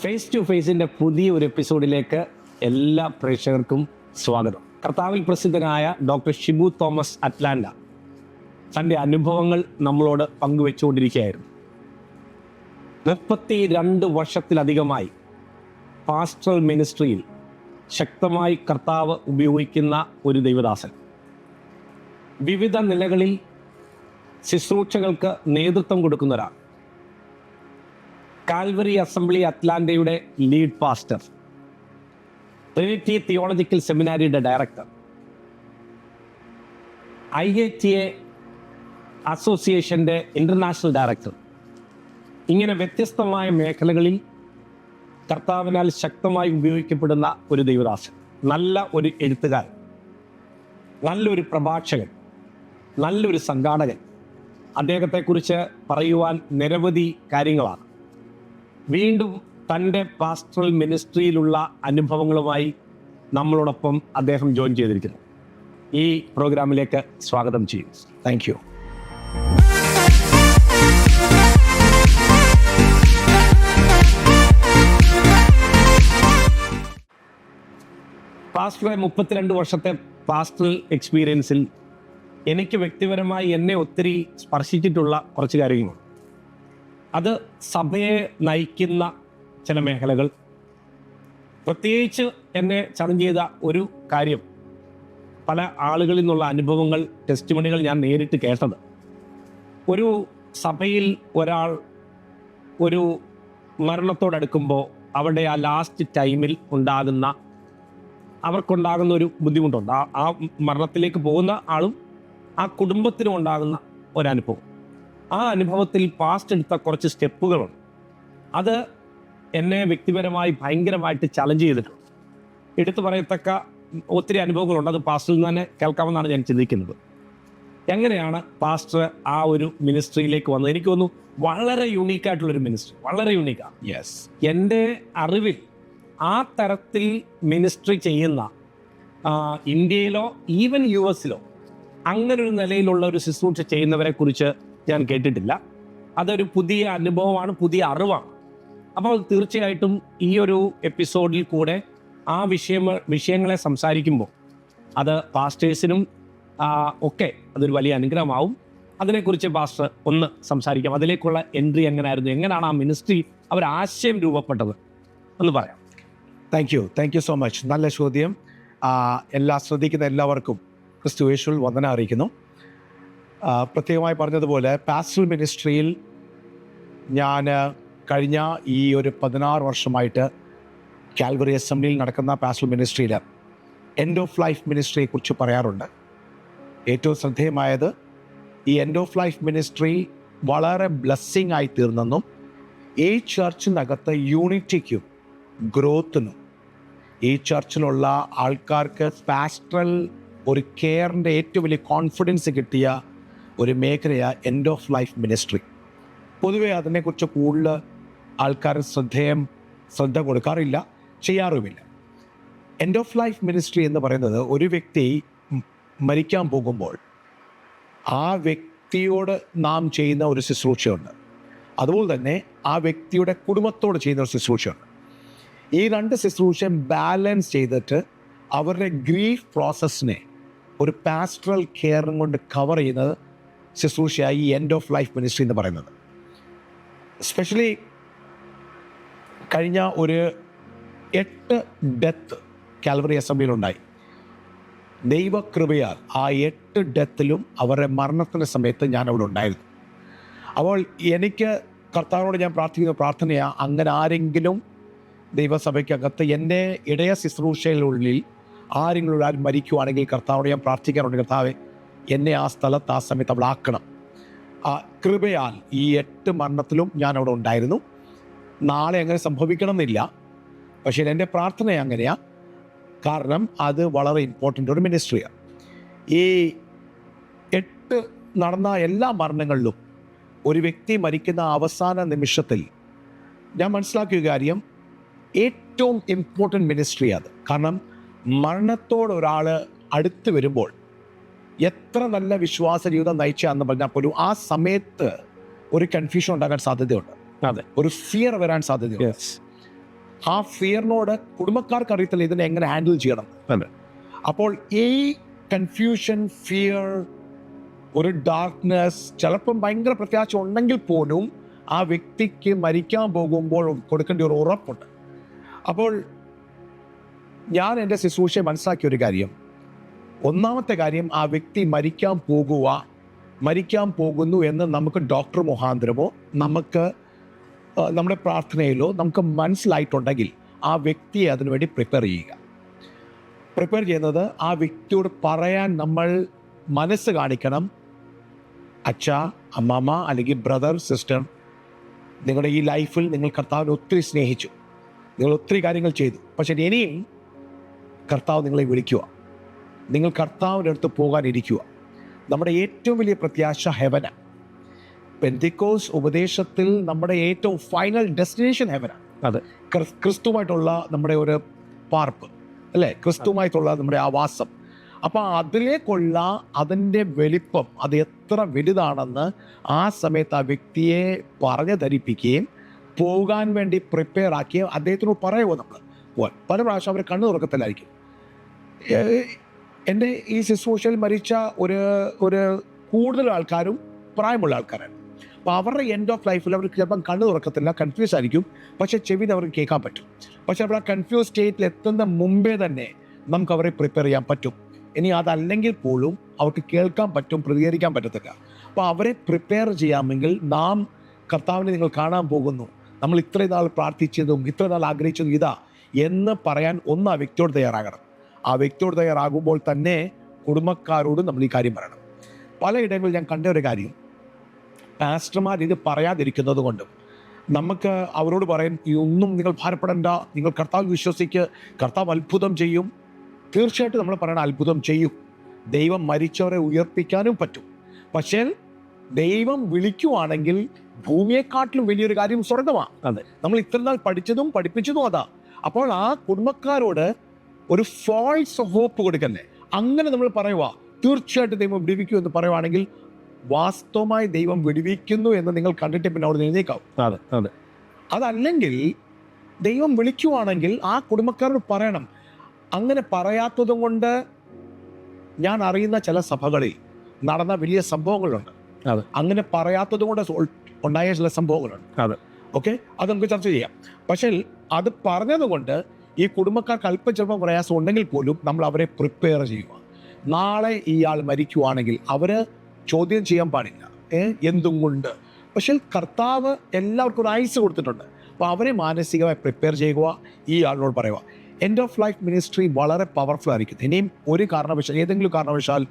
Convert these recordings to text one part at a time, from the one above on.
Face to ഫേസിൻ്റെ പുതിയ ഒരു എപ്പിസോഡിലേക്ക് എല്ലാ പ്രേക്ഷകർക്കും സ്വാഗതം. കർത്താവിൽ പ്രസിദ്ധനായ ഡോക്ടർ ഷിബു തോമസ് അറ്റ്ലാന്റ തൻ്റെ അനുഭവങ്ങൾ നമ്മളോട് പങ്കുവെച്ചുകൊണ്ടിരിക്കുകയായിരുന്നു. 32 വർഷത്തിലധികമായി പാസ്റ്ററൽ മിനിസ്ട്രിയിൽ ശക്തമായി കർത്താവ് ഉപയോഗിക്കുന്ന ഒരു ദൈവദാസൻ. വിവിധ നിലകളിൽ ശുശ്രൂഷകൾക്ക് നേതൃത്വം കൊടുക്കുന്ന ഒരാൾ. കാൽവറി അസംബ്ലി അറ്റ്ലാന്റയുടെ ലീഡ് പാസ്റ്റർ, ട്രിനിറ്റി തിയോളജിക്കൽ സെമിനാരിയുടെ ഡയറക്ടർ, IATA അസോസിയേഷൻ്റെ ഇൻ്റർനാഷണൽ ഡയറക്ടർ. ഇങ്ങനെ വ്യത്യസ്തമായ മേഖലകളിൽ കർത്താവിനാൽ ശക്തമായി ഉപയോഗിക്കപ്പെടുന്ന ഒരു ദൈവദാസൻ, നല്ല ഒരു എഴുത്തുകാരൻ, നല്ലൊരു പ്രഭാഷകൻ, നല്ലൊരു സംഘാടകൻ. അദ്ദേഹത്തെക്കുറിച്ച് പറയുവാൻ നിരവധി കാര്യങ്ങളാണ്. വീണ്ടും തൻ്റെ പാസ്റ്ററൽ മിനിസ്ട്രിയിലുള്ള അനുഭവങ്ങളുമായി നമ്മളോടൊപ്പം അദ്ദേഹം ജോയിൻ ചെയ്തിരിക്കുന്നു. ഈ പ്രോഗ്രാമിലേക്ക് സ്വാഗതം ചെയ്യും. Thank you. പാസ്റ്ററെ 32 വർഷത്തെ പാസ്റ്ററൽ എക്സ്പീരിയൻസിൽ എനിക്ക് വ്യക്തിപരമായി എന്നെ ഒത്തിരി സ്പർശിച്ചിട്ടുള്ള കുറച്ച് കാര്യങ്ങളുണ്ട്. അത് സഭയെ നയിക്കുന്ന ചില മേഖലകൾ. പ്രത്യേകിച്ച് എന്നെ ചലഞ്ച് ചെയ്ത ഒരു കാര്യം, പല ആളുകളിൽ നിന്നുള്ള അനുഭവങ്ങൾ, ടെസ്റ്റിമണികൾ ഞാൻ നേരിട്ട് കേട്ടത്. ഒരു സഭയിൽ ഒരാൾ ഒരു മരണത്തോടടുക്കുമ്പോൾ അവരുടെ ആ ലാസ്റ്റ് ടൈമിൽ അവർക്കുണ്ടാകുന്ന ഒരു ബുദ്ധിമുട്ടുണ്ട്. ആ മരണത്തിലേക്ക് പോകുന്ന ആളും ആ കുടുംബത്തിനും ഉണ്ടാകുന്ന ഒരനുഭവം. ആ അനുഭവത്തിൽ പാസ്റ്റ് എടുത്ത കുറച്ച് സ്റ്റെപ്പുകളുണ്ട്. അത് എന്നെ വ്യക്തിപരമായി ഭയങ്കരമായിട്ട് ചലഞ്ച് ചെയ്തിട്ടുണ്ട്. എടുത്തു പറയത്തക്ക ഒത്തിരി അനുഭവങ്ങളുണ്ട്. അത് പാസ്റ്ററിൽ നിന്ന് തന്നെ കേൾക്കാമെന്നാണ് ഞാൻ ചിന്തിക്കുന്നത്. എങ്ങനെയാണ് പാസ്റ്റർ ആ ഒരു മിനിസ്ട്രിയിലേക്ക് വന്നത്? എനിക്ക് തോന്നുന്നു വളരെ യുണീക്കായിട്ടുള്ളൊരു മിനിസ്ട്രി, വളരെ യുണീക്കാണ്. യെസ്, എൻ്റെ അറിവിൽ ആ തരത്തിൽ മിനിസ്ട്രി ചെയ്യുന്ന ഇന്ത്യയിലോ ഈവൻ US-ലോ അങ്ങനൊരു നിലയിലുള്ള ഒരു ശുശ്രൂഷ ചെയ്യുന്നവരെ കുറിച്ച് ഞാൻ കേട്ടിട്ടില്ല. അതൊരു പുതിയ അനുഭവമാണ്, പുതിയ അറിവാണ്. അപ്പോൾ തീർച്ചയായിട്ടും ഈ ഒരു എപ്പിസോഡിൽ കൂടെ ആ വിഷയങ്ങളെ സംസാരിക്കുമ്പോൾ അത് പാസ്റ്റേഴ്സിനും ഒക്കെ അതൊരു വലിയ അനുഗ്രഹമാവും. അതിനെക്കുറിച്ച് പാസ്റ്റർ ഒന്ന് സംസാരിക്കാം. അതിലേക്കുള്ള എൻട്രി എങ്ങനെയായിരുന്നു, എങ്ങനെയാണ് ആ മിനിസ്ട്രി ആശയം രൂപപ്പെട്ടത് എന്ന് പറയാം. Thank you so much. നല്ല ചോദ്യം. ശ്രദ്ധിക്കുന്ന എല്ലാവർക്കും ക്രിസ്തു യേശുവിൽ വന്ദനം അറിയിക്കുന്നു. പ്രത്യേകമായി പറഞ്ഞതുപോലെ പാസ്റ്ററൽ മിനിസ്ട്രിയിൽ ഞാൻ കഴിഞ്ഞ ഈ ഒരു 16 വർഷമായിട്ട് കാൽവറി അസംബ്ലിയിൽ നടക്കുന്ന പാസ്റ്ററൽ മിനിസ്ട്രിയിൽ എൻഡ് ഓഫ് ലൈഫ് മിനിസ്ട്രിയെക്കുറിച്ച് പറയാറുണ്ട്. ഏറ്റവും ശ്രദ്ധേയമായത്, ഈ എൻഡ് ഓഫ് ലൈഫ് മിനിസ്ട്രി വളരെ ബ്ലെസ്സിങ് ആയി തീർന്നെന്നും ഈ ചർച്ചിനകത്ത് യൂണിറ്റിക്കും ഗ്രോത്തിനും ഈ ചർച്ചിലുള്ള ആൾക്കാർക്ക് പാസ്റ്ററൽ ഒരു കെയറിൻ്റെ ഏറ്റവും വലിയ കോൺഫിഡൻസ് കിട്ടിയ ഒരു മേഖലയാണ് എൻഡ് ഓഫ് ലൈഫ് മിനിസ്ട്രി. പൊതുവേ അതിനെക്കുറിച്ച് കൂടുതൽ ആൾക്കാർ ശ്രദ്ധ കൊടുക്കാറില്ല, ചെയ്യാറുമില്ല. എൻഡ് ഓഫ് ലൈഫ് മിനിസ്ട്രി എന്ന് പറയുന്നത് ഒരു വ്യക്തി മരിക്കാൻ പോകുമ്പോൾ ആ വ്യക്തിയോട് നാം ചെയ്യുന്ന ഒരു ശുശ്രൂഷയുണ്ട്. അതുപോലെ തന്നെ ആ വ്യക്തിയുടെ കുടുംബത്തോട് ചെയ്യുന്ന ഒരു ശുശ്രൂഷയുണ്ട്. ഈ 2 ശുശ്രൂഷയും ബാലൻസ് ചെയ്തിട്ട് അവരുടെ ഗ്രീഫ് പ്രോസസ്സിനെ ഒരു പാസ്റ്ററൽ കെയറും കൊണ്ട് കവർ ചെയ്യുന്നത് ശുശ്രൂഷയായി ഈ എൻഡ് ഓഫ് ലൈഫ് മിനിസ്ട്രി എന്ന് പറയുന്നത്. സ്പെഷ്യലി കഴിഞ്ഞ ഒരു 8 ഡെത്ത് കാൽവറി അസംബ്ലിയിലുണ്ടായി. ദൈവകൃപയാൽ ആ 8 ഡെത്തിലും അവരുടെ മരണത്തിൻ്റെ സമയത്ത് ഞാൻ അവിടെ ഉണ്ടായിരുന്നു. അപ്പോൾ എനിക്ക് കർത്താവിനോട് ഞാൻ പ്രാർത്ഥിക്കുന്ന പ്രാർത്ഥനയാണ്, അങ്ങനെ ആരെങ്കിലും ദൈവസഭയ്ക്കകത്ത് എൻ്റെ ഇടയ ശുശ്രൂഷയിലുള്ളിൽ ആരെങ്കിലും മരിക്കുവാണെങ്കിൽ കർത്താവോട് ഞാൻ പ്രാർത്ഥിക്കാറുണ്ട്, കർത്താവെ എന്നെ ആ സ്ഥലത്ത് ആ സമയത്ത് അവിടെ ആക്കണം. ആ കൃപയാൽ ഈ 8 മരണത്തിലും ഞാൻ അവിടെ ഉണ്ടായിരുന്നു. നാളെ അങ്ങനെ സംഭവിക്കണം എന്നില്ല, പക്ഷേ എൻ്റെ പ്രാർത്ഥന അങ്ങനെയാണ്. കാരണം അത് വളരെ ഇമ്പോർട്ടൻ്റ് ഒരു മിനിസ്ട്രിയാണ്. ഈ 8 നടന്ന എല്ലാ മരണങ്ങളിലും ഒരു വ്യക്തി മരിക്കുന്ന അവസാന നിമിഷത്തിൽ ഞാൻ മനസ്സിലാക്കിയ കാര്യം, ഏറ്റവും ഇമ്പോർട്ടൻ്റ് മിനിസ്ട്രി അത്. കാരണം മരണത്തോട് ഒരാൾ അടുത്ത് വരുമ്പോൾ എത്ര നല്ല വിശ്വാസ ജീവിതം നയിച്ചാന്ന് പറഞ്ഞാൽ പോലും ആ സമയത്ത് ഒരു കൺഫ്യൂഷൻ ഉണ്ടാകാൻ സാധ്യതയുണ്ട്. അതെ, ഒരു ഫിയർ വരാൻ സാധ്യതയുണ്ട്. ആ ഫിയറിനോട് കുടുംബക്കാർക്ക് അറിയത്തില്ല ഇതിനെ എങ്ങനെ ഹാൻഡിൽ ചെയ്യണം. അപ്പോൾ ഈ കൺഫ്യൂഷൻ, ഫിയർ, ഒരു ഡാർക്ക്നെസ്, ചിലപ്പം ഭയങ്കര പ്രത്യാശ ഉണ്ടെങ്കിൽ പോലും ആ വ്യക്തിക്ക് മരിക്കാൻ പോകുമ്പോൾ കൊടുക്കേണ്ട ഒരു ഉറപ്പുണ്ട്. അപ്പോൾ ഞാൻ എൻ്റെ ശുശ്രൂഷയെ മനസ്സിലാക്കിയ ഒരു കാര്യം, ഒന്നാമത്തെ കാര്യം, ആ വ്യക്തി മരിക്കാൻ പോകുന്നു എന്ന് നമുക്ക് ഡോക്ടർ മുഖാന്തരമോ നമുക്ക് നമ്മുടെ പ്രാർത്ഥനയിലോ നമുക്ക് മനസ്സിലായിട്ടുണ്ടെങ്കിൽ ആ വ്യക്തിയെ അതിനുവേണ്ടി പ്രിപ്പയർ ചെയ്യുന്നത് ആ വ്യക്തിയോട് പറയാൻ നമ്മൾ മനസ്സ് കാണിക്കണം. അച്ഛാ, അമ്മമ്മ, അല്ലെങ്കിൽ ബ്രദർ, സിസ്റ്റർ, നിങ്ങളുടെ ഈ ലൈഫിൽ നിങ്ങൾ കർത്താവിനെ ഒത്തിരി സ്നേഹിച്ചു, നിങ്ങൾ ഒത്തിരി കാര്യങ്ങൾ ചെയ്തു, പക്ഷേ ഇനിയും കർത്താവ് നിങ്ങളെ വിളിക്കുക, നിങ്ങൾ കർത്താവിൻ്റെ അടുത്ത് പോകാനിരിക്കുക. നമ്മുടെ ഏറ്റവും വലിയ പ്രത്യാശ ഹെവനാണ്. പെന്തിക്കോസ് ഉപദേശത്തിൽ നമ്മുടെ ഏറ്റവും ഫൈനൽ ഡെസ്റ്റിനേഷൻ ഹെവനാണ്. അതെ, ക്രിസ്തുവായിട്ടുള്ള നമ്മുടെ ഒരു പാർപ്പ്, അല്ലേ, ക്രിസ്തുവായിട്ടുള്ള നമ്മുടെ ആവാസം. അപ്പോൾ അതിലേക്കുള്ള അതിൻ്റെ വലിപ്പം, അത് എത്ര വലുതാണെന്ന് ആ സമയത്ത് ആ വ്യക്തിയെ പറഞ്ഞു ധരിപ്പിക്കുകയും പോകാൻ വേണ്ടി പ്രിപ്പയർ ആക്കുകയും അദ്ദേഹത്തിനോട് പറയുമോ നമ്മൾ പോകാൻ. പല പ്രാവശ്യം അവർ കണ്ണു തുറക്കത്തില്ലായിരിക്കും. എൻ്റെ ഈ ശുശ്രൂഷയിൽ മരിച്ച ഒരു കൂടുതൽ ആൾക്കാരും പ്രായമുള്ള ആൾക്കാരാണ്. അപ്പോൾ അവരുടെ എൻഡ് ഓഫ് ലൈഫിൽ അവർക്ക് ചിലപ്പം കണ്ണു തുറക്കത്തില്ല, കൺഫ്യൂസ് ആയിരിക്കും, പക്ഷേ ചെവിയിൽ അവർക്ക് കേൾക്കാൻ പറ്റും. പക്ഷേ അവർ ആ കൺഫ്യൂസ് സ്റ്റേറ്റിൽ എത്തുന്ന മുമ്പേ തന്നെ നമുക്ക് അവരെ പ്രിപ്പയർ ചെയ്യാൻ പറ്റും. ഇനി അതല്ലെങ്കിൽ പോലും അവർക്ക് കേൾക്കാൻ പറ്റും, പ്രതികരിക്കാൻ പറ്റത്തില്ല. അപ്പോൾ അവരെ പ്രിപ്പയർ ചെയ്യാമെങ്കിൽ നാം കർത്താവിനെ നിങ്ങൾ കാണാൻ പോകുന്നു, നമ്മൾ ഇത്രയും നാൾ പ്രാർത്ഥിച്ചതും ഇത്രയും നാൾ ആഗ്രഹിച്ചതും ഇതാ എന്ന് പറയാൻ ഒന്ന് ആ വ്യക്തിയോട് തയ്യാറാകണം. ആ വ്യക്തിയോട് തയ്യാറാകുമ്പോൾ തന്നെ കുടുംബക്കാരോട് നമ്മൾ ഈ കാര്യം പറയണം. പലയിടങ്ങളിൽ ഞാൻ കണ്ട ഒരു കാര്യം, പാസ്റ്റർമാർ ഇത് പറയാതിരിക്കുന്നത് കൊണ്ടും നമുക്ക് അവരോട് പറയും, ഒന്നും നിങ്ങൾ ഭാരപ്പെടേണ്ട, നിങ്ങൾ കർത്താവ് വിശ്വസിക്ക്, കർത്താവ് അത്ഭുതം ചെയ്യും. തീർച്ചയായിട്ടും നമ്മൾ പറയണ അത്ഭുതം ചെയ്യും, ദൈവം മരിച്ചവരെ ഉയർപ്പിക്കാനും പറ്റും. പക്ഷേ ദൈവം വിളിക്കുവാണെങ്കിൽ ഭൂമിയെക്കാട്ടിലും വലിയൊരു കാര്യം സ്വർഗമാണ്. അതെ, നമ്മൾ ഇത്ര നാൾ പഠിച്ചതും പഠിപ്പിച്ചതും അതാ. അപ്പോൾ ആ കുടുംബക്കാരോട് ഒരു ഫാൾസ് ഹോപ്പ് കൊടുക്കല്ലേ. അങ്ങനെ നമ്മൾ പറയുക തീർച്ചയായിട്ടും ദൈവം വിടുവിക്കും എന്ന് പറയുവാണെങ്കിൽ വാസ്തവമായി ദൈവം വിടുവിക്കുന്നു എന്ന് നിങ്ങൾ കണ്ടിട്ട് പിന്നെ അവിടെ എഴുന്നേക്കാവും. അതെ, അതെ. അതല്ലെങ്കിൽ ദൈവം വിളിക്കുവാണെങ്കിൽ ആ കുടുംബക്കാരോട് പറയണം. അങ്ങനെ പറയാത്തതും കൊണ്ട് ഞാൻ അറിയുന്ന ചില സഭകളിൽ നടന്ന വലിയ സംഭവങ്ങളുണ്ട്. അതെ, അങ്ങനെ പറയാത്തത് കൊണ്ട് ഉണ്ടായ ചില സംഭവങ്ങളുണ്ട്. അതെ, ഓക്കെ, അത് നമുക്ക് ചർച്ച ചെയ്യാം. പക്ഷേ അത് പറഞ്ഞതുകൊണ്ട് ഈ കുടുംബക്കാർക്ക് അല്പം ചിലപ്പോൾ പ്രയാസം ഉണ്ടെങ്കിൽ പോലും നമ്മൾ അവരെ പ്രിപ്പയർ ചെയ്യുക. നാളെ ഇയാൾ മരിക്കുവാണെങ്കിൽ അവർ ചോദ്യം ചെയ്യാൻ പാടില്ല, എന്തും കൊണ്ട്. പക്ഷേ കർത്താവ് എല്ലാവർക്കും ഒരു ആയുസ് കൊടുത്തിട്ടുണ്ട്. അപ്പോൾ അവരെ മാനസികമായി പ്രിപ്പയർ ചെയ്യുക, ഈ ആളിനോട് പറയുക. എൻഡ് ഓഫ് ലൈഫ് മിനിസ്ട്രി വളരെ പവർഫുൾ ആയിരിക്കും. ഇനിയും ഏതെങ്കിലും കാരണവശാൽ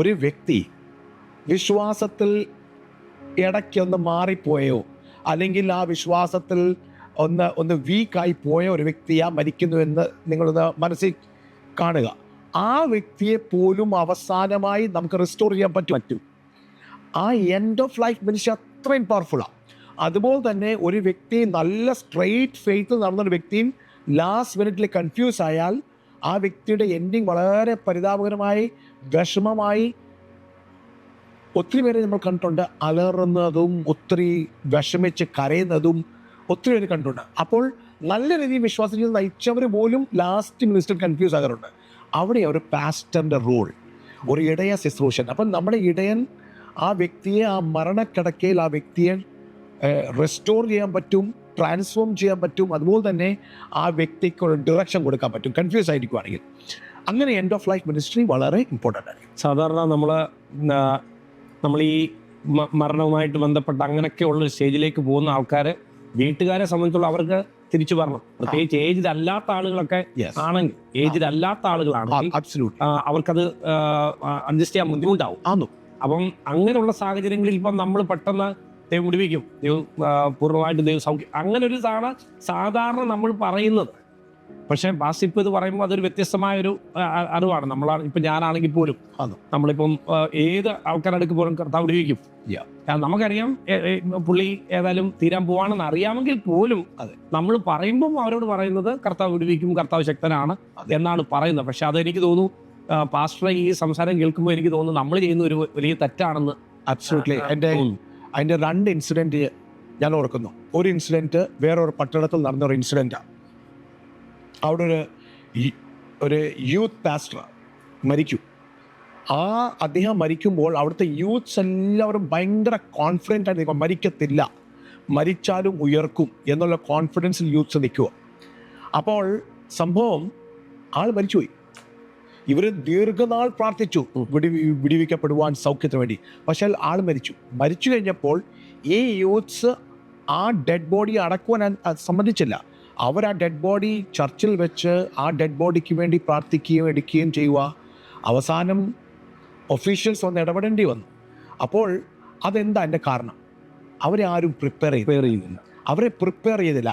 ഒരു വ്യക്തി വിശ്വാസത്തിൽ ഇടയ്ക്കൊന്ന് മാറിപ്പോയോ, അല്ലെങ്കിൽ ആ വിശ്വാസത്തിൽ ഒന്ന് വീക്കായി പോയ ഒരു വ്യക്തിയാ മരിക്കുന്നു എന്ന് നിങ്ങളൊന്ന് മനസ്സിൽ കാണുക. ആ വ്യക്തിയെ പോലും അവസാനമായി നമുക്ക് റിസ്റ്റോർ ചെയ്യാൻ പറ്റും. ആ എൻഡ് ഓഫ് ലൈഫ് മിനിസ്ട്രി അത്രയും പവർഫുള്ളാണ്. അതുപോലെ തന്നെ ഒരു വ്യക്തി നല്ല സ്ട്രെയിറ്റ് ഫെയ്ത്ത് നടന്നൊരു വ്യക്തിയും ലാസ്റ്റ് മിനിറ്റിൽ കൺഫ്യൂസ് ആയാൽ ആ വ്യക്തിയുടെ എൻഡിങ് വളരെ പരിതാപകരമായി, വിഷമമായി. ഒത്തിരി പേരെ നമ്മൾ കണ്ടിട്ടുണ്ട് അലറുന്നതും ഒത്തിരി വിഷമിച്ച് കരയുന്നതും ഒത്തിരി പേര് കണ്ടിട്ടുണ്ട്. അപ്പോൾ നല്ല രീതിയിൽ വിശ്വാസം നയിച്ചവർ പോലും ലാസ്റ്റ് മിനിറ്റിൽ കൺഫ്യൂസ് ആകാറുണ്ട്. അവിടെ ഒരു പാസ്റ്ററിൻ്റെ റോൾ, ഒരു ഇടയ ശുശ്രൂഷൻ. അപ്പം നമ്മുടെ ഇടയൻ ആ വ്യക്തിയെ, ആ മരണക്കിടക്കയിൽ ആ വ്യക്തിയെ റെസ്റ്റോർ ചെയ്യാൻ പറ്റും, ട്രാൻസ്ഫോം ചെയ്യാൻ പറ്റും. അതുപോലെ തന്നെ ആ വ്യക്തിക്ക് ഒരു ഡിറക്ഷൻ കൊടുക്കാൻ പറ്റും കൺഫ്യൂസ് ആയിരിക്കുവാണെങ്കിൽ. അങ്ങനെ എൻഡ് ഓഫ് ലൈഫ് മിനിസ്ട്രി വളരെ ഇമ്പോർട്ടൻ്റ് ആണ്. സാധാരണ നമ്മൾ ഈ മരണവുമായിട്ട് ബന്ധപ്പെട്ട് അങ്ങനെയൊക്കെ ഉള്ള സ്റ്റേജിലേക്ക് പോകുന്ന ആൾക്കാർ, വീട്ടുകാരെ സംബന്ധിച്ചുള്ള അവർക്ക് തിരിച്ചു പറഞ്ഞു, പ്രത്യേകിച്ച് ഏജ്ഡ് അല്ലാത്ത ആളുകളൊക്കെ ആണെങ്കിൽ, ഏജ്ഡ് അല്ലാത്ത ആളുകളാണെങ്കിൽ അവർക്കത് അഡ്ജസ്റ്റ് ചെയ്യാൻ ബുദ്ധിമുട്ടാവും. അപ്പം അങ്ങനെയുള്ള സാഹചര്യങ്ങളിൽ ഇപ്പം നമ്മൾ പെട്ടെന്ന് ദൈവം വിടുവിക്കും, ദൈവം പൂർണ്ണമായിട്ട് ദൈവം സൗഖ്യം, അങ്ങനെ ഒരു സാധാരണ നമ്മൾ പറയുന്നത്. പക്ഷേ ബാസിപ്പ് ഇത് പറയുമ്പോൾ അതൊരു വ്യത്യസ്തമായൊരു അറിവാണ്. ഇപ്പം ഞാനാണെങ്കിൽ പോലും നമ്മളിപ്പം ഏത് ആൾക്കാരടുക്ക് പോലും കർത്താവ് വിടുവിക്കും. നമുക്കറിയാം പുള്ളി ഏതായാലും തീരാൻ പോവാണെന്ന് അറിയാമെങ്കിൽ പോലും നമ്മൾ പറയുമ്പം അവരോട് പറയുന്നത് കർത്താവ് വിടുവിക്കും, കർത്താവ് ശക്തനാണ് എന്നാണ് പറയുന്നത്. പക്ഷെ അതെനിക്ക് തോന്നുന്നു പാസ്റ്ററെ ഈ സംസാരം കേൾക്കുമ്പോൾ എനിക്ക് തോന്നുന്നു നമ്മൾ ചെയ്യുന്ന ഒരു വലിയ തെറ്റാണെന്ന്. അബ്സല്യൂട്ട്ലി. അതിൻ്റെ 2 ഇൻസിഡൻറ്റ് ഞാൻ ഓർക്കുന്നു. ഒരു ഇൻസിഡൻറ്റ് വേറൊരു പട്ടണത്തിൽ നടന്നൊരു ഇൻസിഡൻറ്റാണ്. അവിടെ ഒരു യൂത്ത് പാസ്റ്റർ മരിച്ചു. അദ്ദേഹം മരിക്കുമ്പോൾ അവിടുത്തെ യൂത്ത്സ് എല്ലാവരും ഭയങ്കര കോൺഫിഡൻ്റ് ആയിട്ട് നിൽക്കുക, മരിക്കത്തില്ല, മരിച്ചാലും ഉയർക്കും എന്നുള്ള കോൺഫിഡൻസിൽ യൂത്ത്സ് നിൽക്കുക. അപ്പോൾ സംഭവം ആൾ മരിച്ചുപോയി. ഇവർ ദീർഘനാൾ പ്രാർത്ഥിച്ചു വിടിവിക്കപ്പെടുവാൻ സൗഖ്യത്തിന് വേണ്ടി. പക്ഷേ ആൾ മരിച്ചു കഴിഞ്ഞപ്പോൾ ഈ യൂത്ത്സ് ആ ഡെഡ് ബോഡി അടക്കുവാൻ സമ്മതിച്ചില്ല. അവർ ആ ഡെഡ് ബോഡി ചർച്ചിൽ വെച്ച് ആ ഡെഡ് ബോഡിക്ക് വേണ്ടി പ്രാർത്ഥിക്കുകയും എടുക്കുകയും ചെയ്യുക. അവസാനം ഒഫീഷ്യൽസ് വന്ന് ഇടപെടേണ്ടി വന്നു. അപ്പോൾ അതെന്താ എൻ്റെ കാരണം? അവരെ ആരും പ്രിപ്പയർ ചെയ്യുന്നില്ല. അവരെ പ്രിപ്പയർ ചെയ്തില്ല.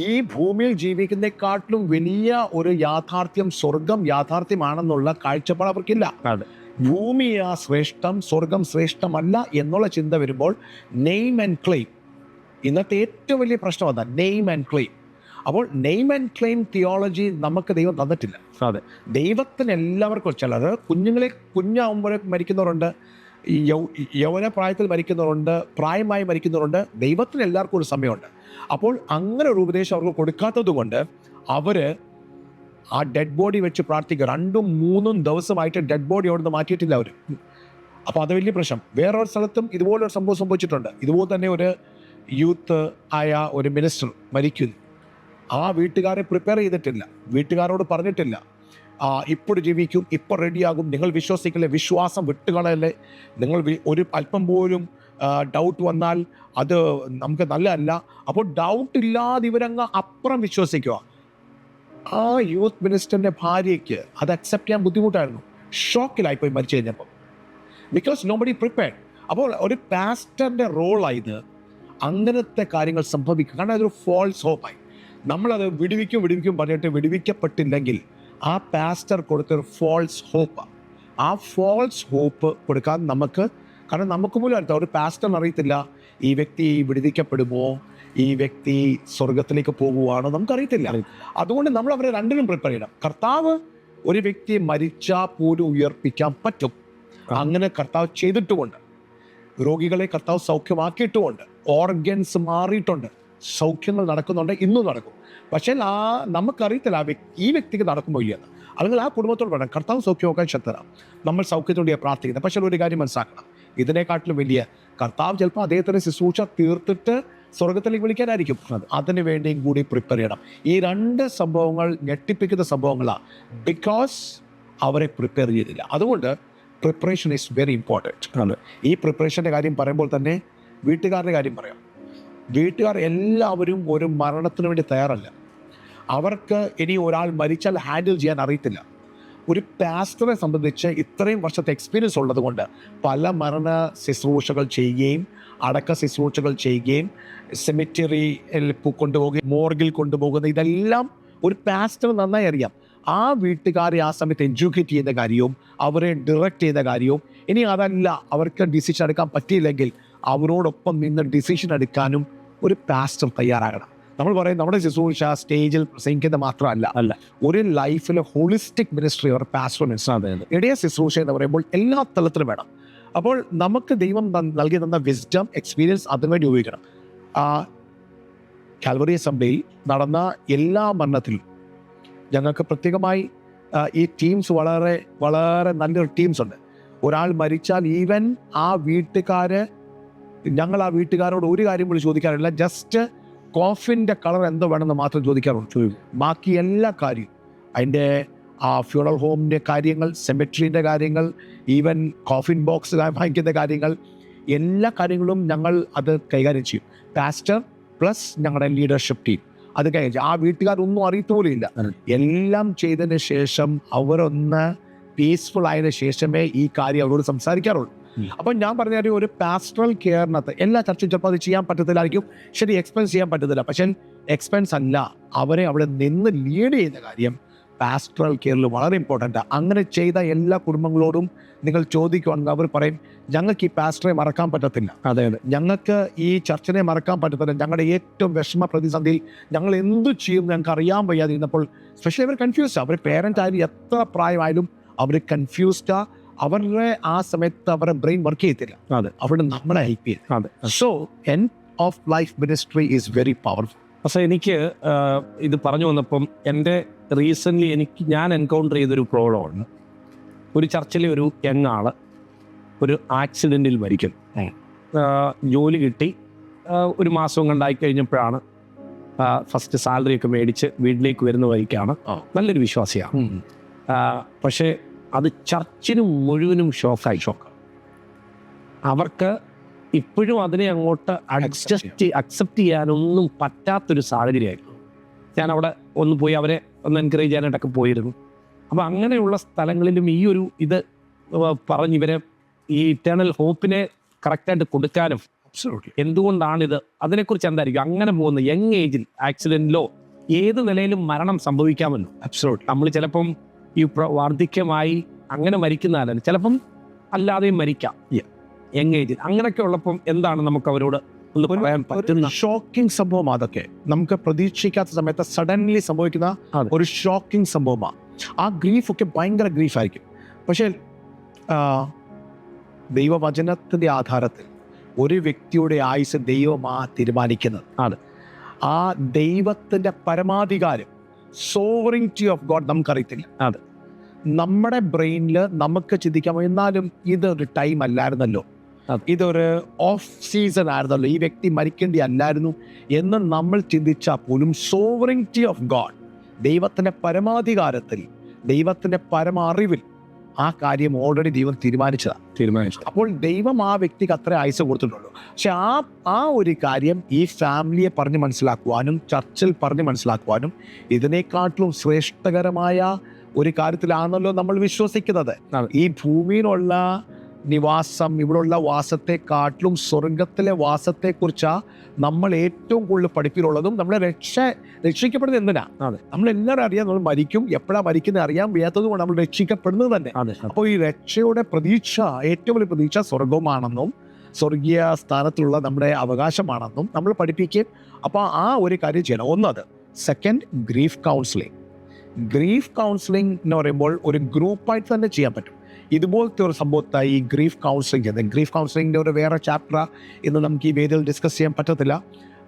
ഈ ഭൂമിയിൽ ജീവിക്കുന്നതിനെക്കാട്ടിലും വലിയ ഒരു യാഥാർത്ഥ്യം, സ്വർഗം യാഥാർത്ഥ്യമാണെന്നുള്ള കാഴ്ചപ്പാട് അവർക്കില്ല. ഭൂമിയാ ശ്രേഷ്ഠം, സ്വർഗം ശ്രേഷ്ഠമല്ല എന്നുള്ള ചിന്ത വരുമ്പോൾ നെയിം ആൻഡ് ക്ലെയിം, ഇന്നത്തെ ഏറ്റവും വലിയ പ്രശ്നം അതാ, നെയിം ആൻഡ് ക്ലെയിം. അപ്പോൾ നെയിം ആൻഡ് ക്ലെയിം തിയോളജി നമുക്ക് ദൈവം തന്നിട്ടില്ല. അതെ, ദൈവത്തിന് എല്ലാവർക്കും, ചിലർ കുഞ്ഞാവുമ്പോഴേ മരിക്കുന്നവരുണ്ട്, യൗവന പ്രായത്തിൽ മരിക്കുന്നവരുണ്ട്, പ്രായമായി മരിക്കുന്നവരുണ്ട്. ദൈവത്തിന് എല്ലാവർക്കും ഒരു സമയമുണ്ട്. അപ്പോൾ അങ്ങനെ ഒരു ഉപദേശം അവർക്ക് കൊടുക്കാത്തത് കൊണ്ട് അവർ ആ ഡെഡ് ബോഡി വെച്ച് പ്രാർത്ഥിക്കുക. 2-3 ദിവസമായിട്ട് ഡെഡ് ബോഡി അവിടെ നിന്ന് മാറ്റിയിട്ടില്ല അവർ. അപ്പോൾ അത് വലിയ പ്രശ്നം. വേറൊരു സ്ഥലത്തും ഇതുപോലൊരു സംഭവം സംഭവിച്ചിട്ടുണ്ട്. ഇതുപോലെ തന്നെ ഒരു യൂത്ത് ആയ ഒരു മിനിസ്റ്റർ മരിക്കുന്നു. ആ വീട്ടുകാരെ പ്രിപ്പയർ ചെയ്തിട്ടില്ല, വീട്ടുകാരോട് പറഞ്ഞിട്ടില്ല ഇപ്പോൾ ജീവിക്കും, ഇപ്പോൾ റെഡിയാകും, നിങ്ങൾ വിശ്വസിക്കില്ലേ, വിശ്വാസം വിട്ടുകളയല്ലേ, നിങ്ങൾ ഒരു അല്പം പോലും ഡൗട്ട് വന്നാൽ അത് നമുക്ക് നല്ലതല്ല. അപ്പോൾ ഡൗട്ട് ഇല്ലാതെ ഇവരങ്ങ് അപ്പുറം വിശ്വസിക്കുക. ആ യൂത്ത് മിനിസ്റ്ററിൻ്റെ ഭാര്യയ്ക്ക് അത് അക്സെപ്റ്റ് ചെയ്യാൻ ബുദ്ധിമുട്ടായിരുന്നു. ഷോക്കിലായിപ്പോയി മരിച്ചു കഴിഞ്ഞപ്പോൾ, ബിക്കോസ് നോബഡി പ്രിപ്പയർഡ്. അപ്പോൾ ഒരു പാസ്റ്ററിൻ്റെ റോളായത് അങ്ങനത്തെ കാര്യങ്ങൾ സംഭവിക്കും. കാരണം അതൊരു ഫോൾസ് ഹോപ്പായി. നമ്മളത് വിടുവിക്കും പറഞ്ഞിട്ട് വിടുവിക്കപ്പെട്ടില്ലെങ്കിൽ ആ പാസ്റ്റർ കൊടുത്തൊരു ഫോൾസ് ഹോപ്പാണ്. ആ ഫോൾസ് ഹോപ്പ് കൊടുക്കാൻ നമുക്ക്, കാരണം നമുക്ക് പോലും അറിയത്തില്ല, ഒരു പാസ്റ്ററിന് അറിയത്തില്ല ഈ വ്യക്തി വിടുവിക്കപ്പെടുമോ, ഈ വ്യക്തി സ്വർഗത്തിലേക്ക് പോകുവാണോ, നമുക്കറിയത്തില്ല. അതുകൊണ്ട് നമ്മൾ അവരെ രണ്ടിനും പ്രിപ്പയർ ചെയ്യണം. കർത്താവ് ഒരു വ്യക്തിയെ മരിച്ചാൽ പോലും ഉയർപ്പിക്കാൻ പറ്റും. അങ്ങനെ കർത്താവ് ചെയ്തിട്ടുമുണ്ട്. രോഗികളെ കർത്താവ് സൗഖ്യമാക്കിയിട്ടുമുണ്ട്. ഓർഗൻസ് മാറിയിട്ടുണ്ട്. സൗഖ്യങ്ങൾ നടക്കുന്നുണ്ട്, ഇന്നും നടക്കും. പക്ഷേ നമുക്കറിയത്തില്ല ഈ വ്യക്തിക്ക് നടക്കുമ്പോൾ ഇല്ലെന്ന്. അല്ലെങ്കിൽ ആ കുടുംബത്തോട് വേണം കർത്താവ് സൗഖ്യമാക്കാൻ ശക്തരാണ്. നമ്മൾ സൗഖ്യത്തോടെയാണ് പ്രാർത്ഥിക്കുന്നത്. പക്ഷേ ഒരു കാര്യം മനസ്സിലാക്കണം, ഇതിനെക്കാട്ടിലും വലിയ കർത്താവ് ചിലപ്പോൾ അദ്ദേഹത്തിൻ്റെ ശുശ്രൂഷ തീർത്തിട്ട് സ്വർഗത്തിലേക്ക് വിളിക്കാനായിരിക്കും. അതിനു വേണ്ടിയും കൂടി പ്രിപ്പയർ ചെയ്യണം. ഈ 2 സംഭവങ്ങൾ ഞെട്ടിപ്പിക്കുന്ന സംഭവങ്ങളാണ്. ബിക്കോസ് അവരെ പ്രിപ്പയർ ചെയ്തില്ല. അതുകൊണ്ട് പ്രിപ്പറേഷൻ ഈസ് വെരി ഇമ്പോർട്ടൻറ്റ്. ഈ പ്രിപ്പറേഷൻ്റെ കാര്യം പറയുമ്പോൾ തന്നെ വീട്ടുകാരുടെ കാര്യം പറയാം. വീട്ടുകാർ എല്ലാവരും ഒരു മരണത്തിന് വേണ്ടി തയ്യാറല്ല. അവർക്ക് ഇനി ഒരാൾ മരിച്ചാൽ ഹാൻഡിൽ ചെയ്യാൻ അറിയത്തില്ല. ഒരു പാസ്റ്ററെ സംബന്ധിച്ച് ഇത്രയും വർഷത്തെ എക്സ്പീരിയൻസ് ഉള്ളത് കൊണ്ട് പല മരണ ശുശ്രൂഷകൾ ചെയ്യുകയും അടക്ക ശുശ്രൂഷകൾ ചെയ്യുകയും സെമിറ്ററിയിൽ കൊണ്ടുപോകുകയും മോർഗിൽ കൊണ്ടുപോകുന്ന ഇതെല്ലാം ഒരു പാസ്റ്റർ നന്നായി അറിയാം. ആ വീട്ടുകാരെ ആ സമയത്ത് എഡ്യൂക്കേറ്റ് ചെയ്യുന്ന കാര്യവും അവരെ ഡയറക്റ്റ് ചെയ്യുന്ന കാര്യവും, ഇനി അതല്ല അവർക്ക് ഡിസിഷൻ എടുക്കാൻ പറ്റിയില്ലെങ്കിൽ അവരോടൊപ്പം നിന്ന് ഡിസിഷൻ എടുക്കാനും ഒരു പാസ്റ്റർ തയ്യാറാകണം. നമ്മൾ പറയും നമ്മുടെ ശുശ്രൂഷ സ്റ്റേജിൽ പ്രസംഗിക്കുന്നത് മാത്രമല്ല, ഒരു ലൈഫിലെ ഹോളിസ്റ്റിക് മിനിസ്ട്രി ഒരു പാസ്റ്റർ മിനിസ്റ്റർ ഇടയ ശുശ്രൂഷ എന്ന് പറയുമ്പോൾ എല്ലാ തലത്തിലും വേണം. അപ്പോൾ നമുക്ക് ദൈവം നൽകി തന്ന വിസ്ഡം, എക്സ്പീരിയൻസ് അതിനുവേണ്ടി ഉപയോഗിക്കണം. കാൽവറി അസംബ്ലിയിൽ നടന്ന എല്ലാ മരണത്തിലും ഞങ്ങൾക്ക് പ്രത്യേകമായി ഈ ടീംസ് വളരെ വളരെ നല്ലൊരു ടീംസ് ഉണ്ട്. ഒരാൾ മരിച്ചാൽ ഈവൻ ഞങ്ങൾ ആ വീട്ടുകാരോട് ഒരു കാര്യം പോലും ചോദിക്കാറില്ല. ജസ്റ്റ് കോഫിൻ്റെ കളർ എന്തോ വേണമെന്ന് മാത്രം ചോദിക്കാറുണ്ട്. ബാക്കി എല്ലാ കാര്യവും, അതിൻ്റെ ആ ഫ്യൂണറൽ ഹോമിൻ്റെ കാര്യങ്ങൾ, സെമിട്രീൻ്റെ കാര്യങ്ങൾ, ഈവൻ കോഫിൻ ബോക്സ് വാങ്ങിക്കുന്ന കാര്യങ്ങൾ, എല്ലാ കാര്യങ്ങളും ഞങ്ങൾ അത് കൈകാര്യം ചെയ്യും. പാസ്റ്റർ പ്ലസ് ഞങ്ങളുടെ ലീഡർഷിപ്പ് ടീം അത് കൈകാര്യം ചെയ്യും. ആ വീട്ടുകാരൊന്നും അറിയത്തുപോലും ഇല്ല. എല്ലാം ചെയ്തതിന് ശേഷം അവരൊന്ന് പീസ്ഫുൾ ആയതിനു ശേഷമേ ഈ കാര്യം അവരോട് സംസാരിക്കാറുള്ളൂ. അപ്പം ഞാൻ പറഞ്ഞ ഒരു പാസ്റ്ററൽ കെയറിനകത്ത് എല്ലാ ചർച്ചയും ചിലപ്പോൾ അത് ചെയ്യാൻ പറ്റത്തില്ലായിരിക്കും. ശരി, എക്സ്പെൻസ് ചെയ്യാൻ പറ്റത്തില്ല. പക്ഷേ എക്സ്പെൻസ് അല്ല, അവരെ അവിടെ നിന്ന് ലീഡ് ചെയ്യുന്ന കാര്യം പാസ്റ്ററൽ കെയറിൽ വളരെ ഇമ്പോർട്ടൻ്റാണ്. അങ്ങനെ ചെയ്ത എല്ലാ കുടുംബങ്ങളോടും നിങ്ങൾ ചോദിക്കുകയാണെങ്കിൽ അവർ പറയും, ഞങ്ങൾക്ക് ഈ പാസ്റ്ററെ മറക്കാൻ പറ്റത്തില്ല, ഞങ്ങൾക്ക് ഈ ചർച്ചിനെ മറക്കാൻ പറ്റത്തില്ല, ഞങ്ങളുടെ ഏറ്റവും വിഷമ പ്രതിസന്ധിയിൽ ഞങ്ങൾ എന്തു ചെയ്യും ഞങ്ങൾക്ക് അറിയാൻ വയ്യാതിരുന്നപ്പോൾ. സ്പെഷ്യലി അവർ കൺഫ്യൂസ്ഡ്. അവർ പേരൻ്റ് ആയാലും എത്ര പ്രായമായാലും അവർ കൺഫ്യൂസ്ഡാ. അവരുടെ ആ സമയത്ത് അവരുടെ ബ്രെയിൻ വർക്ക് ചെയ്യത്തില്ല. അവിടെ നമ്മളെ ഹെൽപ്പ് ചെയ്യും. So end of life ministry is very powerful. പക്ഷേ എനിക്ക് ഇത് പറഞ്ഞു വന്നപ്പം എൻ്റെ റീസെൻ്റ്ലി ഞാൻ എൻകൗണ്ടർ ചെയ്തൊരു പ്രോബ്ലമാണ്. ഒരു ചർച്ചിലെ ഒരു യങ് ആള് ഒരു ആക്സിഡൻറ്റിൽ മരിക്കും. ജോലി കിട്ടി ഒരു മാസം കണ്ടായി കഴിഞ്ഞപ്പോഴാണ് ഫസ്റ്റ് സാലറി ഒക്കെ മേടിച്ച് വീട്ടിലേക്ക് വരുന്ന വഴിക്കാണ്. നല്ലൊരു വിശ്വാസിയാണ്. പക്ഷേ അത് ചർച്ചിന് മുഴുവനും ഷോക്കായി. അവർക്ക് ഇപ്പോഴും അതിനെ അങ്ങോട്ട് അക്സെപ്റ്റ് ചെയ്യാനൊന്നും പറ്റാത്തൊരു സാഹചര്യമായിരുന്നു. ഞാൻ അവിടെ ഒന്ന് പോയി അവരെ ഒന്ന് എൻകറേജ് ചെയ്യാനായിട്ടൊക്കെ പോയിരുന്നു. അപ്പോൾ അങ്ങനെയുള്ള സ്ഥലങ്ങളിലും ഈ ഒരു ഇത് പറഞ്ഞിവരെ ഈ ഇറ്റേണൽ ഹോപ്പിനെ കറക്റ്റായിട്ട് കൊടുക്കാനും എന്തുകൊണ്ടാണിത് അതിനെക്കുറിച്ച് എന്തായിരിക്കും അങ്ങനെ പോകുന്ന യങ് ഏജിൽ ആക്സിഡൻറ്റിലോ ഏത് നിലയിലും മരണം സംഭവിക്കാമല്ലോ. നമ്മൾ ചിലപ്പം ഈ വാർദ്ധക്യമായി അങ്ങനെ മരിക്കുന്നതല്ല, ചിലപ്പം അല്ലാതെയും മരിക്കാം യങ് ഏജിൽ. അങ്ങനെയൊക്കെ ഉള്ളപ്പം എന്താണ് നമുക്ക് അവരോട് ഒന്ന് പറയാൻ പറ്റുന്ന ഷോക്കിംഗ് സംഭവം? അതൊക്കെ നമുക്ക് പ്രതീക്ഷിക്കാത്ത സമയത്ത് സഡൻലി സംഭവിക്കുന്ന ഒരു ഷോക്കിംഗ് സംഭവമാണ്. ആ ഗ്രീഫൊക്കെ ഭയങ്കര ഗ്രീഫായിരിക്കും. പക്ഷേ ദൈവവചനത്തിൻ്റെ ആധാരത്തിൽ ഒരു വ്യക്തിയുടെ ആയുസ് ദൈവമാ തീരുമാനിക്കുന്നത് ആണ്. ആ ദൈവത്തിൻ്റെ പരമാധികാരം, സോവറിറ്റി ഓഫ് ഗോഡ് നമുക്കറിയത്തില്ല. അത് നമ്മുടെ ബ്രെയിനിൽ നമുക്ക് ചിന്തിക്കാം, എന്നാലും ഇതൊരു ടൈം അല്ലായിരുന്നല്ലോ, ഇതൊരു ഓഫ് സീസൺ ആയിരുന്നല്ലോ, ഈ വ്യക്തി മരിക്കേണ്ടി അല്ലായിരുന്നു എന്ന് നമ്മൾ ചിന്തിച്ചാൽ പോലും സോവറിറ്റി ഓഫ് ഗോഡ്, ദൈവത്തിൻ്റെ പരമാധികാരത്തിൽ, ദൈവത്തിൻ്റെ പരമ അറിവിൽ ആ കാര്യം ഓൾറെഡി ദൈവം തീരുമാനിച്ചു. അപ്പോൾ ദൈവം ആ വ്യക്തിക്ക് അത്ര ആയുസ് കൊടുത്തിട്ടുള്ളൂ. പക്ഷെ ആ ഒരു കാര്യം ഈ ഫാമിലിയെ പറഞ്ഞ് മനസ്സിലാക്കുവാനും ചർച്ചിൽ പറഞ്ഞ് മനസ്സിലാക്കുവാനും ഇതിനേക്കാട്ടിലും ശ്രേഷ്ഠകരമായ ഒരു കാര്യത്തിലാണല്ലോ നമ്മൾ വിശ്വസിക്കുന്നത്. ഈ ഭൂമിയിലുള്ള നിവാസം, ഇവിടെയുള്ള വാസത്തെക്കാട്ടിലും സ്വർഗത്തിലെ വാസത്തെക്കുറിച്ചാണ് നമ്മൾ ഏറ്റവും കൂടുതൽ പഠിപ്പിലുള്ളതും. നമ്മളെ രക്ഷിക്കപ്പെടുന്നത് എന്തിനാ? നമ്മളെല്ലാവരും അറിയാം, നമ്മൾ മരിക്കും, എപ്പോഴാണ് മരിക്കുന്നത് അറിയാൻ വയ്യാത്തതും കൊണ്ട് നമ്മൾ രക്ഷിക്കപ്പെടുന്നത് തന്നെ. അപ്പോൾ ഈ രക്ഷയുടെ പ്രതീക്ഷ, ഏറ്റവും വലിയ പ്രതീക്ഷ സ്വർഗമാണെന്നും സ്വർഗീയ സ്ഥാനത്തുള്ള നമ്മുടെ അവകാശമാണെന്നും നമ്മൾ പഠിപ്പിക്കുകയും. അപ്പോൾ ആ ഒരു കാര്യം ചെയ്യണം. ഒന്നത്. Second, grief counselling. Grief counselling എന്ന് പറയുമ്പോൾ ഒരു ഗ്രൂപ്പായിട്ട് തന്നെ ചെയ്യാൻ പറ്റും. ഇതുപോലത്തെ ഒരു സംഭവത്തായി ഈ ഗ്രീഫ് കൗൺസിലിംഗ് ചെയ്യുന്നത്. ഗ്രീഫ് കൗൺസിലിങ്ങിൻ്റെ ഒരു വേറെ ചാപ്റ്റർ ഇന്ന് നമുക്ക് ഈ വേദിയിൽ ഡിസ്കസ് ചെയ്യാൻ പറ്റത്തില്ല.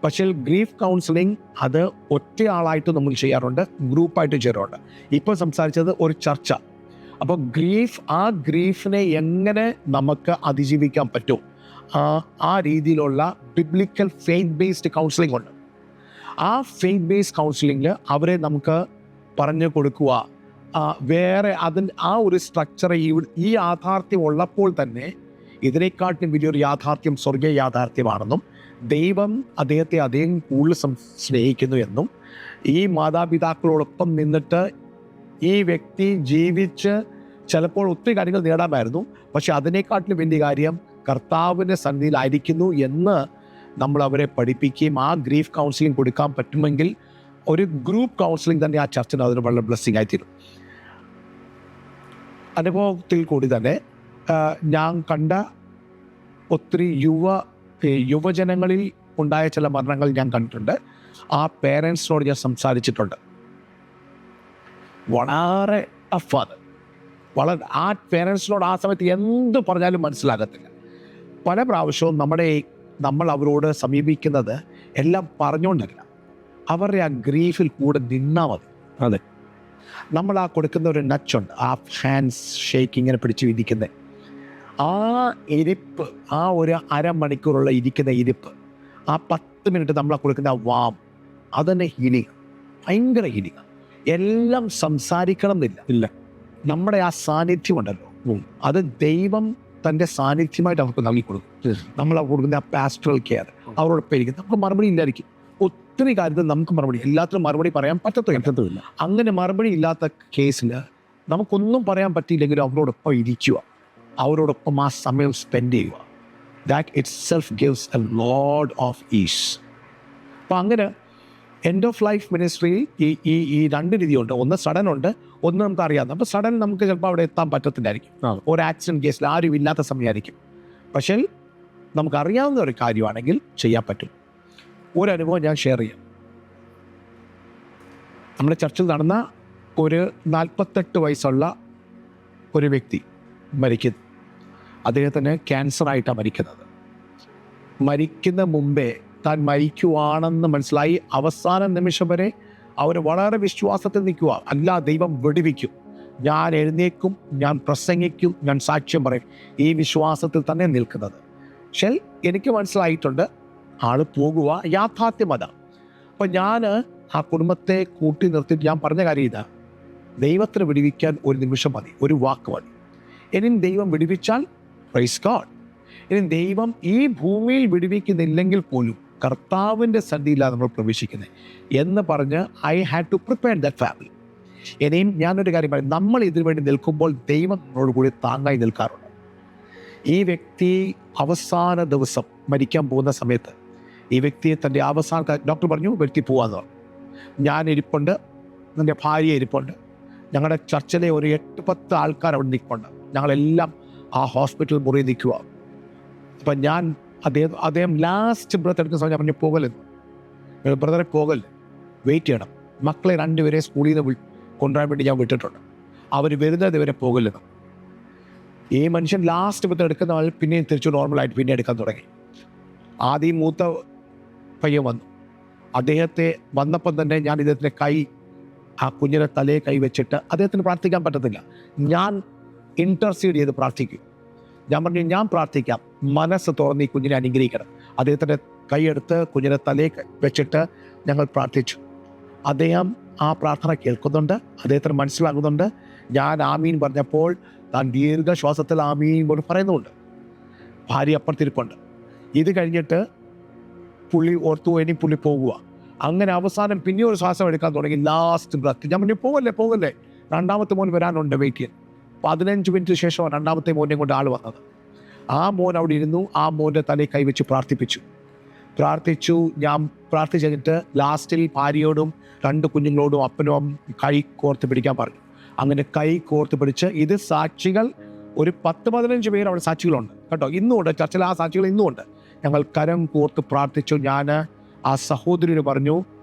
പക്ഷേ ഗ്രീഫ് കൗൺസിലിംഗ് അത് ഒറ്റയാളായിട്ട് നമ്മൾ ചെയ്യാറുണ്ട്, ഗ്രൂപ്പായിട്ട് ചെയ്യാറുണ്ട്. ഇപ്പോൾ സംസാരിച്ചത് ഒരു ചർച്ച. അപ്പോൾ ആ ഗ്രീഫിനെ എങ്ങനെ നമുക്ക് അതിജീവിക്കാൻ പറ്റും, ആ രീതിയിലുള്ള ബിബ്ലിക്കൽ ഫെയ്ത്ത് ബേസ്ഡ് കൗൺസിലിംഗ് ഉണ്ട്. ആ ഫെയ്ത്ത് ബേസ്ഡ് കൗൺസിലിങ്ങിൽ അവരെ നമുക്ക് പറഞ്ഞു കൊടുക്കുക. വേറെ ആ ഒരു സ്ട്രക്ചർ, ഈ യാഥാർത്ഥ്യം ഉള്ളപ്പോൾ തന്നെ ഇതിനെക്കാട്ടിലും വലിയൊരു യാഥാർത്ഥ്യം സ്വർഗീയ യാഥാർത്ഥ്യമാണെന്നും ദൈവം അദ്ദേഹത്തെ അദ്ദേഹം കൂടുതൽ സ്നേഹിക്കുന്നു എന്നും ഈ മാതാപിതാക്കളോടൊപ്പം നിന്നിട്ട് ഈ വ്യക്തി ജീവിച്ച് ചിലപ്പോൾ ഒത്തിരി കാര്യങ്ങൾ നേടാമായിരുന്നു, പക്ഷെ അതിനെക്കാട്ടിലും വലിയ കാര്യം കർത്താവിൻ്റെ സന്നിധിയിലായിരിക്കുന്നു എന്ന് നമ്മൾ അവരെ പഠിപ്പിക്കുകയും ആ ഗ്രീഫ് കൗൺസിലിംഗ് കൊടുക്കാൻ പറ്റുമെങ്കിൽ ഒരു ഗ്രൂപ്പ് കൗൺസിലിംഗ് തന്നെ ആ ചർച്ചിന് അതിന് വളരെ ബ്ലെസ്സിങ് ആയിത്തീരും. അനുഭവത്തിൽ കൂടി തന്നെ ഞാൻ കണ്ട ഒത്തിരി യുവജനങ്ങളിൽ ഉണ്ടായ ചില മരണങ്ങൾ ഞാൻ കണ്ടിട്ടുണ്ട്. ആ പേരൻസിനോട് ഞാൻ സംസാരിച്ചിട്ടുണ്ട്. വളരെ ടഫാണ്. ആ പേരൻസിനോട് ആ സമയത്ത് എന്ത് പറഞ്ഞാലും മനസ്സിലാകത്തില്ല. പല പ്രാവശ്യവും നമ്മൾ അവരോട് സമീപിക്കുന്നത് എല്ലാം പറഞ്ഞുകൊണ്ടല്ല, അവരുടെ ആ ഗ്രീഫിൽ കൂടെ നിന്നാൽ മതി. അതെ, നമ്മൾ ആ കൊടുക്കുന്ന ഒരു നച്ചുണ്ട്, ആ ഹാൻഡ്സ് ഷേക്ക് ഇങ്ങനെ പിടിച്ച് ഇരിക്കുന്നത്, ആ ഇരിപ്പ്, ആ ഒരു അരമണിക്കൂറുള്ള ഇരിക്കുന്ന ഇരിപ്പ്, ആ 10 മിനിറ്റ് നമ്മൾ ആ കൊടുക്കുന്ന ആ വാം, അതന്നെ ഹീലിംഗ്, ഭയങ്കര ഹീലിംഗ്. എല്ലാം സംസാരിക്കണം എന്നില്ല, നമ്മുടെ ആ സാന്നിധ്യം ഉണ്ടല്ലോ, അത് ദൈവം തൻ്റെ സാന്നിധ്യമായിട്ട് അവർക്ക് നൽകി കൊടുക്കും. നമ്മൾ കൊടുക്കുന്ന ആ പാസ്റ്ററൽ കെയർ, അവരോടൊപ്പം ഇരിക്കും. നമുക്ക് മറുപടി ഇല്ലായിരിക്കും, ഒത്തിരി കാര്യത്തിൽ നമുക്ക് മറുപടി, എല്ലാത്തിനും മറുപടി പറയാൻ പറ്റത്തില്ല. അങ്ങനെ മറുപടി ഇല്ലാത്ത കേസിൽ നമുക്കൊന്നും പറയാൻ പറ്റിയില്ലെങ്കിലും അവരോടൊപ്പം ഇരിക്കുക, അവരോടൊപ്പം ആ സമയം സ്പെൻഡ് ചെയ്യുക. That it self gives A load of is. അപ്പം അങ്ങനെ എൻഡ് ഓഫ് ലൈഫ് മിനിസ്ട്രിയിൽ ഈ 2 രീതിയുണ്ട്. ഒന്ന് സഡൻ ഉണ്ട്, ഒന്ന് നമുക്ക് അറിയാം. അപ്പോൾ സഡൻ നമുക്ക് ചിലപ്പോൾ അവിടെ എത്താൻ പറ്റത്തില്ലായിരിക്കും, ഒരു ആക്സിഡൻറ്റ് കേസിൽ ആരും ഇല്ലാത്ത സമയമായിരിക്കും. പക്ഷേ നമുക്കറിയാവുന്ന ഒരു കാര്യമാണെങ്കിൽ ചെയ്യാൻ പറ്റും. ഒരനുഭവം ഞാൻ ഷെയർ ചെയ്യാം. നമ്മുടെ ചർച്ചിൽ നടന്ന ഒരു 48 വയസ്സുള്ള ഒരു വ്യക്തി അദ്ദേഹത്തിന് ക്യാൻസറായിട്ടാണ് മരിക്കുന്നത്. മരിക്കുന്ന മുമ്പേ താൻ മരിക്കുവാണെന്ന് മനസ്സിലായി. അവസാന നിമിഷം വരെ അവർ വളരെ വിശ്വാസത്തിൽ നിൽക്കുക. അല്ല, ദൈവം വെടിവെക്കും, ഞാൻ എഴുന്നേക്കും, ഞാൻ പ്രസംഗിക്കും, ഞാൻ സാക്ഷ്യം പറയും. ഈ വിശ്വാസത്തിൽ തന്നെ നിൽക്കുന്നത്. പക്ഷേ എനിക്ക് മനസ്സിലായിട്ടുണ്ട്, ആൾ പോകുക യാഥാർത്ഥ്യമത. അപ്പം ഞാൻ ആ കുടുംബത്തെ കൂട്ടി നിർത്തിയിട്ട് ഞാൻ പറഞ്ഞ കാര്യം ഇതാ, ദൈവത്തിന് വിടുവിക്കാൻ ഒരു നിമിഷം മതി, ഒരു വാക്ക് മതി. ഇനി ദൈവം വിടുവിച്ചാൽ പ്രൈസ് ഗോഡ്. ഇനി ദൈവം ഈ ഭൂമിയിൽ വിടുവിക്കുന്നില്ലെങ്കിൽ പോലും കർത്താവിൻ്റെ സന്നിധിയിലാണ് നമ്മൾ പ്രവേശിക്കുന്നത് എന്ന് പറഞ്ഞ് I had to prepare that family. ഇനിയും ഞാനൊരു കാര്യം പറയും, നമ്മൾ ഇതിനു വേണ്ടി നിൽക്കുമ്പോൾ ദൈവം നമ്മളോട് കൂടി താങ്ങായി നിൽക്കാറുണ്ട്. ഈ വ്യക്തി അവസാന ദിവസം മരിക്കാൻ പോകുന്ന സമയത്ത് ഈ വ്യക്തിയെ തൻ്റെ അവസാന ഡോക്ടർ പറഞ്ഞു വ്യക്തി പോവാന്ന് പറഞ്ഞു. ഞാൻ ഇരിപ്പുണ്ട്, എൻ്റെ ഭാര്യ ഇരിപ്പുണ്ട്, ഞങ്ങളുടെ ചർച്ചിലെ ഒരു 8-10 ആൾക്കാർ അവിടെ നിൽപ്പുണ്ട്. ഞങ്ങളെല്ലാം ആ ഹോസ്പിറ്റൽ മുറിയിൽ നിൽക്കുക. അപ്പം ഞാൻ അദ്ദേഹം ലാസ്റ്റ് ബ്രത്ത് എടുക്കുന്ന സമയം ഞാൻ പറഞ്ഞു പോകലെന്ന്, ബ്രദറെ പോകല്, വെയിറ്റ് ചെയ്യണം, മക്കളെ 2 പേരെ സ്കൂളിൽ നിന്ന് കൊണ്ടുവരാൻ വേണ്ടി ഞാൻ വിട്ടിട്ടുണ്ട്, അവർ വരുന്നത് ഇവരെ പോകലെന്ന്. ഈ മനുഷ്യൻ ലാസ്റ്റ് ബ്രത്ത് എടുക്കുന്ന ആൾ പിന്നെയും തിരിച്ചു നോർമലായിട്ട് പിന്നെ എടുക്കാൻ തുടങ്ങി. ആദ്യം മൂത്ത പയ്യൻ വന്നു. അദ്ദേഹത്തെ വന്നപ്പം തന്നെ ഞാൻ ഇദ്ദേഹത്തിൻ്റെ കൈ, ആ കുഞ്ഞിനെ തലയെ കൈ വെച്ചിട്ട് അദ്ദേഹത്തിന് പ്രാർത്ഥിക്കാൻ പറ്റത്തില്ല. ഞാൻ ഇൻറ്റർസീഡ് ചെയ്ത് പ്രാർത്ഥിക്കും. ഞാൻ പറഞ്ഞു ഞാൻ പ്രാർത്ഥിക്കാം, മനസ്സ് തുറന്ന് ഈ കുഞ്ഞിനെ അനുഗ്രഹിക്കണം. അദ്ദേഹത്തിൻ്റെ കൈയെടുത്ത് കുഞ്ഞിനെ തലയെ വെച്ചിട്ട് ഞങ്ങൾ പ്രാർത്ഥിച്ചു. അദ്ദേഹം ആ പ്രാർത്ഥന കേൾക്കുന്നുണ്ട്, അദ്ദേഹത്തിന് മനസ്സിലാകുന്നുണ്ട്. ഞാൻ ആമീൻ പറഞ്ഞപ്പോൾ താൻ ദീർഘശ്വാസത്തിൽ ആമീൻ കൊണ്ട് പറയുന്നുണ്ട്. ഭാര്യ അപ്പുറത്തിരിപ്പുണ്ട്. ഇത് കഴിഞ്ഞിട്ട് പുള്ളി ഓർത്തു ഇനി പുള്ളി പോകുക. അങ്ങനെ അവസാനം പിന്നെ ഒരു ശ്വാസം എടുക്കാൻ തുടങ്ങി. ലാസ്റ്റ് ബ്രത്ത് ഞാൻ പറഞ്ഞു പോകല്ലേ, രണ്ടാമത്തെ മോൻ വരാനുണ്ട്, വെയിറ്റ് ചെയ്യാൻ. 15 മിനിറ്റ് ശേഷമാണ് രണ്ടാമത്തെ മോനെ കൊണ്ട് ആൾ വന്നത്. ആ മോൻ അവിടെ ഇരുന്നു. ആ മോൻ്റെ തലയിൽ കൈവച്ച് പ്രാർത്ഥിച്ചു. ഞാൻ പ്രാർത്ഥിച്ചു കഴിഞ്ഞിട്ട് ലാസ്റ്റിൽ ഭാര്യയോടും 2 കുഞ്ഞുങ്ങളോടും അപ്പനും കൈ കോർത്ത് പിടിക്കാൻ പറഞ്ഞു. അങ്ങനെ കൈ കോർത്ത് പിടിച്ച്, ഇത് സാക്ഷികൾ ഒരു 10-15 പേര് അവിടെ സാക്ഷികളുണ്ട് കേട്ടോ, ഇന്നുമുണ്ട് ചർച്ചിൽ. ആ സാക്ഷികൾ ഇന്നുമുണ്ട്. ഞങ്ങൾ കരം കോർത്ത് പ്രാർത്ഥിച്ചു. ഞാൻ ആ സഹോദരിന് പറഞ്ഞു,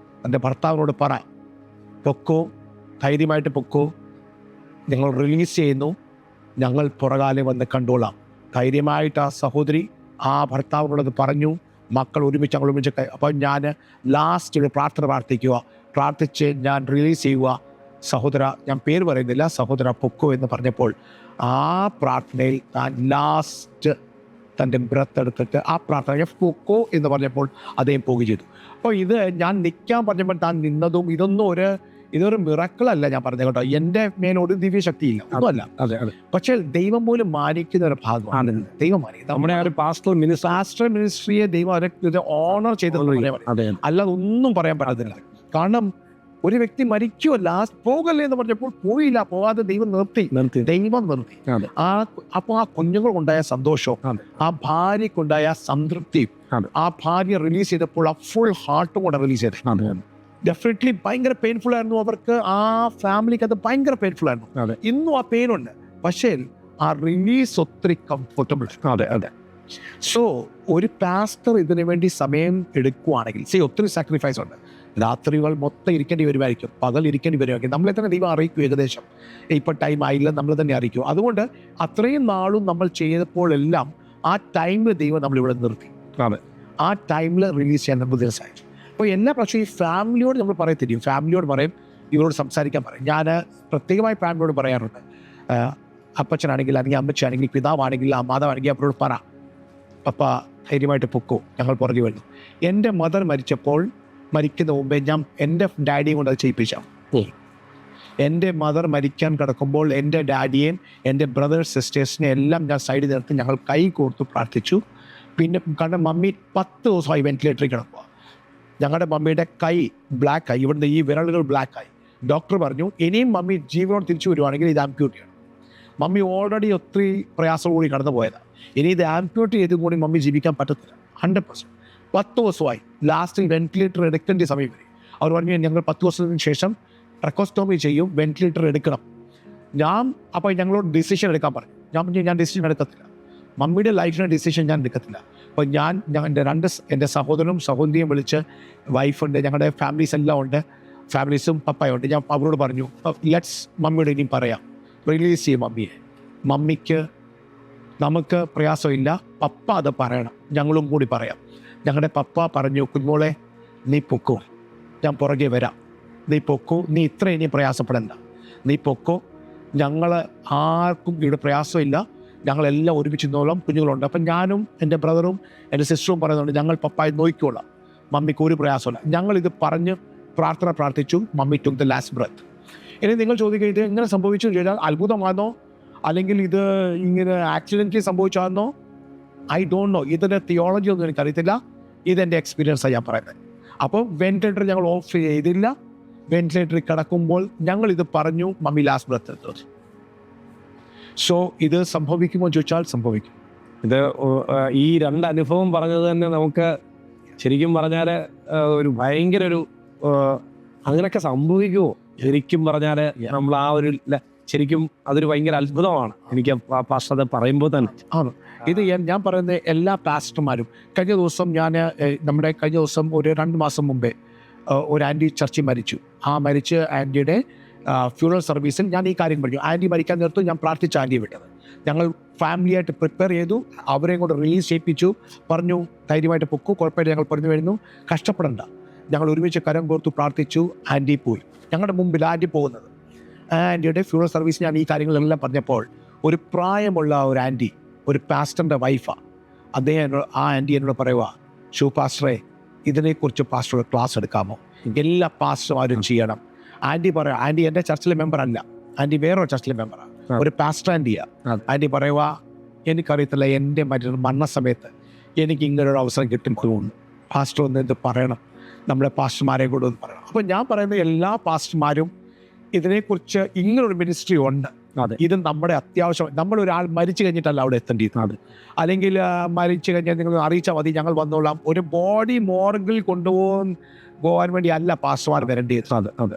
എൻ്റെ ഭർത്താവിനോട് പറ, പൊക്കോ, ധൈര്യമായിട്ട് പൊക്കോ, ഞങ്ങൾ റിലീസ് ചെയ്യുന്നു, ഞങ്ങൾ പുറകാലെ വന്ന് കണ്ടോളാം. ധൈര്യമായിട്ട് ആ സഹോദരി ആ ഭർത്താവിനോടത് പറഞ്ഞു. മക്കൾ ഒരുമിച്ച് അപ്പോൾ ഞാൻ ലാസ്റ്റ് ഒരു പ്രാർത്ഥിച്ച് ഞാൻ റിലീസ് ചെയ്യുക. സഹോദര, ഞാൻ പേര് പറയുന്നില്ല, സഹോദര പൊക്കോ എന്ന് പറഞ്ഞപ്പോൾ ആ പ്രാർത്ഥനയിൽ താൻ ലാസ്റ്റ് തൻ്റെ ബ്രത്ത് എടുത്തിട്ട് ആ പ്രാർത്ഥന പൊക്കോ എന്ന് പറഞ്ഞപ്പോൾ അദ്ദേഹം പോകുകയും ചെയ്തു. അപ്പോൾ ഇത് ഞാൻ നിൽക്കാൻ പറഞ്ഞപ്പോൾ താൻ നിന്നതും ഇതൊരു മിറക്കിളല്ല ഞാൻ പറഞ്ഞത് കേട്ടോ. എൻ്റെ മേലോട് ദിവ്യശക്തിയില്ല, ഒന്നുമല്ല. അതെ. പക്ഷേ ദൈവം പോലും മാനിക്കുന്ന ഒരു ഭാഗമാണ്. ദൈവം മാനിക്കും നമ്മുടെ ആ ഒരു പാസ്റ്റർ മിനിസ്ട്രിയെ ദൈവം അവരെ ഓണർ ചെയ്തത്, അല്ലാതെ ഒന്നും പറയാൻ പറ്റത്തില്ല. കാരണം ഒരു വ്യക്തി മരിക്കുമല്ല, പോകല്ലേ എന്ന് പറഞ്ഞപ്പോൾ പോയില്ല, പോകാതെ ദൈവം നിർത്തി. അപ്പോൾ ആ കുഞ്ഞുങ്ങൾക്കുണ്ടായ സന്തോഷവും ആ ഭാര്യക്കുണ്ടായ സംതൃപ്തിയും ആ ഭാര്യ റിലീസ് ചെയ്തപ്പോൾ ആ ഫുൾ ഹാർട്ടും കൂടെ റിലീസ് ചെയ്തത് ഡെഫിനറ്റ്ലി ഭയങ്കര പെയിൻഫുൾ ആയിരുന്നു അവർക്ക്. ആ ഫാമിലിക്ക് അത് ഭയങ്കര പെയിൻഫുൾ ആയിരുന്നു. ഇന്നും ആ പെയിൻ ഉണ്ട്, പക്ഷേ ആ റിലീസ് ഒത്തിരി കംഫർട്ടബിൾ. സോ ഒരു പാസ്റ്റർ ഇതിനു വേണ്ടി സമയം എടുക്കുവാണെങ്കിൽ ഒത്തിരി സാക്രിഫൈസ് ഉണ്ട്. രാത്രികൾ മൊത്തം ഇരിക്കേണ്ടി വരുമായിരിക്കും, പകൽ ഇരിക്കേണ്ടി വരുമായിരിക്കും. നമ്മളെ തന്നെ ദൈവം അറിയിക്കും, ഏകദേശം ഇപ്പം ടൈം ആയില്ല നമ്മൾ തന്നെ അറിയിക്കും. അതുകൊണ്ട് അത്രയും നാളും നമ്മൾ ചെയ്തപ്പോഴെല്ലാം ആ ടൈമിൽ ദൈവം നമ്മളിവിടെ നിർത്തി. ആ ടൈമിൽ റിലീസ് ചെയ്യാൻ നമുക്ക് ദിവസമായി. അപ്പോൾ എല്ലാ പക്ഷേ ഈ ഫാമിലിയോട് നമ്മൾ പറയത്തില്ല, ഫാമിലിയോട് പറയും, ഇവരോട് സംസാരിക്കാൻ പറയും. ഞാൻ പ്രത്യേകമായി ഫാമിലിയോട് പറയാറുണ്ട്. അപ്പച്ചനാണെങ്കിൽ, അല്ലെങ്കിൽ അമ്മച്ചാണെങ്കിൽ, പിതാവാണെങ്കിൽ, മാതാവാണെങ്കിൽ അവരോട് പറ, പപ്പ ധൈര്യമായിട്ട് പൊക്കോ, ഞങ്ങൾ പുറകെ വരുന്നു. എൻ്റെ മദർ മരിക്കുന്ന മുമ്പേ ഞാൻ എൻ്റെ ഡാഡിയും കൊണ്ട് അത് ചെയ്യിപ്പിച്ചാൽ. എൻ്റെ മദർ മരിക്കാൻ കിടക്കുമ്പോൾ എൻ്റെ ഡാഡിയെയും എൻ്റെ ബ്രദേഴ്സ് സിസ്റ്റേഴ്സിനെ എല്ലാം ഞാൻ സൈഡിൽ നിർത്തി ഞങ്ങൾ കൈ കോർത്ത് പ്രാർത്ഥിച്ചു. പിന്നെ കാരണം മമ്മി 10 ദിവസമായി വെന്റിലേറ്ററിൽ കിടക്കുക. ഞങ്ങളുടെ മമ്മിയുടെ കൈ ബ്ലാക്കായി, ഇവിടുന്ന് ഈ വിരലുകൾ ബ്ലാക്കായി. ഡോക്ടർ പറഞ്ഞു ഇനിയും മമ്മി ജീവനോട് തിരിച്ചു വരുവാണെങ്കിൽ ഇത് ആംപ്യൂട്ട് ചെയ്യണം. മമ്മി ഓൾറെഡി ഒത്തിരി പ്രയാസം കൂടി കടന്നു പോയതാണ്. ഇനി ഇത് ആംപ്യൂട്ട് ചെയ്തും കൂടി മമ്മി ജീവിക്കാൻ പറ്റത്തില്ല 100%. 10 ദിവസമായി. ലാസ്റ്റ് വെന്റിലേറ്റർ എടുക്കേണ്ട സമയം വരെ അവർ പറഞ്ഞു ഞങ്ങൾ 10 ദിവസത്തിന് ശേഷം ട്രക്കോസ്റ്റോമി ചെയ്യും, വെന്റിലേറ്റർ എടുക്കണം. അപ്പോൾ ഞങ്ങളോട് ഡിസിഷൻ എടുക്കാൻ പറഞ്ഞു. ഞാൻ പറഞ്ഞു ഞാൻ ഡിസിഷൻ എടുക്കത്തില്ല, മമ്മിയുടെ ലൈഫിൻ്റെ ഡിസിഷൻ ഞാൻ എടുക്കത്തില്ല. അപ്പോൾ ഞാൻ എൻ്റെ സഹോദരനും സഹോദരിയും വിളിച്ച്, വൈഫുണ്ട്, ഞങ്ങളുടെ ഫാമിലീസ് എല്ലാം ഉണ്ട്, ഫാമിലീസും പപ്പയുണ്ട്. ഞാൻ അവരോട് പറഞ്ഞു ലെറ്റ്സ് മമ്മിയോട് ഇനിയും പറയാം, റിലീസ് ചെയ്യും മമ്മിക്ക് നമുക്ക് പ്രയാസമില്ല, പപ്പ അത് പറയണം, ഞങ്ങളും കൂടി പറയാം. ഞങ്ങളുടെ പപ്പ പറഞ്ഞു, കുഞ്ഞോളെ നീ പൊക്കോ, ഞാൻ പുറകെ വരാം, നീ പൊക്കോ, നീ ഇത്ര ഇനി പ്രയാസപ്പെടണ്ട, നീ പൊക്കോ, ഞങ്ങൾ ആർക്കും ഇവിടെ പ്രയാസമില്ല, ഞങ്ങളെല്ലാം ഒരുമിച്ച് നോളാം, കുഞ്ഞുങ്ങളുണ്ട്. അപ്പം ഞാനും എൻ്റെ ബ്രദറും എൻ്റെ സിസ്റ്ററും പറയുന്നുണ്ട്, ഞങ്ങൾ പപ്പായെ നോക്കിക്കോളാം, മമ്മിക്ക് ഒരു പ്രയാസമില്ല. ഞങ്ങളിത് പറഞ്ഞ് പ്രാർത്ഥിച്ചു. Mummy took the last breath. ഇനി നിങ്ങൾ ചോദിക്കുക, ഇത് എങ്ങനെ സംഭവിച്ചു എന്ന് ചോദിച്ചാൽ അത്ഭുതമാണോ അല്ലെങ്കിൽ ഇത് ഇങ്ങനെ ആക്സിഡൻ്റലി സംഭവിച്ചാണെന്നോ? I don't know. ഇതിൻ്റെ തിയോളജി ഒന്നും എനിക്കറിയത്തില്ല. ഇതെൻ്റെ എക്സ്പീരിയൻസാണ് ഞാൻ പറയുന്നത്. അപ്പോൾ വെന്റിലേറ്റർ ഞങ്ങൾ ഓഫ് ചെയ്തില്ല. വെന്റിലേറ്ററിൽ കിടക്കുമ്പോൾ ഞങ്ങൾ ഇത് പറഞ്ഞു, മമ്മി ലാസ്റ്റ് ബ്രെത്ത് എടുത്തു. സോ ഇത് സംഭവിക്കുമോ ചോദിച്ചാൽ സംഭവിക്കും. ഇത് ഈ രണ്ട് അനുഭവം പറഞ്ഞത് തന്നെ നമുക്ക് ശരിക്കും പറഞ്ഞാൽ ഒരു ഭയങ്കര ഒരു അങ്ങനെയൊക്കെ സംഭവിക്കുമോ ശരിക്കും പറഞ്ഞാൽ നമ്മൾ ആ ഒരു ശരിക്കും അതൊരു ഭയങ്കര അത്ഭുതമാണ് എനിക്ക് പാസ്റ്റർ പറയുമ്പോൾ തന്നെ. ആണ് ഇത് ഞാൻ പറയുന്നത്. എല്ലാ പാസ്റ്റർമാരും കഴിഞ്ഞ ദിവസം ഒരു 2 മാസം മുമ്പേ ഒരു ആൻറ്റി ചർച്ചിൽ മരിച്ചു. ആ മരിച്ച ആൻറ്റിയുടെ ഫ്യൂണറൽ സർവീസിൽ ഞാൻ ഈ കാര്യം പറഞ്ഞു. ആൻറ്റി മരിക്കാൻ നേരത്ത് ഞാൻ പ്രാർത്ഥിച്ച ആൻറ്റിയെ വിട്ടത്. ഞങ്ങൾ ഫാമിലിയായിട്ട് പ്രിപ്പയർ ചെയ്തു, അവരെയും കൊണ്ട് റിലീസ് ചെയ്യിപ്പിച്ചു, പറഞ്ഞു ധൈര്യമായിട്ട് പൊക്കു, കുഴപ്പമില്ല, ഞങ്ങൾ പറഞ്ഞു വരുന്നു, കഷ്ടപ്പെടണ്ട. ഞങ്ങൾ ഒരുമിച്ച് കരം കോർത്തു പ്രാർത്ഥിച്ചു. ആൻറ്റി പോയി. ഞങ്ങളുടെ മുമ്പിൽ ആൻറ്റി പോകുന്നത്. ആൻറ്റിയുടെ ഫ്യൂണറൽ സർവീസ് ഞാൻ ഈ കാര്യങ്ങളെല്ലാം പറഞ്ഞപ്പോൾ ഒരു പ്രായമുള്ള ഒരു ആൻറ്റി, ഒരു പാസ്റ്ററിൻ്റെ വൈഫാണ്. ആ ആൻറ്റി എന്നോട് പറയുക, പാസ്റ്ററെ ഇതിനെക്കുറിച്ച് പാസ്റ്റർ ക്ലാസ് എടുക്കാമോ? എല്ലാ പാസ്റ്റർമാരും ചെയ്യണം. ആൻറ്റി പറയാം, ആൻറ്റി എൻ്റെ ചർച്ചിലെ മെമ്പർ അല്ല, ആൻറ്റി വേറൊരു ചർച്ചിലെ മെമ്പറാണ്, ഒരു പാസ്റ്റർ ആൻറ്റിയാണ്. ആൻറ്റി പറയുക, എനിക്കറിയത്തില്ല, എൻ്റെ മരണസമയത്ത് എനിക്ക് ഇങ്ങനൊരു അവസരം കിട്ടുമ്പോൾ പാസ്റ്റർ ഒന്ന് ഇത് പറയണം, നമ്മളെ പാസ്റ്റർമാരെ കൂടെ ഒന്ന് പറയണം. അപ്പോൾ ഞാൻ പറയുന്നത് എല്ലാ പാസ്റ്റർമാരും ഇതിനെക്കുറിച്ച് ഇങ്ങനൊരു മിനിസ്ട്രി ഉണ്ട്. ഇത് നമ്മുടെ അത്യാവശ്യം. നമ്മളൊരാൾ മരിച്ചു കഴിഞ്ഞിട്ടല്ല അവിടെ എത്തേണ്ടത്, അല്ലെങ്കിൽ മരിച്ചു കഴിഞ്ഞാൽ നിങ്ങൾ അറിയിച്ചാൽ മതി, ഞങ്ങൾ വന്നോളാം. ഒരു ബോഡി മോർഗിൽ പോകാൻ വേണ്ടി അല്ല പാസ്റ്റർമാർ വരേണ്ടത്.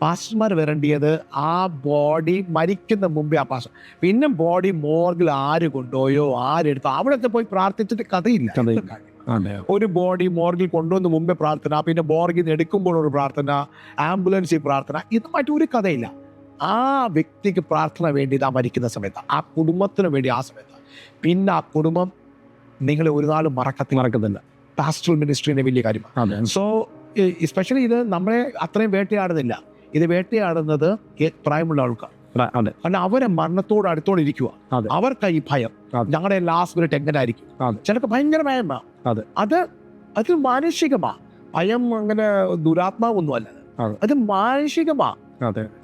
പാസ്റ്റർമാർ വരേണ്ടിയത് ആ ബോഡി മരിക്കുന്ന മുമ്പേ ആ പാസ്റ്റർ. പിന്നെ ബോഡി മോർഗിൽ ആര് കൊണ്ടുപോയോ ആരെടുത്തോ അവിടത്തെ പോയി പ്രാർത്ഥിച്ചിട്ട് കഥയില്ല. ഒരു ബോഡി മോർഗിൽ കൊണ്ടുവന്ന് മുമ്പേ പ്രാർത്ഥന, പിന്നെ മോർഗിൽ നിന്ന് എടുക്കുമ്പോഴൊരു പ്രാർത്ഥന, ആംബുലൻസിൽ പ്രാർത്ഥന, ഇത് മറ്റൊരു കഥയില്ല. ആ വ്യക്തിക്ക് പ്രാർത്ഥന വേണ്ടി ആ മരിക്കുന്ന സമയത്ത്, ആ കുടുംബത്തിന് വേണ്ടി ആ സമയത്ത്. പിന്നെ ആ കുടുംബം നിങ്ങളെ ഒരു നാളും മറക്കത്തില്ല. പാസ്റ്ററൽ മിനിസ്ട്രീൻ്റെ വലിയ കാര്യമാണ്. സോ എസ്പെഷ്യലി ഇത് നമ്മളെ അത്രയും വേട്ടയാടുന്നില്ല. ഇത് വേട്ടയാടുന്നത് പ്രായമുള്ള ആൾക്കാർ. കാരണം അവരെ മരണത്തോട് അടുത്തോടെ ഇരിക്കുക. അവർക്ക് ഈ ഭയം, ഞങ്ങളുടെ ലാസ്റ്റ് മിനിറ്റ് എങ്ങനെ ആയിരിക്കും. ചിലർക്ക് ഭയങ്കര ഭയമാണ്. അത് മാനുഷികമാണ്. ഭയം അങ്ങനെ ദുരാത്മാവൊന്നും അല്ല, അത് മാനുഷികമാണ്.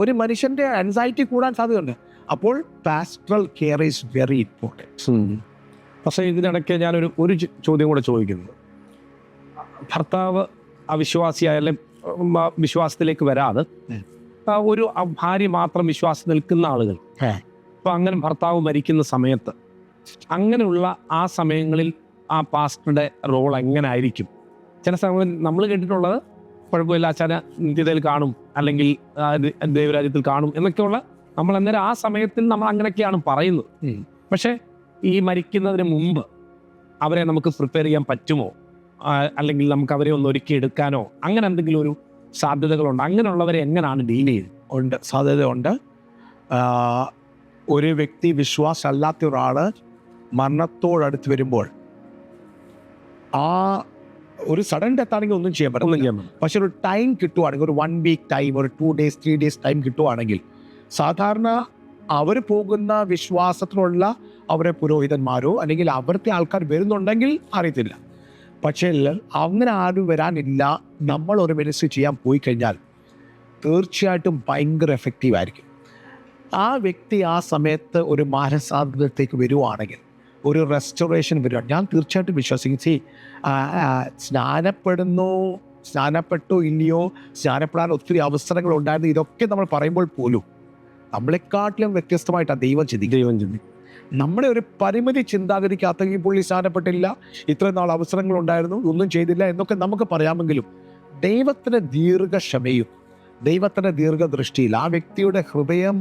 ഒരു മനുഷ്യന്റെ ആൻസൈറ്റി കൂടാൻ സാധ്യതയുണ്ട്. അപ്പോൾ pastoral care is very important. പക്ഷേ ഇതിനിടയ്ക്ക് ഞാനൊരു ചോദ്യം കൂടെ ചോദിക്കുന്നത്, ഭർത്താവ് അവിശ്വാസിയായാലും വിശ്വാസത്തിലേക്ക് വരാതെ ഒരു ഭാര്യ മാത്രം വിശ്വാസം നിൽക്കുന്ന ആളുകൾ, അപ്പോൾ അങ്ങനെ ഭർത്താവ് മരിക്കുന്ന സമയത്ത് അങ്ങനെയുള്ള ആ സമയങ്ങളിൽ ആ പാസ്റ്ററുടെ റോൾ എങ്ങനെ ആയിരിക്കും? ചില സമയം നമ്മൾ കേട്ടിട്ടുള്ളത് കുഴപ്പമില്ല, അച്ഛന നിത്യതയിൽ കാണും, അല്ലെങ്കിൽ ദൈവരാജ്യത്തിൽ കാണും എന്നൊക്കെയുള്ള, നമ്മൾ അന്നേരം ആ സമയത്തിൽ നമ്മൾ അങ്ങനെയൊക്കെയാണ് പറയുന്നത്. പക്ഷേ ഈ മരിക്കുന്നതിന് മുമ്പ് അവരെ നമുക്ക് പ്രിപ്പയർ ചെയ്യാൻ പറ്റുമോ? അല്ലെങ്കിൽ നമുക്ക് അവരെ ഒന്ന് ഒരുക്കിയെടുക്കാനോ അങ്ങനെ എന്തെങ്കിലും ഒരു സാധ്യതകളുണ്ട്? അങ്ങനെയുള്ളവരെ എങ്ങനെയാണ് ഡീൽ ചെയ്യുന്നത്? സാധ്യതയുണ്ട്. ഒരു വ്യക്തി വിശ്വാസമല്ലാത്ത ഒരാൾ മരണത്തോടടുത്ത് വരുമ്പോൾ ആ ഒരു സഡൻ ഡെത്ത് ആണെങ്കിൽ ഒന്നും ചെയ്യാൻ പറ്റില്ല. പക്ഷെ ഒരു ടൈം കിട്ടുവാണെങ്കിൽ, ഒരു 1 വീക്ക് ടൈം, ഒരു 2 ഡേയ്സ് 3 ഡേയ്സ് ടൈം കിട്ടുവാണെങ്കിൽ, സാധാരണ അവർ പോകുന്ന വിശ്വാസത്തിലുള്ള അവരെ പുരോഹിതന്മാരോ അല്ലെങ്കിൽ അവിടുത്തെ ആൾക്കാർ വരുന്നുണ്ടെങ്കിൽ അറിയത്തില്ല. പക്ഷേ അങ്ങനെ ആരും വരാനില്ല. നമ്മൾ ഒരു മിനിസ്ട്രി ചെയ്യാൻ പോയി കഴിഞ്ഞാൽ തീർച്ചയായിട്ടും ഭയങ്കര എഫക്റ്റീവ് ആയിരിക്കും. ആ വ്യക്തി ആ സമയത്ത് ഒരു മാനസാന്തരത്തേക്ക് വരുവാണെങ്കിൽ, ഒരു റെസ്റ്റോറേഷൻ വരികയാണ്, ഞാൻ തീർച്ചയായിട്ടും വിശ്വസിക്കും. സ്നാനപ്പെട്ടോ ഇല്ലയോ, സ്നാനപ്പെടാൻ ഒത്തിരി അവസരങ്ങൾ ഉണ്ടായിരുന്നു. ഇതൊക്കെ നമ്മൾ പറയുമ്പോൾ പോലും നമ്മളെക്കാട്ടിലും വ്യത്യസ്തമായിട്ടാണ് ദൈവം ചിന്തിക്കും. നമ്മുടെ ഒരു പരിമിതി ചിന്താഗതിക്കകത്തെങ്കിൽ പുള്ളി സ്നാനപ്പെട്ടില്ല, ഇത്രയും നാൾ അവസരങ്ങളുണ്ടായിരുന്നു, ഒന്നും ചെയ്തില്ല എന്നൊക്കെ നമുക്ക് പറയാമെങ്കിലും ദൈവത്തിൻ്റെ ദീർഘക്ഷമയും ദൈവത്തിൻ്റെ ദീർഘദൃഷ്ടിയിൽ ആ വ്യക്തിയുടെ ഹൃദയം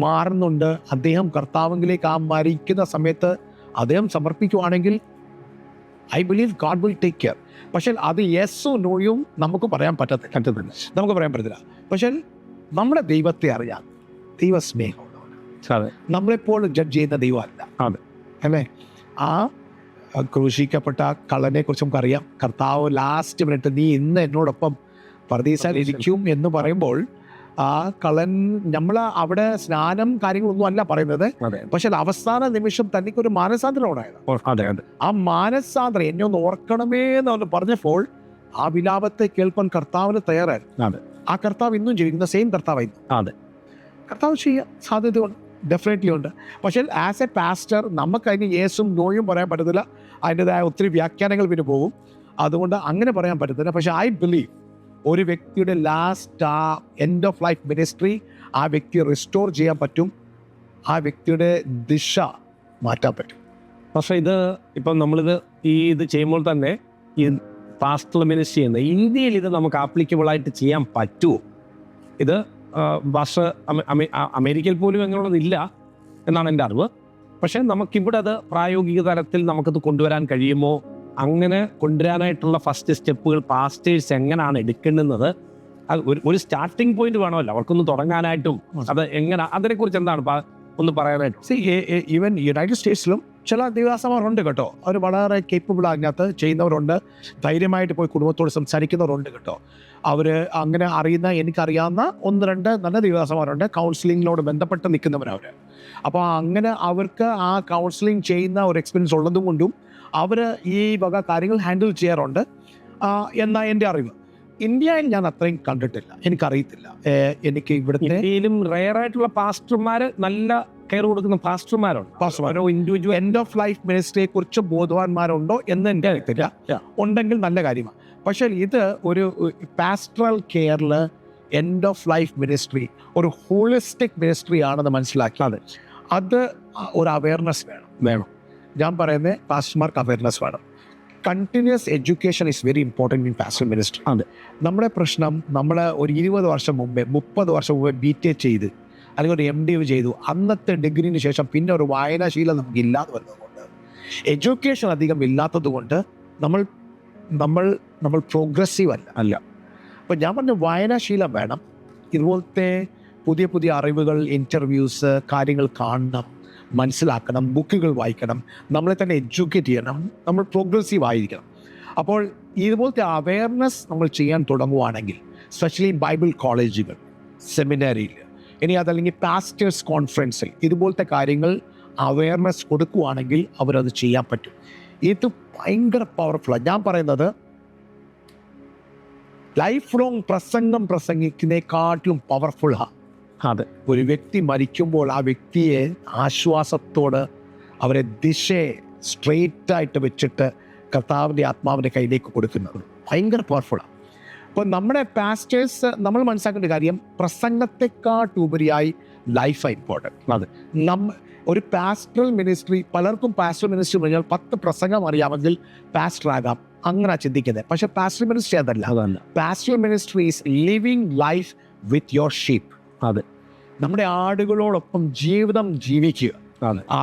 മാറുന്നുണ്ട്. അദ്ദേഹം കർത്താവിലേക്ക് ആ മരിക്കുന്ന സമയത്ത് അദ്ദേഹം സമർപ്പിക്കുവാണെങ്കിൽ I believe God will take care. പക്ഷേ അത് യെസ്സോ നോയും നമുക്ക് പറയാൻ പറ്റത്തില്ല, നമുക്ക് പറയാൻ പറ്റത്തില്ല. പക്ഷേ നമ്മുടെ ദൈവത്തെ അറിയാം, ദൈവസ്നേഹമുള്ളവർ, നമ്മളെപ്പോഴും ജഡ്ജ് ചെയ്യുന്ന ദൈവമല്ല, അല്ലേ? ആ ക്രൂശിക്കപ്പെട്ട കള്ളനെ കുറിച്ച് നമുക്കറിയാം. കർത്താവ് ലാസ്റ്റ് മിനിറ്റ് നീ ഇന്ന് എന്നോടൊപ്പം പർദീസയിൽ ഇരിക്കും എന്ന് പറയുമ്പോൾ ആ കള്ളൻ നമ്മൾ അവിടെ സ്നാനം കാര്യങ്ങളൊന്നും അല്ല പറയുന്നത്, പക്ഷെ അവസാന നിമിഷം തനിക്കൊരു മാനസാന്തരം ഉണ്ടായത്. ആ മാനസാന്തരം എന്നെ ഒന്ന് ഓർക്കണമേ എന്ന് പറഞ്ഞപ്പോൾ ആ വിലാപത്തെ കേൾക്കാൻ കർത്താവിന് തയ്യാറായിരുന്നു. ആ കർത്താവ് ഇന്നും ജീവിക്കുന്ന സെയിം കർത്താവായിരുന്നു. കർത്താവ് ചെയ്യാൻ സാധ്യതയുണ്ട്, ഡെഫിനറ്റ്ലി ഉണ്ട്. പക്ഷേ ആസ് എ പാസ്റ്റർ നമുക്ക് അതിന് യേസും നോയും പറയാൻ പറ്റത്തില്ല. അതിൻ്റെതായ ഒത്തിരി വ്യാഖ്യാനങ്ങൾ പിന്നെ പോകും, അതുകൊണ്ട് അങ്ങനെ പറയാൻ പറ്റത്തില്ല. പക്ഷേ ഐ ബിലീവ് ഒരു വ്യക്തിയുടെ ലാസ്റ്റ് ആ എൻഡ് ഓഫ് ലൈഫ് മിനിസ്ട്രി ആ വ്യക്തിയെ റിസ്റ്റോർ ചെയ്യാൻ പറ്റും, ആ വ്യക്തിയുടെ ദിശ മാറ്റാൻ പറ്റും. പക്ഷേ ഇപ്പം നമ്മളിത് ഇത് ചെയ്യുമ്പോൾ തന്നെ ഈ പാസ്റ്റർ മിനിസ്ട്രി ചെയ്യുന്നത് ഇന്ത്യയിൽ ഇത് നമുക്ക് ആപ്ലിക്കബിളായിട്ട് ചെയ്യാൻ പറ്റുമോ? ഇത് അമേരിക്കയിൽ പോലും അങ്ങനെയുള്ളതില്ല എന്നാണ് എൻ്റെ അറിവ്. പക്ഷേ നമുക്കിവിടെ അത് പ്രായോഗിക തലത്തിൽ നമുക്കത് കൊണ്ടുവരാൻ കഴിയുമോ? അങ്ങനെ കൊണ്ടുവരാനായിട്ടുള്ള ഫസ്റ്റ് സ്റ്റെപ്പുകൾ പാസ്റ്റേഴ്സ് എങ്ങനെയാണ് എടുക്കേണ്ടുന്നത്? ഒരു സ്റ്റാർട്ടിങ് പോയിന്റ് വേണമല്ലോ അവർക്കൊന്ന് തുടങ്ങാനായിട്ടും. അത് എങ്ങനെ, അതിനെക്കുറിച്ച് എന്താണ് ഒന്ന് പറയാനായിട്ട്? ഈവൻ യുണൈറ്റഡ് സ്റ്റേറ്റ്സിലും ചില ദിവസമാരുണ്ട് കേട്ടോ, അവർ വളരെ കേപ്പബിൾ അതിനകത്ത് ചെയ്യുന്നവരുണ്ട്, ധൈര്യമായിട്ട് പോയി കുടുംബത്തോട് സംസാരിക്കുന്നവരുണ്ട് കേട്ടോ. അവർ അങ്ങനെ എനിക്കറിയാവുന്ന 1-2 നല്ല ദിവസമാരുണ്ട്, കൗൺസിലിങ്ങിനോട് ബന്ധപ്പെട്ട് നിൽക്കുന്നവരവർ. അപ്പോൾ അങ്ങനെ അവർക്ക് ആ കൗൺസിലിംഗ് ചെയ്യുന്ന ഒരു എക്സ്പീരിയൻസ് ഉള്ളതും കൊണ്ടും അവർ ഈ വക കാര്യങ്ങൾ ഹാൻഡിൽ ചെയ്യാറുണ്ട് എന്നാ എൻ്റെ അറിവ്. ഇന്ത്യയിൽ ഞാൻ അത്രയും കണ്ടിട്ടില്ല, എനിക്കറിയത്തില്ല. എനിക്ക് ഇന്ത്യയിലും റെയർ ആയിട്ടുള്ള പാസ്റ്റർമാർ, നല്ല കെയർ കൊടുക്കുന്ന പാസ്റ്റർമാരുണ്ട്. ഇൻഡിവിജ്വൽ എൻഡ് ഓഫ് ലൈഫ് മിനിസ്ട്രിയെ കുറിച്ച് ബോധവാന്മാരുണ്ടോ എന്ന് എൻ്റെ അറിയത്തില്ല. ഉണ്ടെങ്കിൽ നല്ല കാര്യമാണ്. പക്ഷേ ഇത് ഒരു പാസ്റ്ററൽ കെയറിൽ എൻഡ് ഓഫ് ലൈഫ് മിനിസ്ട്രി ഒരു ഹോളിസ്റ്റിക് മിനിസ്ട്രി ആണെന്ന് മനസ്സിലാക്കിയാൽ അത് ഒരു അവയർനെസ് വേണം. ഞാൻ പറയുന്നത് പാസ്റ്റർമാർക്ക് അവയർനെസ് വേണം. Continuous education is very important in pastor ministry. നമ്മുടെ പ്രശ്നം, നമ്മൾ ഒരു 20 വർഷം മുമ്പേ 30 വർഷം മുമ്പേ BTech ചെയ്ത് അല്ലെങ്കിൽ ഒരു MDiv ചെയ്തു, അന്നത്തെ ഡിഗ്രീന് ശേഷം പിന്നെ ഒരു വായനാശീലം നമുക്ക് ഇല്ലാതെ വരുന്നതുകൊണ്ട്, എഡ്യൂക്കേഷൻ അധികം ഇല്ലാത്തത് കൊണ്ട് നമ്മൾ പ്രോഗ്രസീവ് അല്ല. അപ്പോൾ ഞാൻ പറഞ്ഞ വായനാശീലം വേണം. ഇതുപോലത്തെ പുതിയ പുതിയ അറിവുകൾ, ഇൻ്റർവ്യൂസ്, കാര്യങ്ങൾ കാണണം, മനസ്സിലാക്കണം, ബുക്കുകൾ വായിക്കണം, നമ്മളെ തന്നെ എഡ്യൂക്കേറ്റ് ചെയ്യണം, നമ്മൾ പ്രോഗ്രസീവ് ആയിരിക്കണം. അപ്പോൾ ഇതുപോലത്തെ അവയർനെസ് നമ്മൾ ചെയ്യാൻ തുടങ്ങുവാണെങ്കിൽ, സ്പെഷ്യലി ബൈബിൾ കോളേജുകൾ, സെമിനാരിയിൽ, ഇനി അതല്ലെങ്കിൽ പാസ്റ്റേഴ്സ് കോൺഫറൻസിൽ ഇതുപോലത്തെ കാര്യങ്ങൾ അവയർനെസ് കൊടുക്കുവാണെങ്കിൽ അവരത് ചെയ്യാൻ പറ്റും. ഇത് ഭയങ്കര പവർഫുള്ളാണ്. ഞാൻ പറയുന്നത് ലൈഫ് ലോങ് പ്രസംഗിക്കുന്നതിനെക്കാട്ടിലും പവർഫുള്ളാണ്. ഒരു വ്യക്തി മരിക്കുമ്പോൾ ആ വ്യക്തിയെ ആശ്വാസത്തോട്, അവരെ ദിശയെ സ്ട്രെയിറ്റായിട്ട് വെച്ചിട്ട് കർത്താവിൻ്റെ ആത്മാവിൻ്റെ കയ്യിലേക്ക് കൊടുക്കുന്നത് ഭയങ്കര പവർഫുള്ളാണ്. അപ്പോൾ നമ്മുടെ പാസ്റ്റേഴ്സ് നമ്മൾ മനസ്സിലാക്കേണ്ട കാര്യം, പ്രസംഗത്തെക്കാട്ടുപരിയായി ലൈഫാണ് ഇമ്പോർട്ടൻറ്റ്. ഒരു പാസ്റ്ററൽ മിനിസ്ട്രി, പലർക്കും പാസ്റ്ററൽ മിനിസ്ട്രി പറഞ്ഞാൽ 10 പ്രസംഗം അറിയാമെങ്കിൽ പാസ്റ്റർ ആകാം, അങ്ങനെ ചിന്തിക്കുന്നത്. പക്ഷേ പാസ്റ്ററൽ മിനിസ്ട്രി അതല്ല. Pastoral ministry is living life with your sheep. നമ്മുടെ ആടുകളോടൊപ്പം ജീവിതം ജീവിക്കുക.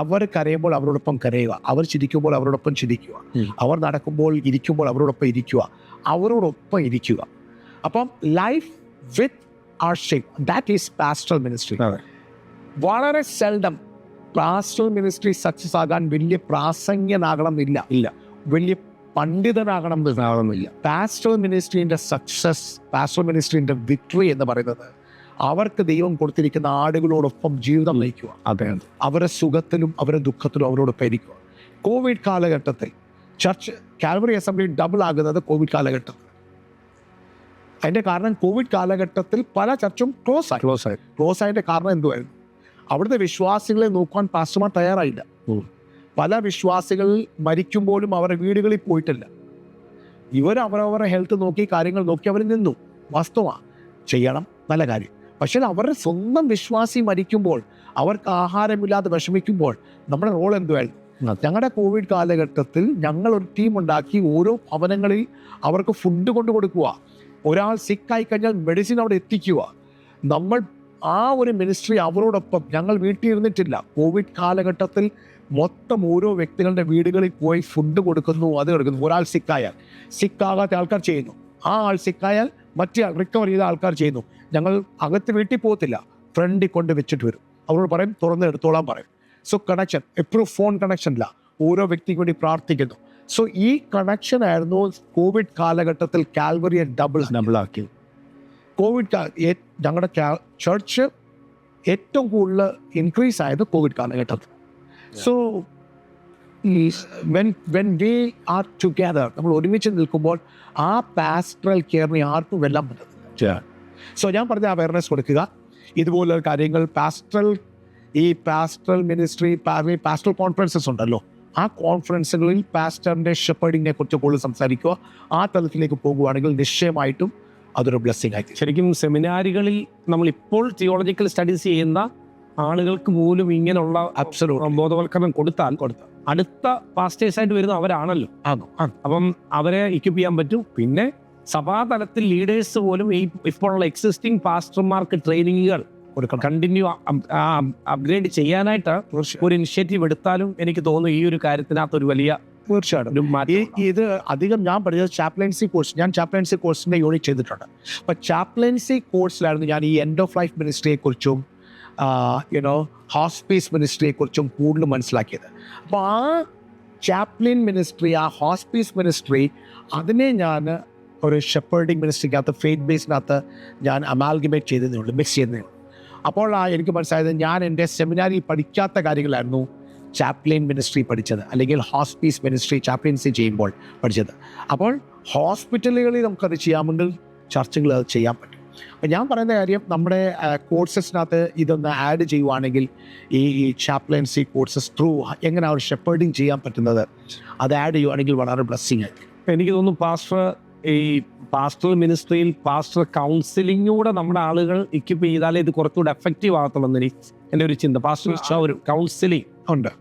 അവർ കരയുമ്പോൾ അവരോടൊപ്പം കരയുക, അവർ ചിരിക്കുമ്പോൾ അവരോടൊപ്പം ചിരിക്കുക, അവർ നടക്കുമ്പോൾ ഇരിക്കുമ്പോൾ അവരോടൊപ്പം ഇരിക്കുക. അപ്പം life with our shape, that is pastoral ministry. വളരെ സെൽഡം പാസ്റ്ററൽ മിനിസ്ട്രി സക്സസ് ആകാൻ വലിയ പ്രാസംഗ്യനാകണം ഇല്ല, വലിയ പണ്ഡിതനാകണം എന്നില്ല. പാസ്റ്ററൽ മിനിസ്ട്രീൻ്റെ സക്സസ്, പാസ്റ്ററൽ മിനിസ്ട്രീൻ്റെ വിക്ടറി എന്ന് പറയുന്നത് അവർക്ക് ദൈവം കൊടുത്തിരിക്കുന്ന ആടുകളോടൊപ്പം ജീവിതം നയിക്കുക. അവരുടെ സുഖത്തിലും അവരുടെ ദുഃഖത്തിലും അവരോടൊപ്പം ഇരിക്കുക. കോവിഡ് കാലഘട്ടത്തിൽ ചർച്ച് കാൽവറി അസംബ്ലി ഡബിൾ ആകുന്നത് കോവിഡ് കാലഘട്ടത്തിൽ. അതിൻ്റെ കാരണം കോവിഡ് കാലഘട്ടത്തിൽ പല ചർച്ചും ക്ലോസ് ആയതിൻ്റെ കാരണം എന്തുവായിരുന്നു? അവിടുത്തെ വിശ്വാസികളെ നോക്കാൻ പാസ്റ്റർമാർ തയ്യാറായില്ല. പല വിശ്വാസികൾ മരിക്കുമ്പോഴും അവരുടെ വീടുകളിൽ പോയിട്ടില്ല. അവരവരുടെ ഹെൽത്ത് നോക്കി, കാര്യങ്ങൾ നോക്കി അവർ നിന്നു. വാസ്തവമാണ്, ചെയ്യണം, നല്ല കാര്യം. പക്ഷേ അവരുടെ സ്വന്തം വിശ്വാസി മരിക്കുമ്പോൾ, അവർക്ക് ആഹാരമില്ലാതെ വിഷമിക്കുമ്പോൾ നമ്മുടെ റോൾ എന്തുവായിരുന്നു? ഞങ്ങളുടെ കോവിഡ് കാലഘട്ടത്തിൽ ഞങ്ങളൊരു ടീം ഉണ്ടാക്കി ഓരോ ഭവനങ്ങളിൽ അവർക്ക് ഫുഡ് കൊണ്ടു കൊടുക്കുക. ഒരാൾ സിക്കായി കഴിഞ്ഞാൽ മെഡിസിൻ അവിടെ എത്തിക്കുക. നമ്മൾ ആ ഒരു മിനിസ്ട്രി അവരോടൊപ്പം ഞങ്ങൾ വീട്ടിൽ ഇരുന്നിട്ടില്ല. കോവിഡ് കാലഘട്ടത്തിൽ മൊത്തം ഓരോ വ്യക്തികളുടെ വീടുകളിൽ പോയി ഫുഡ് കൊടുക്കുന്നു, അത് കൊടുക്കുന്നു. ഒരാൾ സിക്കാകാത്ത ആൾക്കാർ ചെയ്യുന്നു, ആ ആൾ സിക്കായാൽ മറ്റേ റിക്കവർ ചെയ്ത ആൾക്കാർ ചെയ്യുന്നു. ഞങ്ങൾ അകത്ത് വീട്ടിൽ പോകത്തില്ല, ഫ്രണ്ടിൽ കൊണ്ട് വെച്ചിട്ട് വരും. അവരോട് പറയും തുറന്ന് എടുത്തോളാൻ പറയും. സോ കണക്ഷൻ എപ്പോഴും ഫോൺ കണക്ഷനില്ല, ഓരോ വ്യക്തിക്ക് വേണ്ടി പ്രാർത്ഥിക്കുന്നു. സോ ഈ കണക്ഷൻ ആയിരുന്നു കോവിഡ് കാലഘട്ടത്തിൽ കാൽവറിയെ ഡബിളാക്കി. ഞങ്ങളുടെ ചർച്ച് ഏറ്റവും കൂടുതൽ ഇൻക്രീസ് ആയത് കോവിഡ് കാലഘട്ടത്തിൽ. So when we R together, നമ്മൾ ഒരുമിച്ച് നിൽക്കുമ്പോൾ ആ പാസ്റ്ററൽ കെയറിനെ ആർക്കും വെല്ലാൻ പറ്റുന്നില്ല. സോ ഞാൻ പറഞ്ഞ അവയർനെസ് കൊടുക്കുക, ഇതുപോലുള്ള കാര്യങ്ങൾ പാസ്റ്ററൽ മിനിസ്ട്രി, പാസ്റ്ററൽ കോൺഫറൻസസ് ഉണ്ടല്ലോ, ആ കോൺഫറൻസുകളിൽ പാസ്റ്ററിൻ്റെ ഷെപ്പേർഡിങ്ങിനെ കുറിച്ച് കൂടുതൽ സംസാരിക്കുക. ആ തലത്തിലേക്ക് പോകുകയാണെങ്കിൽ നിശ്ചയമായിട്ടും അതൊരു ബ്ലെസ്സിങ് ആയിരിക്കും. ശരിക്കും സെമിനാറുകളിൽ നമ്മളിപ്പോൾ തിയോളജിക്കൽ സ്റ്റഡീസ് ചെയ്യുന്ന ആളുകൾക്ക് പോലും ഇങ്ങനെയുള്ള ബോധവൽക്കരണം കൊടുത്താൽ അടുത്ത പാസ്റ്റേഴ്സായിട്ട് വരുന്ന അവരാണല്ലോ. അപ്പം അവരെ ഇക്വിപ്പ് ചെയ്യാൻ പറ്റും. പിന്നെ സഭാതലത്തിൽ ലീഡേഴ്സ് പോലും ഈ ഇപ്പോഴുള്ള എക്സിസ്റ്റിംഗ് പാസ്റ്റർമാർക്ക് ട്രെയിനിങ്ങുകൾ കണ്ടിന്യൂ അപ്ഗ്രേഡ് ചെയ്യാനായിട്ട് ഒരു ഇനിഷ്യേറ്റീവ് എടുത്താലും എനിക്ക് തോന്നുന്നു ഈ ഒരു കാര്യത്തിനകത്ത് ഒരു വലിയ തീർച്ചയായിട്ടും ഇത് അധികം ഞാൻ പഠിച്ചത് ചാപ്ലൻസി കോഴ്സ്. ഞാൻ ചാപ്ലൻസി കോഴ്സിൻ്റെ യൂണിറ്റ് ചെയ്തിട്ടുണ്ട്. അപ്പം ചാപ്ലൻസി കോഴ്സിലായിരുന്നു ഞാൻ ഈ എൻഡ് ഓഫ് ലൈഫ് മിനിസ്ട്രിയെക്കുറിച്ചും ഹോസ്പീസ് മിനിസ്ട്രിയെക്കുറിച്ചും കൂടുതൽ മനസ്സിലാക്കിയത്. അപ്പോൾ ആ ചാപ്ലിൻ മിനിസ്ട്രി, ആ ഹോസ്പീസ് മിനിസ്ട്രി, അതിനെ ഞാൻ ഒരു ഷെപ്പേർഡിങ് മിനിസ്ട്രിക്കകത്ത് ഫെയ്ത്ത് ബേസിനകത്ത് ഞാൻ അമാൽഗമേറ്റ് ചെയ്തതേ ഉള്ളൂ, മിക്സ് ചെയ്യുന്നേ ഉള്ളൂ. അപ്പോൾ എനിക്ക് മനസ്സിലായത് ഞാൻ എൻ്റെ സെമിനാരിൽ പഠിക്കാത്ത കാര്യങ്ങളായിരുന്നു ചാപ്ലിൻ മിനിസ്ട്രി പഠിച്ചത്, അല്ലെങ്കിൽ ഹോസ്പീസ് മിനിസ്ട്രി ചാപ്ലിൻസി ചെയ്യുമ്പോൾ പഠിച്ചത്. അപ്പോൾ ഹോസ്പിറ്റലുകളിൽ നമുക്കത് ചെയ്യാമെങ്കിൽ ചർച്ചുകളിൽ അത് ചെയ്യാൻ പറ്റും. അപ്പം ഞാൻ പറയുന്ന കാര്യം, നമ്മുടെ കോഴ്സസിനകത്ത് ഇതൊന്ന് ആഡ് ചെയ്യുവാണെങ്കിൽ, ഈ ചാപ്ലൻസി കോഴ്സസ് ത്രൂ എങ്ങനെ ഒരു ഷെപ്പേർഡിങ് ചെയ്യാൻ പറ്റുന്നത് അത് ആഡ് ചെയ്യുവാണെങ്കിൽ വളരെ ബ്ലെസ്സിങ് ആയിരിക്കും. എനിക്ക് തോന്നുന്നു ഈ പാസ്റ്ററൽ മിനിസ്ട്രിയിൽ പാസ്റ്റർ കൗൺസിലിംഗൂടെ നമ്മുടെ ആളുകൾ ഇക്വിപ്പ് ചെയ്താലേ ഇത് കുറച്ചുകൂടെ എഫക്റ്റീവ് ആകത്തുള്ളൂ എൻ്റെ ഒരു ചിന്ത. പാസ്റ്റർ ഒരു കൗൺസിലിംഗ് ഉണ്ട്.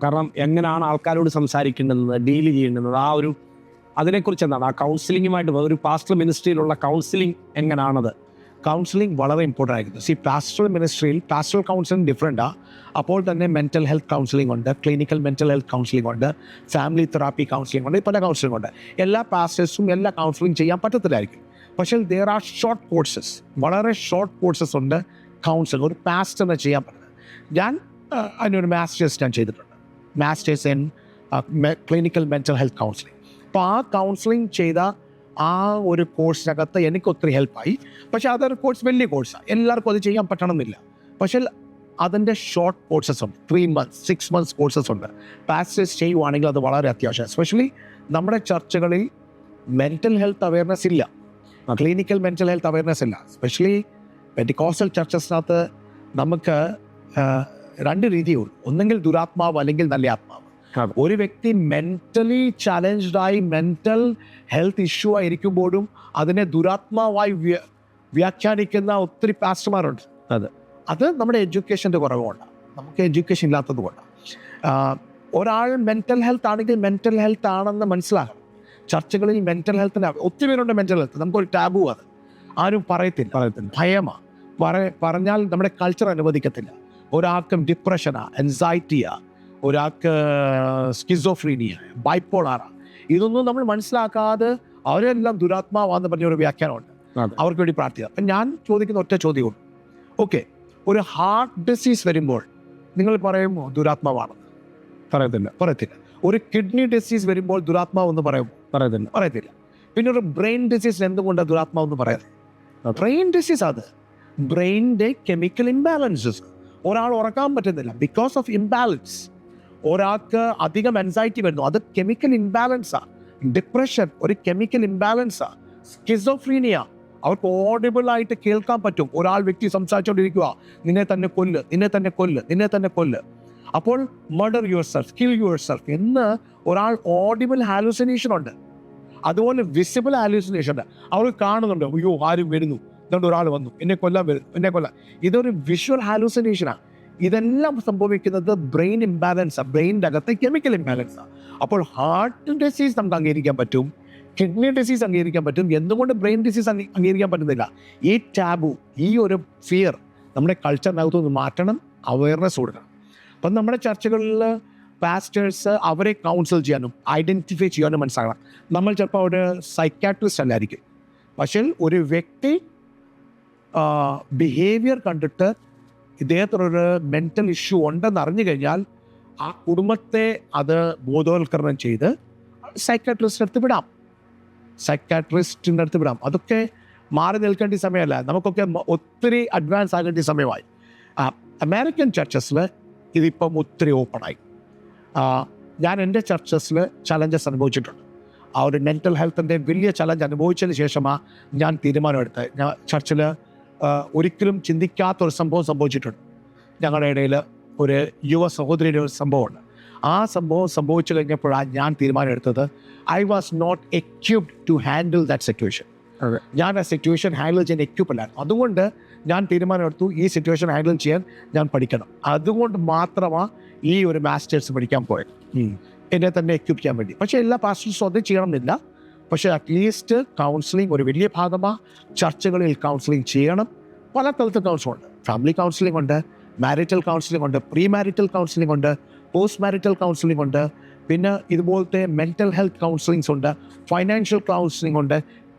കാരണം എങ്ങനെയാണ് ആൾക്കാരോട് സംസാരിക്കേണ്ടത്, ഡീൽ ചെയ്യേണ്ടത്, അതിനെക്കുറിച്ച് എന്താണ് ആ കൗൺസിലിങ്ങുമായിട്ട് ഒരു പാസ്റ്റർ മിനിസ്ട്രിയിലുള്ള കൗൺസിലിംഗ് എങ്ങനെയാണത്? കൗൺസിലിംഗ് വളരെ ഇമ്പോർട്ടൻ്റ് ആയിരിക്കും. പാസ്റ്ററൽ മിനിസ്ട്രിയിൽ പാസ്റ്ററൽ കൗൺസിലിംഗ് ഡിഫറെൻറ്റാണ്. അപ്പോൾ തന്നെ മെൻ്റൽ ഹെൽത്ത് കൗൺസിലിംഗ് ഉണ്ട്, ക്ലിനിക്കൽ മെൻ്റൽ ഹെൽത്ത് കൗൺസിലിംഗ് ഉണ്ട്, ഫാമിലി തെറാപ്പി കൗൺസിലിംഗ് ഉണ്ട്, പല കൗൺസിലിംഗ് ഉണ്ട്. എല്ലാ പാസ്റ്റേഴ്സും എല്ലാ കൗൺസിലിംഗ് ചെയ്യാൻ പറ്റത്തില്ലായിരിക്കും. പക്ഷേ ദർ ആർ ഷോർട്ട് കോഴ്സസ്, വളരെ ഷോർട്ട് കോഴ്സസ് ഉണ്ട് കൗൺസിലിംഗ് ഒരു പാസ്റ്ററിന് ചെയ്യാൻ പറ്റുന്നത്. ഞാൻ അതിനൊരു മാസ്റ്റേഴ്സ് ഞാൻ ചെയ്തിട്ടുണ്ട്, masters in clinical mental health counselling. അപ്പോൾ ആ കൗൺസിലിംഗ് ചെയ്ത ആ ഒരു കോഴ്സിനകത്ത് എനിക്ക് ഒത്തിരി ഹെൽപ്പായി. പക്ഷേ അതൊരു കോഴ്സ് വലിയ കോഴ്സാണ്, എല്ലാവർക്കും അത് ചെയ്യാൻ പറ്റണമെന്നില്ല. പക്ഷേ അതിൻ്റെ ഷോർട്ട് കോഴ്സസ് ഉണ്ട്, 3 months 6 months കോഴ്സസ് ഉണ്ട്. പാസ്റ്റേഴ്സ് ചെയ്യുവാണെങ്കിൽ അത് വളരെ അത്യാവശ്യമാണ്. എസ്പെഷ്യലി നമ്മുടെ ചർച്ചുകളിൽ മെൻ്റൽ ഹെൽത്ത് അവയർനെസ് ഇല്ല, ക്ലിനിക്കൽ മെൻ്റൽ ഹെൽത്ത് അവയർനെസ് ഇല്ല. എസ്പെഷ്യലി പെന്റിക്കോസ്റ്റൽ ചർച്ചസിനകത്ത് നമുക്ക് 2 രീതിയുള്ളൂ, ഒന്നെങ്കിൽ ദുരാത്മാവ് അല്ലെങ്കിൽ നല്ല ആത്മാവ്. ഒരു വ്യക്തി മെൻ്റലി ചാലഞ്ച്ഡായി മെൻ്റൽ ഹെൽത്ത് ഇഷ്യൂ ആയിരിക്കുമ്പോഴും അതിനെ ദുരാത്മാവായി വ്യാഖ്യാനിക്കുന്ന ഒത്തിരി പാസ്റ്റർമാരുണ്ട്. അത് നമ്മുടെ എഡ്യൂക്കേഷൻ്റെ കുറവുകൊണ്ടാണ്, നമുക്ക് എഡ്യൂക്കേഷൻ ഇല്ലാത്തത് കൊണ്ടാണ്. ഒരാൾ മെൻ്റൽ ഹെൽത്ത് ആണെങ്കിൽ മെൻ്റൽ ഹെൽത്ത് ആണെന്ന് മനസ്സിലാകണം. ചർച്ചകളിൽ മെൻ്റൽ ഹെൽത്തിന് ഒത്തിരി പേരുണ്ട്. മെൻ്റൽ ഹെൽത്ത് നമുക്കൊരു ടാബു, അത് ആരും പറയത്തില്ല, ഭയമാണ്. പറഞ്ഞാൽ നമ്മുടെ കൾച്ചർ അനുവദിക്കത്തില്ല. ഒരാൾക്കും ഡിപ്രഷനാ, എൻസൈറ്റിയാ, ഒരാൾക്ക് സ്കിസോഫ്രീനിയ, ബൈപ്പോളാറാ. ഇതൊന്നും നമ്മൾ മനസ്സിലാക്കാതെ അവരെല്ലാം ദുരാത്മാവാന്ന് പറഞ്ഞൊരു വ്യാഖ്യാനമുണ്ട്. അവർക്ക് വേണ്ടി പ്രാർത്ഥിക്കുക. അപ്പം ഞാൻ ചോദിക്കുന്ന ഒറ്റ ചോദ്യമുണ്ട്. ഓക്കെ, ഒരു ഹാർട്ട് ഡിസീസ് വരുമ്പോൾ നിങ്ങൾ പറയുമോ ദുരാത്മാവാണെന്ന്? പറയത്തില്ല. ഒരു കിഡ്നി ഡിസീസ് വരുമ്പോൾ ദുരാത്മാവെന്ന് പറയുമോ? പറയത്തില്ല. പിന്നെ ഒരു ബ്രെയിൻ ഡിസീസ് എന്തുകൊണ്ടാണ് ദുരാത്മാവെന്ന് പറയുന്നത്? ബ്രെയിൻ ഡിസീസ്, അത് ബ്രെയിനിൻ്റെ കെമിക്കൽ ഇംബാലൻസസ്. ഒരാൾ ഉറക്കാൻ പറ്റുന്നില്ല ബിക്കോസ് ഓഫ് ഇംബാലൻസ്. ഒരാൾക്ക് അധികം എൻസൈറ്റി വരുന്നു, അത് കെമിക്കൽ ഇംബാലൻസാണ്. ഡിപ്രഷൻ ഒരു കെമിക്കൽ ഇംബാലൻസാണ്. സ്കിസോഫ്രീനിയ, അവർക്ക് ഓഡിബിളായിട്ട് കേൾക്കാൻ പറ്റും. ഒരാൾ വ്യക്തി സംസാരിച്ചുകൊണ്ടിരിക്കുക, നിന്നെ തന്നെ കൊല്ല്, നിന്നെ തന്നെ കൊല്ല്, നിന്നെ തന്നെ കൊല്ല്. അപ്പോൾ murder your self, kill your self എന്ന് ഒരാൾ ഓഡിബിൾ ഹാലൂസിനേഷൻ ഉണ്ട്. അതുപോലെ വിസിബിൾ ഹാലൂസിനേഷൻ ഉണ്ട്. അവർ കാണുന്നുണ്ട്, അയ്യോ ആരും വരുന്നു, അതുകൊണ്ട് ഒരാൾ വന്നു, എന്നെ കൊല്ലാൻ വരുന്നു, എന്നെ കൊല്ലാൻ. ഇതൊരു വിഷ്വൽ ഹാലൂസിനേഷനാണ്. ഇതെല്ലാം സംഭവിക്കുന്നത് ബ്രെയിൻ ഇംബാലൻസാണ്, ബ്രെയിനിൻ്റെ അകത്ത് കെമിക്കൽ ഇംബാലൻസാണ്. അപ്പോൾ ഹാർട്ട് ഡിസീസ് നമുക്ക് അംഗീകരിക്കാൻ പറ്റും, കിഡ്നി ഡിസീസ് അംഗീകരിക്കാൻ പറ്റും. എന്തുകൊണ്ട് ബ്രെയിൻ ഡിസീസ് അംഗീകരിക്കാൻ പറ്റുന്നില്ല? ഈ ടാബു, ഈ ഒരു ഫിയർ നമ്മുടെ കൾച്ചറിനകത്തുനിന്ന് മാറ്റണം, അവയർനെസ് കൊടുക്കണം. അപ്പം നമ്മുടെ ചർച്ചകളിൽ പാസ്റ്റേഴ്സ് അവരെ കൗൺസിൽ ചെയ്യാനും ഐഡൻറ്റിഫൈ ചെയ്യാനും മനസ്സിലാക്കണം. നമ്മൾ ചിലപ്പോൾ ഒരു സൈക്കാട്രിസ്റ്റ് അല്ലായിരിക്കും, പക്ഷേ ഒരു വ്യക്തി ബിഹേവിയർ കണ്ടിട്ട് ഇദ്ദേഹത്തിനൊരു മെൻ്റൽ ഇഷ്യൂ ഉണ്ടെന്ന് അറിഞ്ഞു കഴിഞ്ഞാൽ ആ കുടുംബത്തെ അത് ബോധവൽക്കരണം ചെയ്ത് സൈക്കാട്രിസ്റ്റിൻ്റെ അടുത്ത് വിടാം, അതൊക്കെ മാറി നിൽക്കേണ്ട സമയമല്ല. നമുക്കൊക്കെ ഒത്തിരി അഡ്വാൻസ് ആകേണ്ട സമയമായി. അമേരിക്കൻ ചർച്ചസിൽ ഇതിപ്പം ഒത്തിരി ഓപ്പണായി. ഞാൻ എൻ്റെ ചർച്ചസിൽ ചലഞ്ചസ് അനുഭവിച്ചിട്ടുണ്ട്. ആ ഒരു മെൻ്റൽ ഹെൽത്തിൻ്റെ വലിയ ചലഞ്ച് അനുഭവിച്ചതിന് ശേഷമാണ് ഞാൻ തീരുമാനമെടുത്തത്. ഞാൻ ചർച്ചിൽ ഒരിക്കലും ചിന്തിക്കാത്തൊരു സംഭവം സംഭവിച്ചിട്ടുണ്ട്. ഞങ്ങളുടെ ഇടയിൽ ഒരു യുവ സഹോദരിയുടെ ഒരു സംഭവമുണ്ട്. ആ സംഭവം സംഭവിച്ചു കഴിഞ്ഞപ്പോഴാണ് ഞാൻ തീരുമാനമെടുത്തത്. I was not equipped to handle that situation. ഞാൻ ആ സിറ്റുവേഷൻ ഹാൻഡിൽ ചെയ്യാൻ എക്യുപ്പല്ലായിരുന്നു. അതുകൊണ്ട് ഞാൻ തീരുമാനമെടുത്തു, ഈ സിറ്റുവേഷൻ ഹാൻഡിൽ ചെയ്യാൻ ഞാൻ പഠിക്കണം. അതുകൊണ്ട് മാത്രമാണ് ഈ ഒരു മാസ്റ്റേഴ്സ് പഠിക്കാൻ പോയത്, എന്നെ തന്നെ എക്യുപ്പ് ചെയ്യാൻ വേണ്ടി. പക്ഷേ എല്ലാ പാസ്റ്റേഴ്സും അത് ചെയ്യണമെന്നില്ല. പക്ഷേ അറ്റ്ലീസ്റ്റ് കൗൺസിലിംഗ് ഒരു വലിയ ഭാഗമാണ്. ചർച്ചകളിൽ കൗൺസിലിംഗ് ചെയ്യണം. പല തരത്തിൽ കൗൺസിലിംഗ് ഉണ്ട്. ഫാമിലി കൗൺസിലിംഗ് ഉണ്ട്, മാരിറ്റൽ കൗൺസിലിംഗ് ഉണ്ട്, പ്രീ മാരിറ്റൽ കൗൺസിലിംഗ് ഉണ്ട്, പോസ്റ്റ് മാരിറ്റൽ കൗൺസിലിംഗ് ഉണ്ട്, പിന്നെ ഇതുപോലത്തെ മെൻ്റൽ ഹെൽത്ത് കൗൺസിലിംഗ്സ് ഉണ്ട്, ഫൈനാൻഷ്യൽ കൗൺസിലിംഗ് ഉണ്ട്,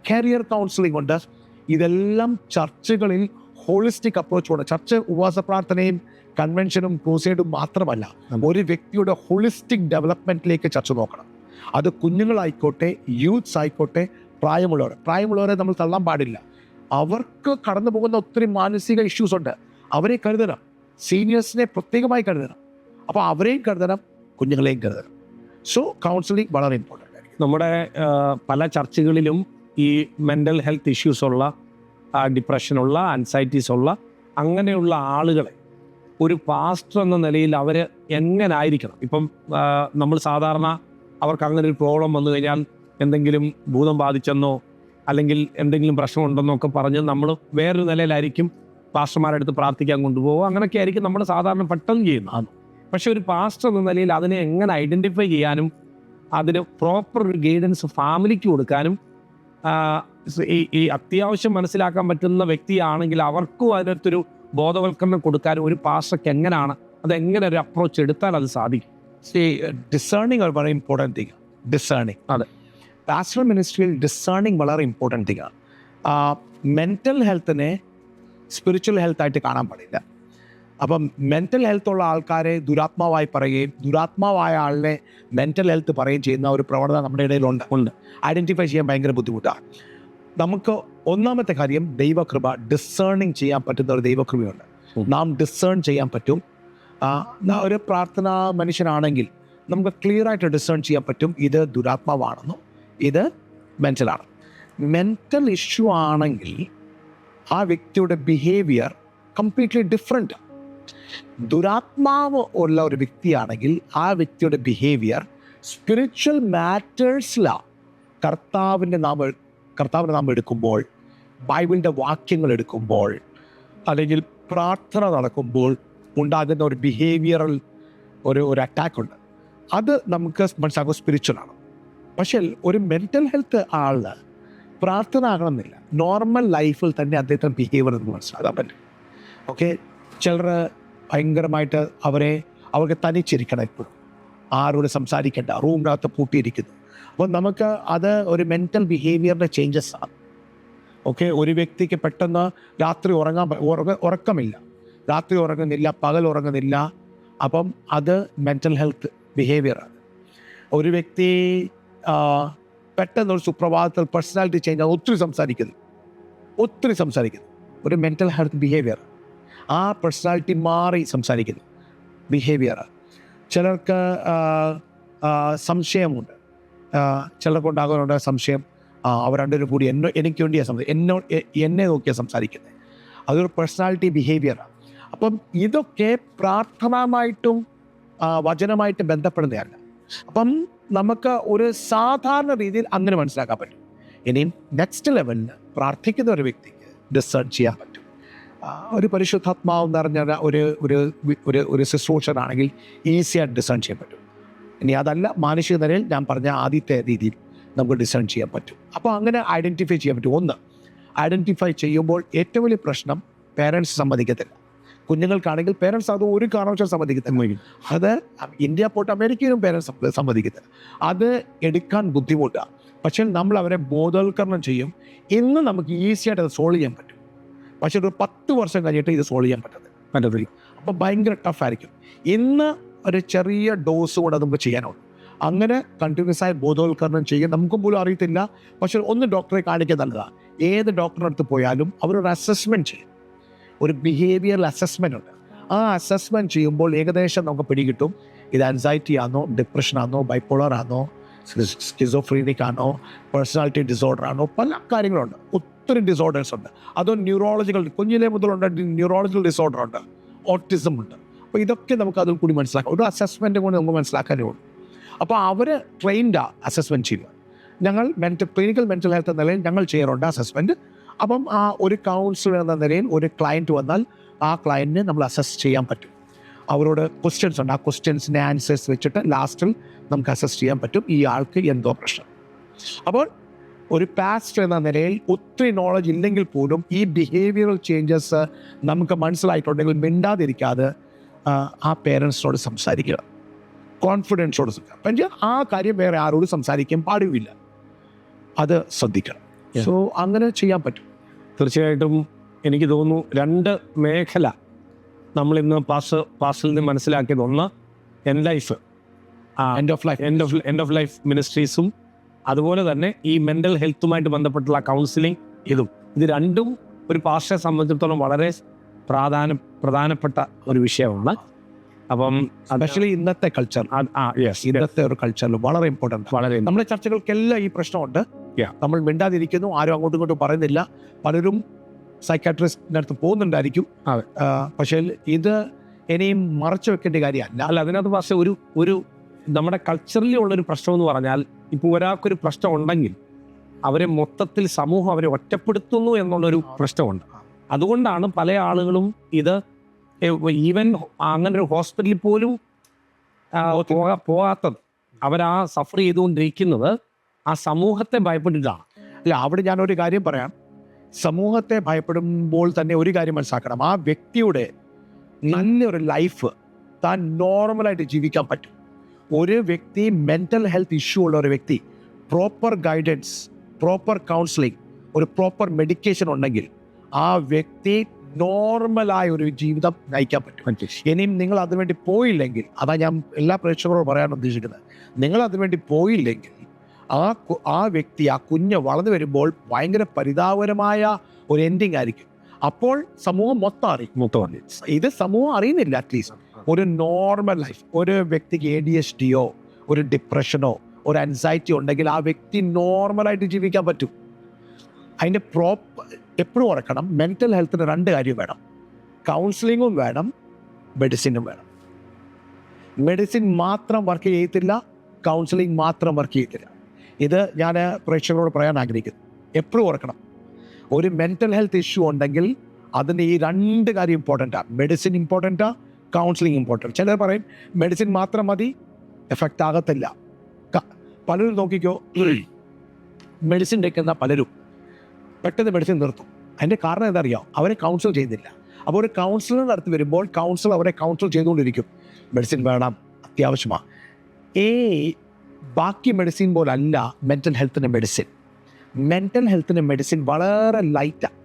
കരിയർ കൗൺസിലിംഗ് ഉണ്ട്. ഇതെല്ലാം ചർച്ചകളിൽ ഹോളിസ്റ്റിക് അപ്രോച്ചുണ്ട്. ചർച്ച ഉപവാസ പ്രാർത്ഥനയും കൺവെൻഷനും ക്രൂസൈഡും മാത്രമല്ല, ഒരു വ്യക്തിയുടെ ഹോളിസ്റ്റിക് ഡെവലപ്മെൻറ്റിലേക്ക് ചർച്ച നോക്കണം. അത് കുഞ്ഞുങ്ങളായിക്കോട്ടെ, യൂത്ത്സ് ആയിക്കോട്ടെ, പ്രായമുള്ളവരെ നമ്മൾ തള്ളാൻ പാടില്ല. അവർക്ക് കടന്നു പോകുന്ന ഒത്തിരി മാനസിക ഇഷ്യൂസ് ഉണ്ട്. അവരെ കരുതണം, സീനിയേഴ്സിനെ പ്രത്യേകമായി കരുതണം. അപ്പോൾ അവരെയും കരുതണം, കുഞ്ഞുങ്ങളെയും കരുതണം. സോ കൗൺസിലിംഗ് വളരെ ഇമ്പോർട്ടൻ്റ് ആയിരിക്കും. നമ്മുടെ പല ചർച്ചകളിലും ഈ മെൻ്റൽ ഹെൽത്ത് ഇഷ്യൂസ് ഉള്ള, ഡിപ്രഷനുള്ള, ആൻസൈറ്റീസ് ഉള്ള അങ്ങനെയുള്ള ആളുകളെ ഒരു പാസ്റ്റർ എന്ന നിലയിൽ അവർ എങ്ങനായിരിക്കണം? ഇപ്പം നമ്മൾ സാധാരണ അവർക്ക് അങ്ങനെ ഒരു പ്രോബ്ലം വന്നു കഴിഞ്ഞാൽ എന്തെങ്കിലും ഭൂതം ബാധിച്ചെന്നോ അല്ലെങ്കിൽ എന്തെങ്കിലും പ്രശ്നമുണ്ടെന്നോ ഒക്കെ പറഞ്ഞ് നമ്മൾ വേറൊരു നിലയിലായിരിക്കും പാസ്റ്റർമാരുടെ അടുത്ത് പ്രാർത്ഥിക്കാൻ കൊണ്ടുപോകുക. അങ്ങനെയൊക്കെ ആയിരിക്കും നമ്മൾ സാധാരണ പെട്ടെന്ന് ചെയ്യുന്നത്. പക്ഷെ ഒരു പാസ്റ്റർ എന്ന നിലയിൽ അതിനെ എങ്ങനെ ഐഡൻറ്റിഫൈ ചെയ്യാനും അതിന് പ്രോപ്പർ ഒരു ഗൈഡൻസ് ഫാമിലിക്ക് കൊടുക്കാനും ഈ അത്യാവശ്യം മനസ്സിലാക്കാൻ പറ്റുന്ന വ്യക്തിയാണെങ്കിൽ അവർക്കും അതിനകത്തൊരു ബോധവൽക്കരണം കൊടുക്കാനും ഒരു പാസ്റ്റർക്ക് എങ്ങനെയാണ് അതെങ്ങനെ ഒരു അപ്രോച്ച് എടുത്താൽ അത് സാധിക്കും? ഡിസേണിങ് ഒരു വളരെ ഇമ്പോർട്ടൻ്റ് തിങ്. ഡിസേണിങ്, അതെ, പാസ്റ്ററൽ മിനിസ്ട്രിയിൽ ഡിസേണിങ് വളരെ ഇമ്പോർട്ടൻ്റ് തിങ്ങാണ്. മെൻ്റൽ ഹെൽത്തിനെ സ്പിരിച്വൽ ഹെൽത്തായിട്ട് കാണാൻ പാടില്ല. അപ്പം മെൻ്റൽ ഹെൽത്തുള്ള ആൾക്കാരെ ദുരാത്മാവായി പറയുകയും ദുരാത്മാവായ ആളിനെ മെൻ്റൽ ഹെൽത്ത് പറയുകയും ചെയ്യുന്ന ഒരു പ്രവണത നമ്മുടെ ഇടയിലുണ്ട്. ഐഡൻറ്റിഫൈ ചെയ്യാൻ ഭയങ്കര ബുദ്ധിമുട്ടാണ്. നമുക്ക് ഒന്നാമത്തെ കാര്യം ദൈവകൃപ, ഡിസേണിങ് ചെയ്യാൻ പറ്റുന്ന ഒരു ദൈവകൃപയുണ്ട്. നാം ഡിസേൺ ചെയ്യാൻ പറ്റും. ഒരു പ്രാർത്ഥനാ മനുഷ്യനാണെങ്കിൽ നമുക്ക് ക്ലിയറായിട്ട് ഡിസേൺ ചെയ്യാൻ പറ്റും ഇത് ദുരാത്മാവാണെന്നും ഇത് മെൻ്റലാണ്. മെൻ്റൽ ഇഷ്യൂ ആണെങ്കിൽ ആ വ്യക്തിയുടെ ബിഹേവിയർ കംപ്ലീറ്റ്ലി ഡിഫറെൻ്റ്. ദുരാത്മാവ് ഉള്ള ഒരു വ്യക്തിയാണെങ്കിൽ ആ വ്യക്തിയുടെ ബിഹേവിയർ സ്പിരിച്വൽ മാറ്റേഴ്സിലാണ്. കർത്താവിൻ്റെ നാം എടുക്കുമ്പോൾ, ബൈബിളിൻ്റെ വാക്യങ്ങൾ എടുക്കുമ്പോൾ, അല്ലെങ്കിൽ പ്രാർത്ഥന നടക്കുമ്പോൾ ഉണ്ടാകുന്ന ഒരു ബിഹേവിയറൽ ഒരു അറ്റാക്കുണ്ട്. അത് നമുക്ക് മനസ്സിലാക്കും സ്പിരിച്വലാണ്. പക്ഷേ ഒരു മെൻ്റൽ ഹെൽത്ത് ആളിന് പ്രാർത്ഥന ആകണമെന്നില്ല. നോർമൽ ലൈഫിൽ തന്നെ അദ്ദേഹത്തിന് ബിഹേവിയർ എന്ന് മനസ്സിലാക്കാൻ പറ്റും. ഓക്കെ, ചിലർ ഭയങ്കരമായിട്ട് അവർക്ക് തനിച്ചിരിക്കണം, എപ്പോഴും ആരോട് സംസാരിക്കേണ്ട, റൂമിനകത്ത് പൂട്ടിയിരിക്കുന്നു. അപ്പോൾ നമുക്ക് അത് ഒരു മെൻ്റൽ ബിഹേവിയറിൻ്റെ ചേഞ്ചസ് ആണ്. ഓക്കെ, ഒരു വ്യക്തിക്ക് പെട്ടെന്ന് രാത്രി ഉറക്കമില്ല, രാത്രി ഉറങ്ങുന്നില്ല, പകൽ ഉറങ്ങുന്നില്ല. അപ്പം അത് മെൻ്റൽ ഹെൽത്ത് ബിഹേവിയറാണ്. ഒരു വ്യക്തി പെട്ടെന്നൊരു സുപ്രഭാതത്തിൽ പേഴ്സണാലിറ്റി ചേഞ്ച് ആണ്, ഒത്തിരി സംസാരിക്കുന്നു, ഒരു മെൻ്റൽ ഹെൽത്ത് ബിഹേവിയർ. ആ പേഴ്സണാലിറ്റി മാറി സംസാരിക്കുന്നു, ബിഹേവിയറാണ്. ചിലർക്ക് സംശയമുണ്ട്, ചിലർക്കുണ്ടാകുന്നുണ്ട് സംശയം. അവർ രണ്ടുപേരും കൂടി എനിക്ക് വേണ്ടിയാണ് എന്നെ നോക്കിയാണ് സംസാരിക്കുന്നത്. അതൊരു പേഴ്സണാലിറ്റി ബിഹേവിയറാണ്. അപ്പം ഇതൊക്കെ പ്രാർത്ഥനമായിട്ടും വചനമായിട്ട് ബന്ധപ്പെടുന്നതല്ല. അപ്പം നമുക്ക് ഒരു സാധാരണ രീതിയിൽ അങ്ങനെ മനസ്സിലാക്കാൻ പറ്റും. ഇനിയും നെക്സ്റ്റ് ലെവലിൽ പ്രാർത്ഥിക്കുന്ന ഒരു വ്യക്തിക്ക് ഡിസേൺ ചെയ്യാൻ പറ്റും. ഒരു പരിശുദ്ധാത്മാവ് നിറഞ്ഞ ഒരു ശുശ്രൂഷനാണെങ്കിൽ ഈസിയായിട്ട് ഡിസേൺ ചെയ്യാൻ പറ്റും. ഇനി അതല്ല, മാനുഷിക നിലയിൽ ഞാൻ പറഞ്ഞ ആദ്യത്തെ രീതിയിൽ നമുക്ക് ഡിസേൺ ചെയ്യാൻ പറ്റും. അപ്പോൾ അങ്ങനെ ഐഡൻറ്റിഫൈ ചെയ്യാൻ പറ്റും. ഒന്ന്, ഐഡൻറ്റിഫൈ ചെയ്യുമ്പോൾ ഏറ്റവും വലിയ പ്രശ്നം പേരൻസ് സമ്മതിക്കത്തില്ല. കുഞ്ഞുങ്ങൾക്കാണെങ്കിൽ പേരൻസ് അത് ഒരു കാരണവശാലും സമ്മതിക്കത്തില്ല. അത് ഇന്ത്യ പോട്ട് അമേരിക്കയിലും പേരൻസ് സമ്മതിക്കത്തില്ല. അത് എടുക്കാൻ ബുദ്ധിമുട്ടാണ്. പക്ഷേ നമ്മൾ അവരെ ബോധവൽക്കരണം ചെയ്യും. ഇന്ന് നമുക്ക് ഈസിയായിട്ട് അത് സോൾവ് ചെയ്യാൻ പറ്റും. പക്ഷേ ഒരു 10 വർഷം കഴിഞ്ഞിട്ട് ഇത് സോൾവ് ചെയ്യാൻ പറ്റത്തില്ല. അപ്പോൾ ഭയങ്കര ടഫായിരിക്കും. ഇന്ന് ഒരു ചെറിയ ഡോസ് കൊണ്ട് നമുക്ക് ചെയ്യാനുള്ളൂ. അങ്ങനെ കണ്ടിന്യൂസ് ആയി ബോധവൽക്കരണം ചെയ്യുക. നമുക്ക് പോലും അറിയത്തില്ല, പക്ഷെ ഒന്ന് ഡോക്ടറെ കാണിക്കാൻ നല്ലതാണ്. ഏത് ഡോക്ടറുടെ അടുത്ത് പോയാലും അവരൊരു അസസ്മെൻറ്റ് ചെയ്യും, ഒരു ബിഹേവിയറൽ അസസ്മെൻ്റ് ഉണ്ട്. ആ അസസ്മെൻറ്റ് ചെയ്യുമ്പോൾ ഏകദേശം നമുക്ക് പിടികിട്ടും ഇത് ആൻസൈറ്റി ആണോ, ഡിപ്രഷൻ ആണോ, ബൈപ്പോളർ ആണോ, സ്കിസോഫ്രീനിക് ആണോ, പേഴ്സണാലിറ്റി ഡിസോർഡർ ആണോ, പല കാര്യങ്ങളുണ്ട്. ഒത്തിരി ഡിസോർഡേഴ്സ് ഉണ്ട്. അതോ ന്യൂറോളജിക്കൽ, കുഞ്ഞിലെ മുതലുണ്ട് ന്യൂറോളജിക്കൽ ഡിസോർഡർ ഉണ്ട്, ഓട്ടിസം ഉണ്ട്. അപ്പോൾ ഇതൊക്കെ നമുക്ക് അതിൽ കൂടി മനസ്സിലാക്കാം. ഒരു അസസ്മെൻറ്റ് കൊണ്ട് നമുക്ക് മനസ്സിലാക്കാനേ ഉള്ളൂ. അപ്പോൾ അവർ ട്രെയിൻഡാണ് അസസ്മെൻറ്റ് ചെയ്യുക. ഞങ്ങൾ ക്ലിനിക്കൽ മെൻ്റൽ ഹെൽത്ത് എന്ന നിലയിൽ ഞങ്ങൾ ചെയ്യാറുണ്ട് അസസ്മെൻറ്റ്. അപ്പം ആ ഒരു കൗൺസിലർ എന്ന നിലയിൽ ഒരു ക്ലയൻറ്റ് വന്നാൽ ആ ക്ലയൻറ്റിനെ നമ്മൾ അസസ് ചെയ്യാൻ പറ്റും. അവരോട് ക്വസ്റ്റ്യൻസ് ഉണ്ട്, ആ ക്വസ്റ്റ്യൻസിൻ്റെ ആൻസേഴ്സ് വെച്ചിട്ട് ലാസ്റ്റിൽ നമുക്ക് അസസ് ചെയ്യാൻ പറ്റും ഈ ആൾക്ക് എന്തോ പ്രശ്നം. അപ്പോൾ ഒരു പാസ്റ്റർ എന്ന നിലയിൽ ഒത്തിരി നോളജ് ഇല്ലെങ്കിൽ പോലും ഈ ബിഹേവിയറൽ ചേഞ്ചസ് നമുക്ക് മനസ്സിലായിട്ടുണ്ടെങ്കിൽ മിണ്ടാതിരിക്കാതെ ആ പേരൻസിനോട് സംസാരിക്കുക, കോൺഫിഡൻസോട് സംസാരിക്കുക. പക്ഷേ ആ കാര്യം വേറെ ആരോടും സംസാരിക്കാൻ പാടില്ല, അത് ശ്രദ്ധിക്കണം. സോ അങ്ങനെ ചെയ്യാൻ പറ്റും. തീർച്ചയായിട്ടും എനിക്ക് തോന്നുന്നു 2 മേഖല നമ്മളിന്ന് പാസിൽ നിന്ന് മനസ്സിലാക്കിയത്. ഒന്ന് എൻഡ് ഓഫ് ലൈഫ് മിനിസ്ട്രീസും അതുപോലെ തന്നെ ഈ മെൻ്റൽ ഹെൽത്തുമായിട്ട് ബന്ധപ്പെട്ടുള്ള കൗൺസിലിംഗ് ഇത് രണ്ടും ഒരു പാസ്റ്ററെ സംബന്ധിച്ചിടത്തോളം വളരെ പ്രധാനപ്പെട്ട ഒരു വിഷയമാണ്. അപ്പം സ്പെഷ്യലി ഇന്നത്തെ കൾച്ചർ, ഇന്നത്തെ ഒരു കൾച്ചറിൽ വളരെ ഇമ്പോർട്ടൻ്റ്. വളരെ നമ്മുടെ ചർച്ചകൾക്കെല്ലാം ഈ പ്രശ്നമുണ്ട്. നമ്മൾ മിണ്ടാതിരിക്കുന്നു, ആരും അങ്ങോട്ടും ഇങ്ങോട്ടും പറയുന്നില്ല. പലരും സൈക്കാട്രിസ്റ്റിൻ്റെ അടുത്ത് പോകുന്നുണ്ടായിരിക്കും, പക്ഷേ ഇത് ഇനിയും മറച്ചു വെക്കേണ്ട കാര്യമല്ല. അതിനകത്ത് പക്ഷേ ഒരു നമ്മുടെ കൾച്ചറിലുള്ളൊരു പ്രശ്നം എന്ന് പറഞ്ഞാൽ, ഇപ്പോൾ ഒരാൾക്കൊരു പ്രശ്നം ഉണ്ടെങ്കിൽ അവരെ മൊത്തത്തിൽ സമൂഹം അവരെ ഒറ്റപ്പെടുത്തുന്നു എന്നുള്ളൊരു പ്രശ്നമുണ്ട്. അതുകൊണ്ടാണ് പല ആളുകളും ഇത് ഈവൻ അങ്ങനെ ഒരു ഹോസ്പിറ്റലിൽ പോലും പോകാത്തത്. അവരാ സഫർ ചെയ്തുകൊണ്ടിരിക്കുന്നത് ആ സമൂഹത്തെ ഭയപ്പെട്ടിട്ടാണ്. അല്ല, അവിടെ ഞാനൊരു കാര്യം പറയാം. സമൂഹത്തെ ഭയപ്പെടുമ്പോൾ തന്നെ ഒരു കാര്യം മനസ്സിലാക്കണം, ആ വ്യക്തിയുടെ നല്ലൊരു ലൈഫ് താൻ നോർമലായിട്ട് ജീവിക്കാൻ പറ്റും. ഒരു വ്യക്തി മെൻ്റൽ ഹെൽത്ത് ഇഷ്യൂ ഉള്ള ഒരു വ്യക്തി പ്രോപ്പർ ഗൈഡൻസ്, പ്രോപ്പർ കൗൺസിലിംഗ്, ഒരു പ്രോപ്പർ മെഡിക്കേഷൻ ഉണ്ടെങ്കിൽ ആ വ്യക്തി നോർമലായ ഒരു ജീവിതം നയിക്കാൻ പറ്റും. ഇനിയും നിങ്ങൾ അതിനുവേണ്ടി പോയില്ലെങ്കിൽ, അതാ ഞാൻ എല്ലാ പ്രേക്ഷകരോടും പറയാൻ ഉദ്ദേശിക്കുന്നത്, നിങ്ങൾ അതിനുവേണ്ടി പോയില്ലെങ്കിൽ ആ വ്യക്തി, ആ കുഞ്ഞ് വളർന്നു വരുമ്പോൾ ഭയങ്കര പരിതാപകരമായ ഒരു എൻഡിങ് ആയിരിക്കും. അപ്പോൾ സമൂഹം മൊത്തം അറിയും. ഇത് സമൂഹം അറിയുന്നില്ല. അറ്റ്ലീസ്റ്റ് ഒരു നോർമൽ ലൈഫ്, ഒരു വ്യക്തിക്ക് ADHDയോ ഒരു ഡിപ്രഷനോ ഒരു ആൻസൈറ്റി ഉണ്ടെങ്കിൽ ആ വ്യക്തി നോർമലായിട്ട് ജീവിക്കാൻ പറ്റും. അതിൻ്റെ എപ്പോഴും ഓർക്കണം, മെൻ്റൽ ഹെൽത്തിന് 2 കാര്യം വേണം. കൗൺസിലിങ്ങും വേണം, മെഡിസിനും വേണം. മെഡിസിൻ മാത്രം വർക്ക് ചെയ്യത്തില്ല, കൗൺസിലിംഗ് മാത്രം വർക്ക് ചെയ്യത്തില്ല. ഇത് ഞാൻ പ്രേക്ഷകരോട് പറയാൻ ആഗ്രഹിക്കുന്നു. എപ്പോഴും ഓർക്കണം, ഒരു മെൻ്റൽ ഹെൽത്ത് ഇഷ്യൂ ഉണ്ടെങ്കിൽ അതിൻ്റെ ഈ 2 കാര്യം ഇമ്പോർട്ടൻറ്റാണ്. മെഡിസിൻ ഇമ്പോർട്ടൻറ്റാണ്, കൗൺസിലിംഗ് ഇമ്പോർട്ടൻറ്റ്. ചിലർ പറയും മെഡിസിൻ മാത്രം മതി, എഫക്റ്റ് ആകത്തില്ല. പലരും നോക്കിക്കോ, മെഡിസിൻ എടുക്കുന്ന പലരും പെട്ടെന്ന് മെഡിസിൻ നിർത്തും. അതിൻ്റെ കാരണം എന്താ അറിയാം, അവരെ കൗൺസിൽ ചെയ്യുന്നില്ല. അപ്പോൾ ഒരു കൗൺസിലറിൻ്റെ അടുത്ത് വരുമ്പോൾ കൗൺസിലർ അവരെ കൗൺസിൽ ചെയ്തുകൊണ്ടിരിക്കും. മെഡിസിൻ വേണം, അത്യാവശ്യമാണ്. ബാക്കി മെഡിസിൻ പോലല്ല മെൻ്റൽ ഹെൽത്തിൻ്റെ മെഡിസിൻ. മെൻ്റൽ ഹെൽത്തിൻ്റെ മെഡിസിൻ വളരെ ലൈറ്റാണ്.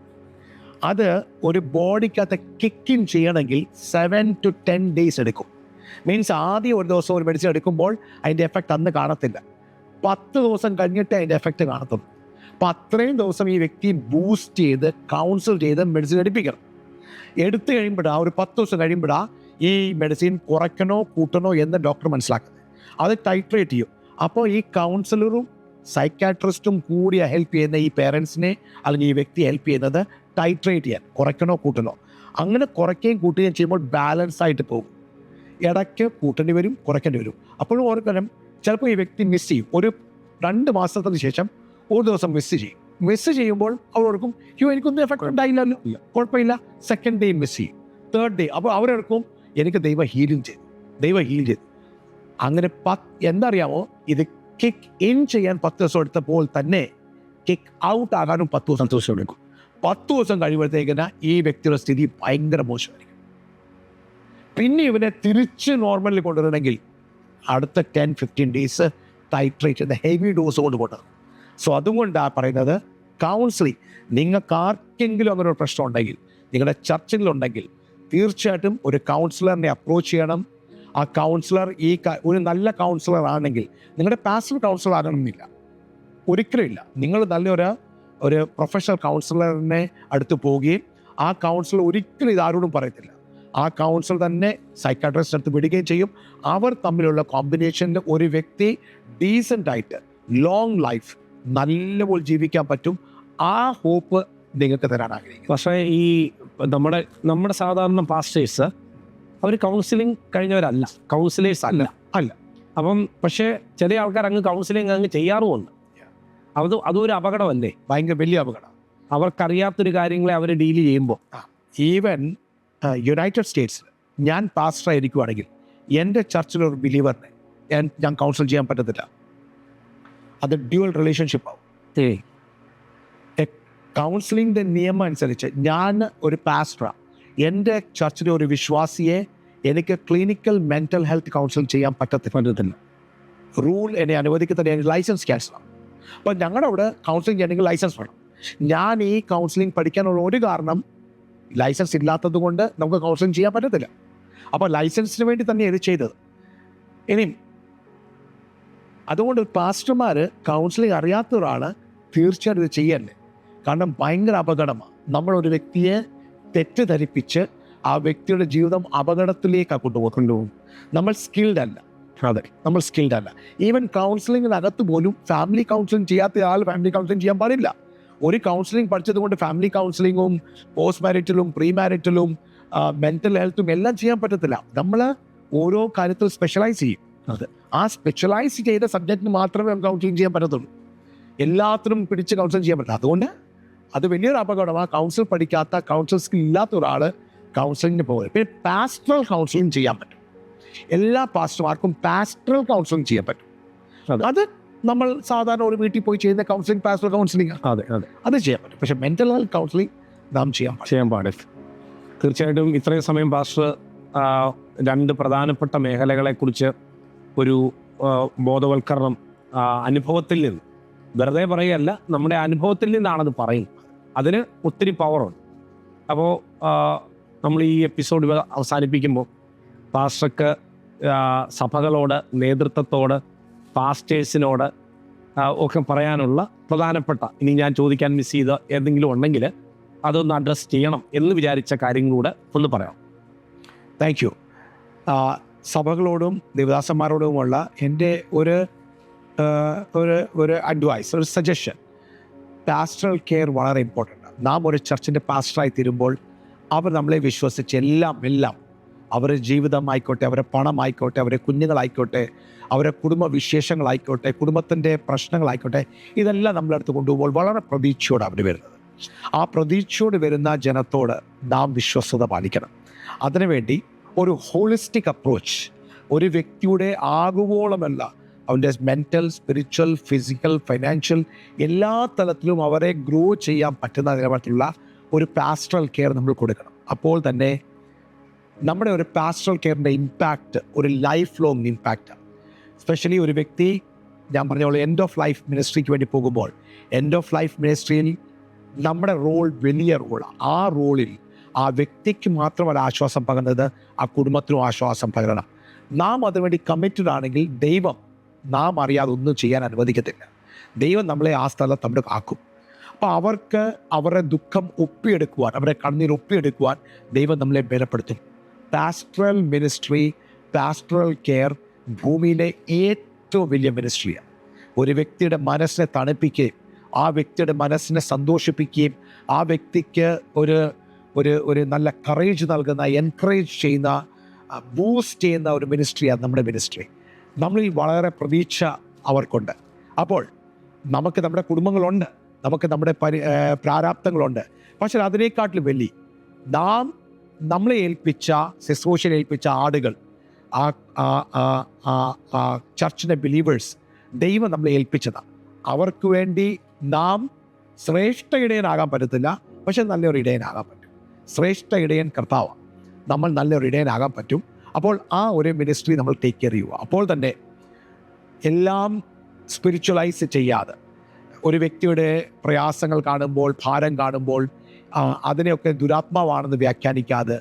അത് ഒരു ബോഡിക്കകത്ത് കിക്ക് ഇൻ ചെയ്യണമെങ്കിൽ 7 to 10 days എടുക്കും. മീൻസ് ആദ്യം ഒരു ദിവസം ഒരു മെഡിസിൻ എടുക്കുമ്പോൾ അതിൻ്റെ എഫക്റ്റ് അന്ന് കാണത്തില്ല. 10 ദിവസം കഴിഞ്ഞിട്ടേ അതിൻ്റെ എഫക്റ്റ് കാണത്തുള്ളൂ. അപ്പോൾ അത്രയും ദിവസം ഈ വ്യക്തി ബൂസ്റ്റ് ചെയ്ത് കൗൺസിൽ ചെയ്ത് മെഡിസിൻ എടുപ്പിക്കണം. എടുത്തു കഴിയുമ്പോഴാണ്, ഒരു 10 ദിവസം കഴിയുമ്പോഴാണ് ഈ മെഡിസിൻ കുറയ്ക്കണോ കൂട്ടണോ എന്ന് ഡോക്ടർ മനസ്സിലാക്കുന്നത്. അത് ടൈട്രേറ്റ് ചെയ്യും. അപ്പോൾ ഈ കൗൺസിലറും സൈക്കാട്രിസ്റ്റും കൂടി ഹെൽപ്പ് ചെയ്യുന്ന ഈ പേരൻസിനെ അല്ലെങ്കിൽ ഈ വ്യക്തിയെ ഹെൽപ്പ് ചെയ്യുന്നത് ടൈട്രേറ്റ് ചെയ്യാൻ, കുറയ്ക്കണോ കൂട്ടണോ. അങ്ങനെ കുറയ്ക്കുകയും കൂട്ടുകയും ചെയ്യുമ്പോൾ ബാലൻസ് ആയിട്ട് പോകും. ഇടയ്ക്ക് കൂട്ടേണ്ടി വരും, കുറയ്ക്കേണ്ടി വരും. അപ്പോഴും ഓർക്കണം, ചിലപ്പോൾ ഈ വ്യക്തി മിസ് ചെയ്യും. ഒരു 2 മാസത്തിന് ശേഷം ഒരു ദിവസം മിസ് ചെയ്യുമ്പോൾ അവരോർക്കും, എനിക്കൊന്നും എഫക്റ്റ് ഉണ്ടായില്ലല്ലോ, കുഴപ്പമില്ല. സെക്കൻഡ് ഡേ മിസ് ചെയ്യും, തേർഡ് ഡേ. അപ്പോൾ അവരെടുക്കും, എനിക്ക് ദൈവം ഹീൽ ചെയ്തു. അങ്ങനെ എന്താ അറിയാമോ, ഇത് കിക്ക് ഇൻ ചെയ്യാൻ 10 ദിവസം എടുത്തപ്പോൾ തന്നെ കിക്ക് ഔട്ട് ആകാനും 10 ദിവസം എടുക്കും. 10 ദിവസം കഴിയുമ്പോഴത്തേക്കിന് ഈ വ്യക്തിയുടെ സ്ഥിതി ഭയങ്കര മോശമായിരിക്കും. പിന്നെ ഇവനെ തിരിച്ച് നോർമലിൽ കൊണ്ടുവരണമെങ്കിൽ അടുത്ത 10-15 days ടൈട്രേറ്റ് ചെയ്ത ഹെവി ഡോസ് കൊണ്ട് കൊണ്ടുവരണം. സോ അതുകൊണ്ടാണ് പറയുന്നത്, കൗൺസിലിംഗ് നിങ്ങൾക്ക് ആർക്കെങ്കിലും അങ്ങനെ ഒരു പ്രശ്നം ഉണ്ടെങ്കിൽ, നിങ്ങളുടെ ചർച്ചിലുണ്ടെങ്കിൽ തീർച്ചയായിട്ടും ഒരു കൗൺസിലറിനെ അപ്രോച്ച് ചെയ്യണം. ആ കൗൺസിലർ ഒരു നല്ല കൗൺസിലർ ആണെങ്കിൽ നിങ്ങളുടെ പാസ്റ്റർ കൗൺസിലർ ആകണമെന്നില്ല, ഒരിക്കലും ഇല്ല. നിങ്ങൾ ഒരു പ്രൊഫഷണൽ കൗൺസിലറിനെ അടുത്ത് പോവുകയും ആ കൗൺസിലർ ഒരിക്കലും ഇതാരോടും പറയത്തില്ല. ആ കൗൺസിലർ തന്നെ സൈക്കാട്രിസ്റ്റ് അടുത്ത് വിടുകയും ചെയ്യും. അവർ തമ്മിലുള്ള കോമ്പിനേഷനിൽ ഒരു വ്യക്തി ഡീസൻ്റ് ആയിട്ട് ലോങ് ലൈഫ് നല്ലപോലെ ജീവിക്കാൻ പറ്റും. ആ ഹോപ്പ് നിങ്ങൾക്ക് തരാൻ ആഗ്രഹിക്കും. പക്ഷേ ഈ നമ്മുടെ സാധാരണ പാസ്റ്റേഴ്സ് അവർ കൗൺസിലിംഗ് കഴിഞ്ഞവരല്ല, കൗൺസിലേഴ്സ് അല്ല. അപ്പം പക്ഷേ ചില ആൾക്കാർ അങ്ങ് കൗൺസിലിംഗ് അങ്ങ് ചെയ്യാറുമുണ്ട്. അതൊരു അപകടമല്ലേ? ഭയങ്കര വലിയ അപകടം. അവർക്കറിയാത്തൊരു കാര്യങ്ങളെ അവർ ഡീൽ ചെയ്യുമ്പോൾ. ഈവൻ യുണൈറ്റഡ് സ്റ്റേറ്റ്സിൽ ഞാൻ പാസ്റ്റർ ആയിരിക്കുവാണെങ്കിൽ എൻ്റെ ചർച്ചിലൊരു ബിലീവറിനെ ഞാൻ കൗൺസിൽ ചെയ്യാൻ പറ്റത്തില്ല. അത് ഡ്യുവൽ റിലേഷൻഷിപ്പ് ആവും. കൗൺസിലിങ്ങിൻ്റെ നിയമം അനുസരിച്ച് ഞാൻ ഒരു പാസ്റ്ററാണ്, എൻ്റെ ചർച്ചിലെ ഒരു വിശ്വാസിയെ എനിക്ക് ക്ലിനിക്കൽ മെൻ്റൽ ഹെൽത്ത് കൗൺസിലിംഗ് ചെയ്യാൻ പറ്റത്തില്ല. റൂൾ എന്നെ അനുവദിക്കുന്ന ലൈസൻസ് ക്യാൻസലാണ്. അപ്പോൾ ഞങ്ങളുടെ അവിടെ കൗൺസിലിംഗ് ചെയ്യണമെങ്കിൽ ലൈസൻസ് വേണം. ഞാൻ ഈ കൗൺസിലിംഗ് പഠിക്കാനുള്ള ഒരു കാരണം ലൈസൻസ് ഇല്ലാത്തത് കൊണ്ട് നമുക്ക് കൗൺസിലിംഗ് ചെയ്യാൻ പറ്റത്തില്ല. അപ്പോൾ ലൈസൻസിന് വേണ്ടി തന്നെ ഇത് ചെയ്തത്. ഇനിയും അതുകൊണ്ട് പാസ്റ്റർമാർ കൗൺസിലിംഗ് അറിയാത്ത ഒരാൾ തീർച്ചയായിട്ടും ഇത് ചെയ്യല്ലേ. കാരണം ഭയങ്കര അപകടമാണ്. നമ്മളൊരു വ്യക്തിയെ തെറ്റിദ്ധരിപ്പിച്ച് ആ വ്യക്തിയുടെ ജീവിതം അപകടത്തിലേക്കാണ് കൊണ്ടുപോകും. നമ്മൾ സ്കിൽഡ് അല്ല. നമ്മൾ സ്കിൽഡ് അല്ല. ഈവൻ കൗൺസിലിങ്ങിനകത്ത് പോലും ഫാമിലി കൗൺസിലിംഗ് ചെയ്യാത്ത ആൾ ഫാമിലി കൗൺസിലിംഗ് ചെയ്യാൻ പാടില്ല. ഒരു കൗൺസിലിംഗ് പഠിച്ചത് കൊണ്ട് ഫാമിലി കൗൺസിലിങ്ങും പോസ്റ്റ് മാരിറ്റലും പ്രീ മാരിറ്റലും മെൻ്റൽ ഹെൽത്തും എല്ലാം ചെയ്യാൻ പറ്റത്തില്ല. നമ്മൾ ഓരോ കാര്യത്തിൽ സ്പെഷ്യലൈസ് ചെയ്യും. ആ സ്പെഷ്യലൈസ് ചെയ്ത സബ്ജക്റ്റിന് മാത്രമേ നമുക്ക് കൗൺസിലിംഗ് ചെയ്യാൻ പറ്റത്തുള്ളൂ. എല്ലാത്തിനും പിടിച്ച് കൗൺസിലിംഗ് ചെയ്യാൻ പറ്റില്ല. അതുകൊണ്ട് അത് വലിയൊരു അപകടമാണ്. കൗൺസിൽ പഠിക്കാത്ത, കൗൺസിൽ സ്കിൽ ഇല്ലാത്ത ഒരാൾ കൗൺസിലിങ്ങിന് പോകുന്നത്. പിന്നെ പാസ്റ്ററൽ കൗൺസിലിംഗ് ചെയ്യാൻ പറ്റും. എല്ലാ പാസ്റ്റർമാർക്കും പാസ്റ്ററൽ കൗൺസിലിംഗ് ചെയ്യാൻ പറ്റും. അത് നമ്മൾ സാധാരണ ഒരു വീട്ടിൽ പോയി ചെയ്യുന്ന കൗൺസിലിംഗ് പാസ്റ്ററൽ കൗൺസിലിംഗ് അത് ചെയ്യാൻ പറ്റും. പക്ഷേ മെൻ്റൽ ഹെൽത്ത് കൗൺസിലിംഗ് നാം ചെയ്യാൻ പാടില്ല. തീർച്ചയായിട്ടും ഇത്രയും സമയം പാസ്റ്റർ രണ്ട് പ്രധാനപ്പെട്ട മേഖലകളെക്കുറിച്ച് ഒരു ബോധവൽക്കരണം അനുഭവത്തിൽ നിന്ന്, വെറുതെ പറയുകയല്ല, നമ്മുടെ അനുഭവത്തിൽ നിന്നാണത് പറയുന്നത്. അതിന് ഒത്തിരി പവറുണ്ട്. അപ്പോൾ നമ്മൾ ഈ എപ്പിസോഡ് അവസാനിപ്പിക്കുമ്പോൾ പാസ്റ്റർക്ക് സഭകളോട്, നേതൃത്വത്തോട്, പാസ്റ്റേഴ്സിനോട് ഒക്കെ പറയാനുള്ള പ്രധാനപ്പെട്ട, ഇനി ഞാൻ ചോദിക്കാൻ മിസ് ചെയ്ത ഏതെങ്കിലും ഉണ്ടെങ്കിൽ അതൊന്ന് അഡ്രസ്സ് ചെയ്യണം എന്ന് വിചാരിച്ച കാര്യങ്ങളൂടെ ഒന്ന് പറയാം. Thank you. സഭകളോടും ദേവദാസന്മാരോടുമുള്ള എൻ്റെ ഒരു അഡ്വൈസ്, ഒരു സജഷൻ, പാസ്റ്ററൽ കെയർ വളരെ ഇമ്പോർട്ടൻ്റ് ആണ്. നാം ഒരു ചർച്ചിൻ്റെ പാസ്റ്ററായി തീരുമ്പോൾ അവർ നമ്മളെ വിശ്വസിച്ച് എല്ലാം അവരുടെ ജീവിതമായിക്കോട്ടെ, അവരുടെ പണമായിക്കോട്ടെ, അവരുടെ കുഞ്ഞുങ്ങളായിക്കോട്ടെ, അവരുടെ കുടുംബ വിശേഷങ്ങളായിക്കോട്ടെ, കുടുംബത്തിൻ്റെ പ്രശ്നങ്ങളായിക്കോട്ടെ, ഇതെല്ലാം നമ്മളെടുത്ത് കൊണ്ടുപോകുമ്പോൾ വളരെ പ്രതീക്ഷയോടെ അവർ വരുന്നത്. ആ പ്രതീക്ഷയോട് വരുന്ന ജനത്തോട് നാം വിശ്വസ്തത പാലിക്കണം. അതിനുവേണ്ടി ഒരു ഹോളിസ്റ്റിക് അപ്രോച്ച്, ഒരു വ്യക്തിയുടെ ആകുവോളമല്ല, അവൻ്റെ മെൻ്റൽ, സ്പിരിച്വൽ, ഫിസിക്കൽ, ഫൈനാൻഷ്യൽ എല്ലാ തലത്തിലും അവരെ ഗ്രോ ചെയ്യാൻ പറ്റുന്ന നിലവാരത്തിലുള്ള ഒരു പാസ്റ്ററൽ കെയർ നമ്മൾ കൊടുക്കണം. അപ്പോൾ തന്നെ നമ്മുടെ ഒരു പാസ്റ്ററൽ കെയറിൻ്റെ ഇമ്പാക്റ്റ് ഒരു ലൈഫ് ലോങ് ഇമ്പാക്റ്റാണ്. സ്പെഷ്യലി ഒരു വ്യക്തി, ഞാൻ പറഞ്ഞ പോലെ എൻഡ് ഓഫ് ലൈഫ് മിനിസ്ട്രിക്ക് വേണ്ടി പോകുമ്പോൾ, എൻഡ് ഓഫ് ലൈഫ് മിനിസ്ട്രിയിൽ നമ്മുടെ റോൾ വലിയ റോളാണ്. ആ റോളിൽ ആ വ്യക്തിക്ക് മാത്രമല്ല ആശ്വാസം പകരുന്നത്, ആ കുടുംബത്തിനും ആശ്വാസം പകരണം. നാം അതിനുവേണ്ടി കമ്മിറ്റഡ് ആണെങ്കിൽ ദൈവം നാം അറിയാതെ ഒന്നും ചെയ്യാൻ അനുവദിക്കത്തില്ല. ദൈവം നമ്മളെ ആ സ്ഥലത്ത് അവിടെ ആക്കും. അപ്പോൾ അവർക്ക് അവരുടെ ദുഃഖം ഒപ്പിയെടുക്കുവാൻ, അവരുടെ കണ്ണീർ ഒപ്പിയെടുക്കുവാൻ ദൈവം നമ്മളെ ബലപ്പെടുത്തും. പാസ്റ്ററൽ മിനിസ്ട്രി, പാസ്റ്ററൽ കെയർ ഭൂമിയിലെ ഏറ്റവും വലിയ മിനിസ്ട്രിയാണ്. ഒരു വ്യക്തിയുടെ മനസ്സിനെ തണുപ്പിക്കുകയും ആ വ്യക്തിയുടെ മനസ്സിനെ സന്തോഷിപ്പിക്കുകയും ആ വ്യക്തിക്ക് ഒരു നല്ല കറേജ് നൽകുന്ന, എൻകറേജ് ചെയ്യുന്ന, ബൂസ്റ്റ് ചെയ്യുന്ന ഒരു മിനിസ്ട്രിയാണ് നമ്മുടെ മിനിസ്ട്രി. നമ്മളിൽ വളരെ പ്രതീക്ഷ അവർക്കുണ്ട്. അപ്പോൾ നമുക്ക് നമ്മുടെ കുടുംബങ്ങളുണ്ട്, നമുക്ക് നമ്മുടെ പ്രാരാബ്ദങ്ങളുണ്ട്. പക്ഷേ അതിനേക്കാട്ടിലും വലിയ നമ്മളെ ഏൽപ്പിച്ച, ശുശ്രൂഷയിൽ ഏൽപ്പിച്ച ആടുകൾ, ചർച്ചിൻ്റെ ബിലീവേഴ്സ്, ദൈവം നമ്മളെ ഏൽപ്പിച്ചതാണ്. അവർക്ക് വേണ്ടി നാം ശ്രേഷ്ഠ ഇടയനാകാൻ പറ്റത്തില്ല, പക്ഷെ നല്ലൊരു ഇടയനാകാൻ പറ്റും. ശ്രേഷ്ഠ ഇടയൻ കർത്താവാണ്. നമ്മൾ നല്ലൊരു ഇടയനാകാൻ പറ്റും. അപ്പോൾ ആ ഒരു മിനിസ്ട്രി നമ്മൾ ടേക്ക് കെയർ ചെയ്യുക. അപ്പോൾ തന്നെ എല്ലാം സ്പിരിച്വലൈസ് ചെയ്യാതെ, ഒരു വ്യക്തിയുടെ പ്രയാസങ്ങൾ കാണുമ്പോൾ, ഭാരം കാണുമ്പോൾ അതിനെയൊക്കെ ദുരാത്മാവാണെന്ന് വ്യാഖ്യാനിക്കാതെ,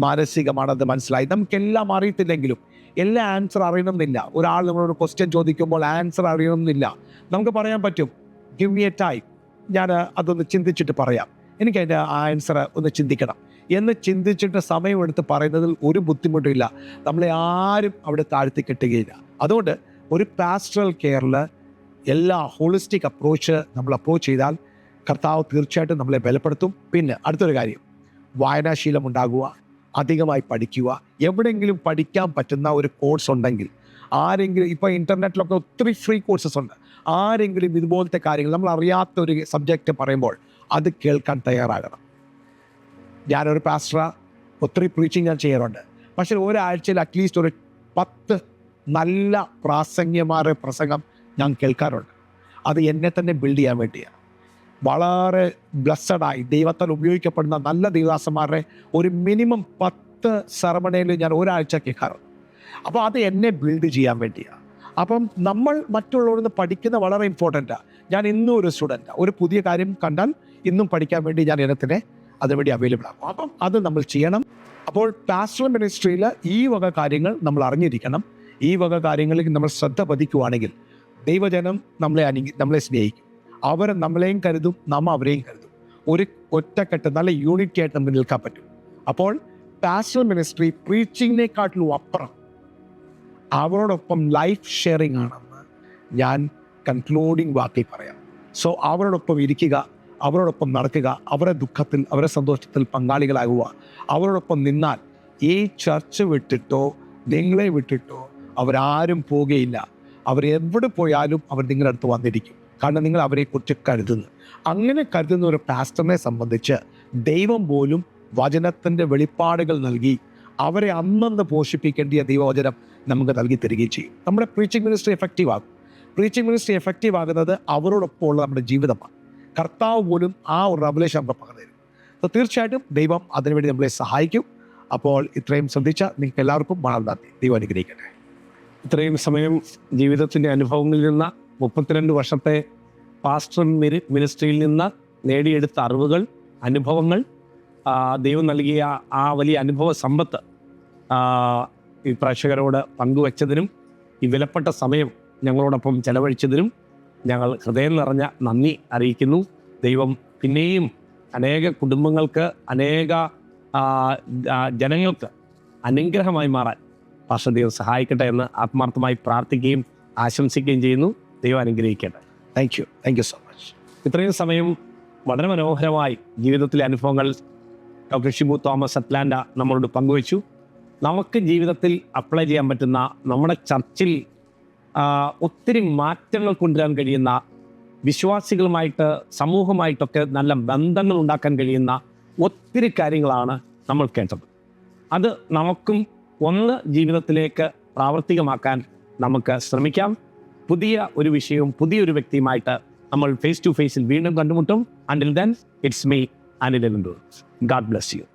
മാനസികമാണെന്ന് മനസ്സിലായി, നമുക്കെല്ലാം അറിയത്തില്ലെങ്കിലും എല്ലാ ആൻസർ അറിയണമെന്നില്ല. ഒരാൾ നമ്മളോട് ക്വസ്റ്റ്യൻ ചോദിക്കുമ്പോൾ ആൻസർ അറിയണമെന്നില്ല. നമുക്ക് പറയാൻ പറ്റും, ഗിവ് മി എ ടൈം, ഞാൻ അതൊന്ന് ചിന്തിച്ചിട്ട് പറയാം, എനിക്കതിൻ്റെ ആൻസർ ഒന്ന് ചിന്തിക്കണം എന്ന് ചിന്തിച്ചിട്ട് സമയമെടുത്ത് പറയുന്നതിൽ ഒരു ബുദ്ധിമുട്ടില്ല. നമ്മളെ ആരും അവിടെ താഴ്ത്തി കെട്ടുകയില്ല. അതുകൊണ്ട് ഒരു പാസ്റ്ററൽ കെയറിൽ എല്ലാ ഹോളിസ്റ്റിക് അപ്രോച്ച് നമ്മൾ അപ്രോച്ച് ചെയ്താൽ കർത്താവ് തീർച്ചയായിട്ടും നമ്മളെ ബലപ്പെടുത്തും. പിന്നെ അടുത്തൊരു കാര്യം, വായനാശീലം ഉണ്ടാകുക, അധികമായി പഠിക്കുക. എവിടെയെങ്കിലും പഠിക്കാൻ പറ്റുന്ന ഒരു കോഴ്സ് ഉണ്ടെങ്കിൽ, ആരെങ്കിലും ഇപ്പോൾ ഇൻ്റർനെറ്റിലൊക്കെ ഒത്തിരി ഫ്രീ കോഴ്സസ് ഉണ്ട്, ആരെങ്കിലും ഇതുപോലത്തെ കാര്യങ്ങൾ നമ്മൾ അറിയാത്ത ഒരു സബ്ജക്റ്റ് പറയുമ്പോൾ അത് കേൾക്കാൻ തയ്യാറാകണം. ഞാനൊരു പാസ്റ്റർ, ഒത്തിരി പ്രീച്ചിങ് ഞാൻ ചെയ്യാറുണ്ട്. പക്ഷേ ഒരാഴ്ചയിൽ അറ്റ്ലീസ്റ്റ് ഒരു 10 നല്ല പ്രാസംഗ്യമാരുടെ പ്രസംഗം ഞാൻ കേൾക്കാറുണ്ട്. അത് എന്നെ തന്നെ ബിൽഡ് ചെയ്യാൻ വേണ്ടിയാണ്. വളരെ ബ്ലസ്സഡായി ദൈവത്താൽ ഉപയോഗിക്കപ്പെടുന്ന നല്ല ദൈവദാസന്മാരുടെ ഒരു മിനിമം 10 സെറമണിയിൽ ഞാൻ ഒരാഴ്ച കേൾക്കാറുണ്ട്. അപ്പോൾ അത് എന്നെ ബിൽഡ് ചെയ്യാൻ വേണ്ടിയാണ്. അപ്പം നമ്മൾ മറ്റുള്ളവരിൽ നിന്ന് പഠിക്കുന്ന വളരെ ഇമ്പോർട്ടൻറ്റാണ്. ഞാൻ ഇന്നും ഒരു സ്റ്റുഡൻറ്റാണ്. ഒരു പുതിയ കാര്യം കണ്ടാൽ ഇന്നും പഠിക്കാൻ വേണ്ടി ഞാൻ ഇനത്തിനെ അതിനുവേണ്ടി അവൈലബിൾ ആകും. അപ്പം അത് നമ്മൾ ചെയ്യണം. അപ്പോൾ പാസ്റ്ററൽ മിനിസ്ട്രിയിൽ ഈ വക കാര്യങ്ങൾ നമ്മൾ അറിഞ്ഞിരിക്കണം. ഈ വക കാര്യങ്ങളിൽ നമ്മൾ ശ്രദ്ധ പതിക്കുകയാണെങ്കിൽ ദൈവജനം നമ്മളെ സ്നേഹിക്കും. അവർ നമ്മളെയും കരുതും, നമ്മൾ അവരെയും കരുതും. ഒരു ഒറ്റക്കെട്ട് നല്ല യൂണിറ്റി ആയിട്ട് നമുക്ക് നിൽക്കാൻ പറ്റും. അപ്പോൾ പാസ്റ്ററൽ മിനിസ്ട്രി പ്രീച്ചിങ്ങിനെക്കാട്ടിലും അപ്പുറം അവരോടൊപ്പം ലൈഫ് ഷെയറിംഗ് ആണെന്ന് ഞാൻ കൺക്ലൂഡിങ് വാക്കിൽ പറയാം. സോ അവരോടൊപ്പം ഇരിക്കുക, അവരോടൊപ്പം നടക്കുക, അവരുടെ ദുഃഖത്തിൽ അവരുടെ സന്തോഷത്തിൽ പങ്കാളികളാകുക. അവരോടൊപ്പം നിന്നാൽ ഈ ചർച്ച് വിട്ടിട്ടോ നിങ്ങളെ വിട്ടിട്ടോ അവരാരും പോവുകയില്ല. അവരെവിടെ പോയാലും അവർ നിങ്ങളുടെ അടുത്ത് വന്നിരിക്കും. കാരണം നിങ്ങൾ അവരെക്കുറിച്ച് കരുതുന്നു. അങ്ങനെ കരുതുന്ന ഒരു പാസ്റ്ററിനെ സംബന്ധിച്ച് ദൈവം പോലും വചനത്തിൻ്റെ വെളിപ്പാടുകൾ നൽകി അവരെ അന്നന്ന് പോഷിപ്പിക്കേണ്ടിയ ദൈവവചനം നമുക്ക് നൽകി തരികയും ചെയ്യും. നമ്മുടെ പ്രീച്ചിങ് മിനിസ്ട്രി എഫക്റ്റീവ് ആകും. പ്രീച്ചിങ് മിനിസ്ട്രി എഫക്റ്റീവ് ആകുന്നത് അവരോടൊപ്പമുള്ള നമ്മുടെ ജീവിതമാണ്. കർത്താവ് പോലും ആ ഒരു റവലേഷൻ നമുക്ക് പകർന്നു തരും. അപ്പോൾ തീർച്ചയായിട്ടും ദൈവം അതിനുവേണ്ടി നമ്മളെ സഹായിക്കും. അപ്പോൾ ഇത്രയും ശ്രദ്ധിച്ച നിങ്ങൾക്ക് എല്ലാവർക്കും വളരെ നന്ദി. ദൈവം അനുഗ്രഹിക്കട്ടെ. ഇത്രയും സമയം ജീവിതത്തിൻ്റെ അനുഭവങ്ങളിൽ നിന്ന് 32 വർഷത്തെ പാസ്റ്റർ മിനിസ്ട്രിയിൽ നിന്ന് നേടിയെടുത്ത അറിവുകൾ, അനുഭവങ്ങൾ, ദൈവം നൽകിയ ആ വലിയ അനുഭവ സമ്പത്ത് ഈ പ്രേക്ഷകരോട് പങ്കുവച്ചതിനും ഈ വിലപ്പെട്ട സമയം ഞങ്ങളോടൊപ്പം ചെലവഴിച്ചതിനും ഞങ്ങൾ ഹൃദയം നിറഞ്ഞ നന്ദി അറിയിക്കുന്നു. ദൈവം പിന്നെയും അനേക കുടുംബങ്ങൾക്ക്, അനേക ജനങ്ങൾക്ക് അനുഗ്രഹമായി മാറാൻ പാസ്റ്റർ ദൈവം സഹായിക്കട്ടെ എന്ന് ആത്മാർത്ഥമായി പ്രാർത്ഥിക്കുകയും ആശംസിക്കുകയും ചെയ്യുന്നു. ദൈവം അനുഗ്രഹിക്കട്ടെ. Thank you so much. ഇത്രയും സമയം വളരെ മനോഹരമായി ജീവിതത്തിലെ അനുഭവങ്ങൾ ഡോക്ടർ ഷിബു തോമസ് അറ്റ്ലാന്റ നമ്മളോട് പങ്കുവച്ചു. നമുക്ക് ജീവിതത്തിൽ അപ്ലൈ ചെയ്യാൻ പറ്റുന്ന, നമ്മുടെ ചർച്ചിൽ ഒത്തിരി മാറ്റങ്ങൾ കൊണ്ടുവരാൻ കഴിയുന്ന, വിശ്വാസികളുമായിട്ട് സമൂഹമായിട്ടൊക്കെ നല്ല ബന്ധങ്ങൾ ഉണ്ടാക്കാൻ കഴിയുന്ന ഒത്തിരി കാര്യങ്ങളാണ് നമ്മൾ കേട്ടത്. അത് നമുക്കും ഒന്ന് ജീവിതത്തിലേക്ക് പ്രാവർത്തികമാക്കാൻ നമുക്ക് ശ്രമിക്കാം. പുതിയ ഒരു വിഷയവും പുതിയൊരു വ്യക്തിയുമായിട്ട് നമ്മൾ ഫേസ് ടു ഫേസിൽ വീണ്ടും കണ്ടുമുട്ടും. Until then, it's me, Anil Ellendur. God bless you.